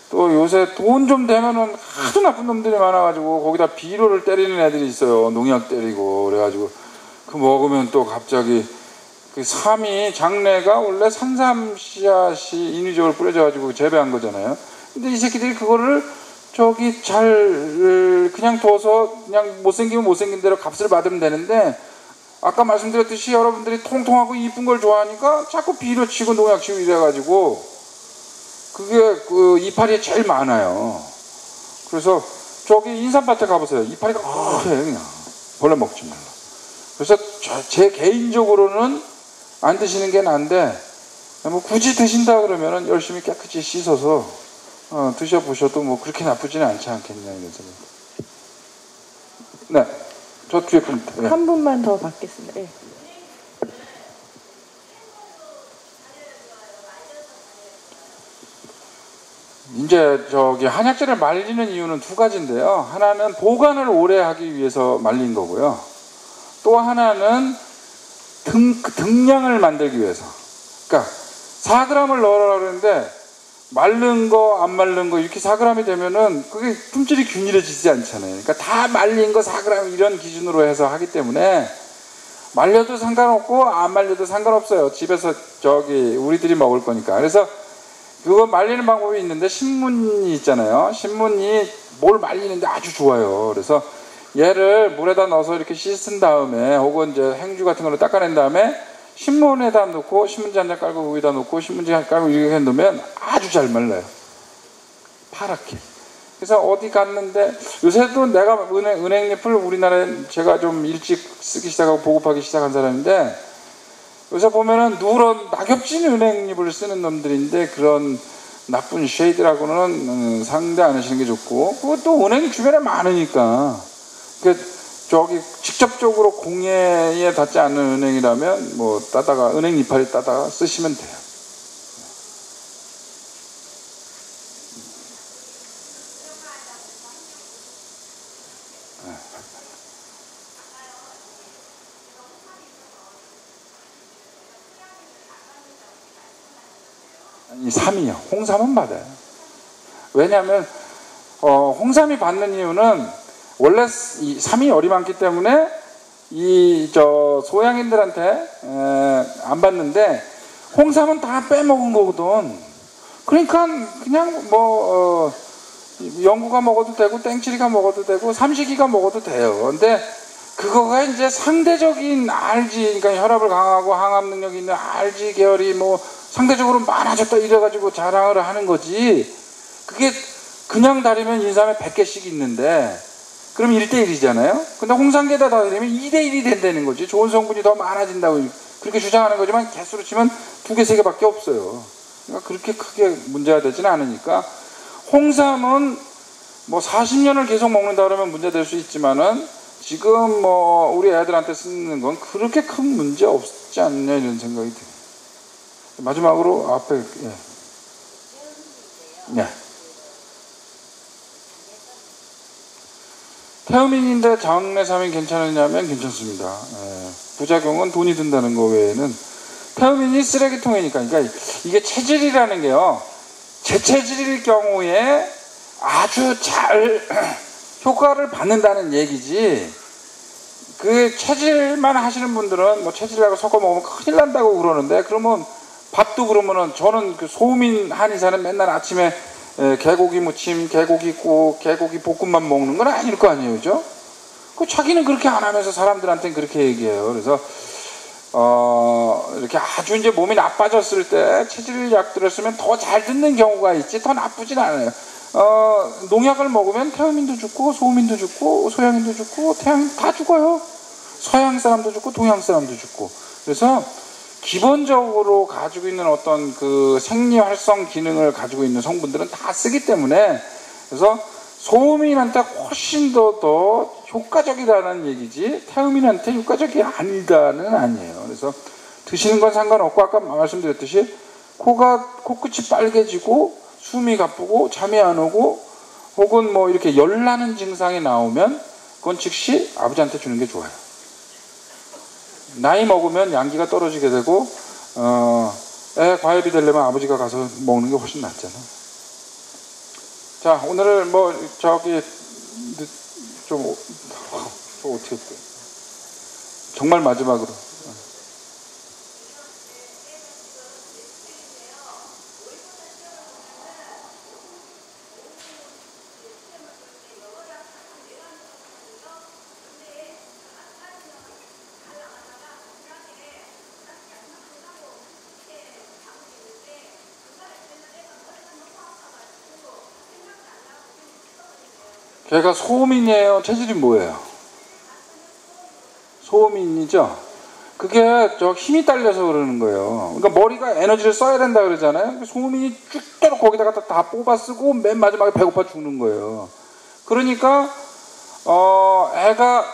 또 요새 돈 좀 되면은 하도 나쁜 놈들이 많아가지고 거기다 비료를 때리는 애들이 있어요. 농약 때리고 그래가지고 그 먹으면 또 갑자기 그 삼이 장내가 원래 산삼 씨앗이 인위적으로 뿌려져가지고 재배한 거잖아요. 근데 이 새끼들이 그거를 저기 잘 그냥 둬서 그냥 못생기면 못생긴 대로 값을 받으면 되는데 아까 말씀드렸듯이 여러분들이 통통하고 이쁜 걸 좋아하니까 자꾸 비료 치고 농약 치고 이래가지고 그게 그 이파리에 제일 많아요. 그래서 저기 인삼밭에 가보세요. 이파리가 그래 그냥 벌레 먹지 말라. 그래서 제 개인적으로는 안 드시는 게 나은데 뭐 굳이 드신다 그러면은 열심히 깨끗이 씻어서 드셔보셔도 뭐 그렇게 나쁘지는 않지 않겠냐 이런 생각. 네, 저 뒤에 분. 네. 한 분만 더 받겠습니다. 네. 이제 저기 한약재를 말리는 이유는 두 가지인데요. 하나는 보관을 오래 하기 위해서 말린 거고요. 또 하나는 등량을 만들기 위해서. 그러니까 4g을 넣으라고 그러는데 마른 거, 안 마른 거 이렇게 4g이 되면은 그게 품질이 균일해지지 않잖아요. 그러니까 다 말린 거 4g 이런 기준으로 해서 하기 때문에 말려도 상관없고 안 말려도 상관없어요. 집에서 저기 우리들이 먹을 거니까. 그래서 그거 말리는 방법이 있는데 신문이 있잖아요. 신문이 뭘 말리는데 아주 좋아요. 그래서 얘를 물에다 넣어서 이렇게 씻은 다음에 혹은 이제 행주 같은 걸로 닦아낸 다음에 신문에다 넣고 신문지 한 장 깔고 위에다 놓고 신문지 한 장 깔고 이렇게 놓으면 아주 잘 말라요. 파랗게. 그래서 어디 갔는데 요새도 내가 은행잎을 우리나라에 제가 좀 일찍 쓰기 시작하고 보급하기 시작한 사람인데 요새 보면은 누런 낙엽진 은행잎을 쓰는 놈들인데 그런 나쁜 쉐이드라고는 상대 안 하시는 게 좋고 그것도 은행 주변에 많으니까 저기 직접적으로 공해에 닿지 않는 은행이라면 뭐 따다가 은행 이파리 따다가 쓰시면 돼요. 이 삼이요. 홍삼은 받아요. 왜냐하면 홍삼이 받는 이유는 원래 이 삼이 열이 많기 때문에 이 소양인들한테 안 받는데 홍삼은 다 빼먹은 거거든. 그러니까 그냥 뭐 영구가 먹어도 되고 땡칠이가 먹어도 되고 삼식이가 먹어도 돼요. 근데 그거가 이제 상대적인 RG, 그러니까 혈압을 강하고 항암 능력이 있는 RG 계열이 뭐 상대적으로 많아졌다 이래가지고 자랑을 하는 거지. 그게 그냥 다리면 인삼에 100개씩 있는데 그럼 1대1이잖아요. 근데 홍삼계에다 다 다리면 2대1이 된다는 거지. 좋은 성분이 더 많아진다고 그렇게 주장하는 거지만 개수로 치면 2개, 3개밖에 없어요. 그러니까 그렇게 크게 문제가 되지는 않으니까 홍삼은 뭐 40년을 계속 먹는다 그러면 문제될 수 있지만은 지금 뭐 우리 애들한테 쓰는 건 그렇게 큰 문제 없지 않냐 이런 생각이 들어요. 마지막으로 앞에 네. 태음인인데 장내삼인 괜찮으냐면 괜찮습니다. 부작용은 돈이 든다는 거 외에는 태음인이 쓰레기통이니까. 그러니까 이게 체질이라는 게요, 제 체질일 경우에 아주 잘 효과를 받는다는 얘기지, 그 체질만 하시는 분들은 뭐 체질하고 섞어 먹으면 큰일 난다고 그러는데, 그러면 밥도 그러면은 저는 그 소민 한의사는 맨날 아침에 개고기 무침, 개고기국, 개고기 볶음만 먹는 건 아닐 거 아니에요, 그죠? 그 자기는 그렇게 안 하면서 사람들한테는 그렇게 얘기해요. 그래서 이렇게 아주 이제 몸이 나빠졌을 때 체질약들을 쓰면 더 잘 듣는 경우가 있지 더 나쁘진 않아요. 농약을 먹으면 태음인도 죽고 소음인도 죽고 소양인도 죽고 태양인 다 죽어요. 서양 사람도 죽고 동양 사람도 죽고. 그래서 기본적으로 가지고 있는 어떤 그 생리 활성 기능을 가지고 있는 성분들은 다 쓰기 때문에, 그래서 소음인한테 훨씬 더 효과적이다는 얘기지 태음인한테 효과적이 아니다는 아니에요. 그래서 드시는 건 상관없고, 아까 말씀드렸듯이 코끝이 빨개지고 숨이 가쁘고 잠이 안 오고 혹은 뭐 이렇게 열나는 증상이 나오면 그건 즉시 아버지한테 주는 게 좋아요. 나이 먹으면 양기가 떨어지게 되고 애 과엽이 되려면 아버지가 가서 먹는 게 훨씬 낫잖아. 자, 오늘은 뭐 저기 좀 어떻게 정말 마지막으로 걔가 소음인이에요? 체질이 뭐예요? 소음인이죠? 그게 힘이 딸려서 그러는 거예요. 그러니까 머리가 에너지를 써야 된다 그러잖아요. 소음인이 쭉대로 거기다가 다 뽑아 쓰고 맨 마지막에 배고파 죽는 거예요. 그러니까 애가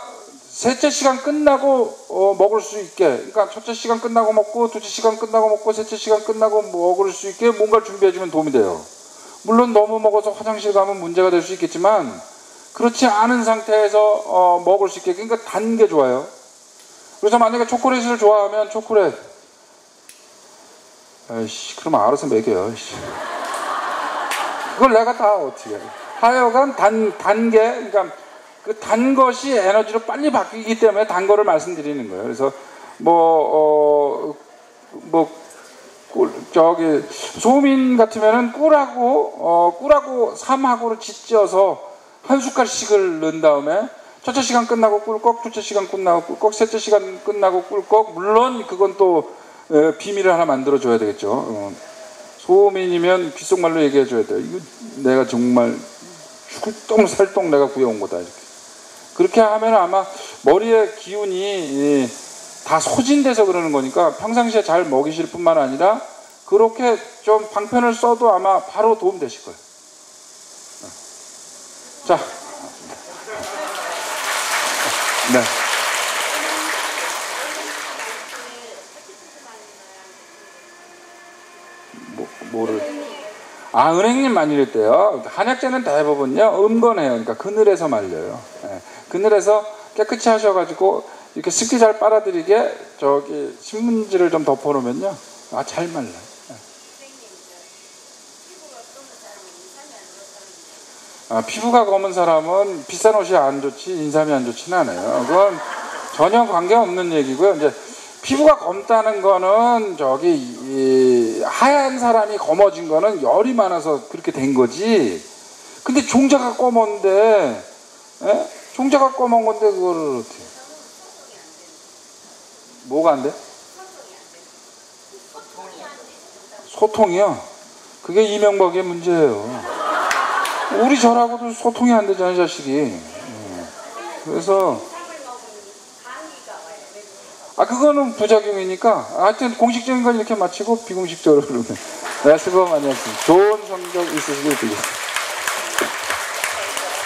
셋째 시간 끝나고 먹을 수 있게, 그러니까 첫째 시간 끝나고 먹고 둘째 시간 끝나고 먹고 셋째 시간 끝나고 먹을 수 있게 뭔가를 준비해주면 도움이 돼요. 물론 너무 먹어서 화장실 가면 문제가 될 수 있겠지만 그렇지 않은 상태에서 먹을 수 있게, 그러니까 단 게 좋아요. 그래서 만약에 초콜릿을 좋아하면 초콜릿, 에이씨, 그럼 알아서 먹여요. 그걸 내가 다 어떻게 해. 하여간 단 게, 그러니까 그 단 것이 에너지로 빨리 바뀌기 때문에 단 거를 말씀드리는 거예요. 그래서 저기 소민 같으면은 꿀하고 삼하고를 짓지어서 한 숟갈씩을 넣은 다음에 첫째 시간 끝나고 꿀꺽, 둘째 시간 끝나고 꿀꺽, 셋째 시간 끝나고 꿀꺽. 물론 그건 또 비밀을 하나 만들어줘야 되겠죠. 소민이면 귓속말로 얘기해줘야 돼요. 이거 내가 정말 출동살동 내가 구해온 거다, 이렇게. 그렇게 하면 아마 머리의 기운이 다 소진돼서 그러는 거니까 평상시에 잘 먹이실 뿐만 아니라 그렇게 좀 방편을 써도 아마 바로 도움 되실 거예요. 자, 네. 뭐를? 은행잎 많이 일 때요. 한약재는 대부분요 은건해요. 그러니까 그늘에서 말려요. 네. 그늘에서 깨끗이 하셔가지고 이렇게 습기 잘 빨아들이게 저기 신문지를 좀 덮어놓으면요, 잘 말라요. 네. 피부가 검은 사람은 비싼 옷이 안 좋지 인삼이 안 좋지는 않아요. 그건 전혀 관계없는 얘기고요. 이제 피부가 검다는 거는 저기 하얀 사람이 검어진 거는 열이 많아서 그렇게 된 거지. 근데 종자가 검은데, 에? 종자가 검은 건데 그거를 어떻게? 뭐가 안 돼? 소통이요? 그게 이명박의 문제예요. 우리 절하고도 소통이 안 되잖아요, 자식이. 그래서 그거는 부작용이니까 하여튼 공식적인 건 이렇게 마치고 비공식적으로 그러면 수고 많이 했습니다. 좋은 성적 있으시길 빌겠습니다.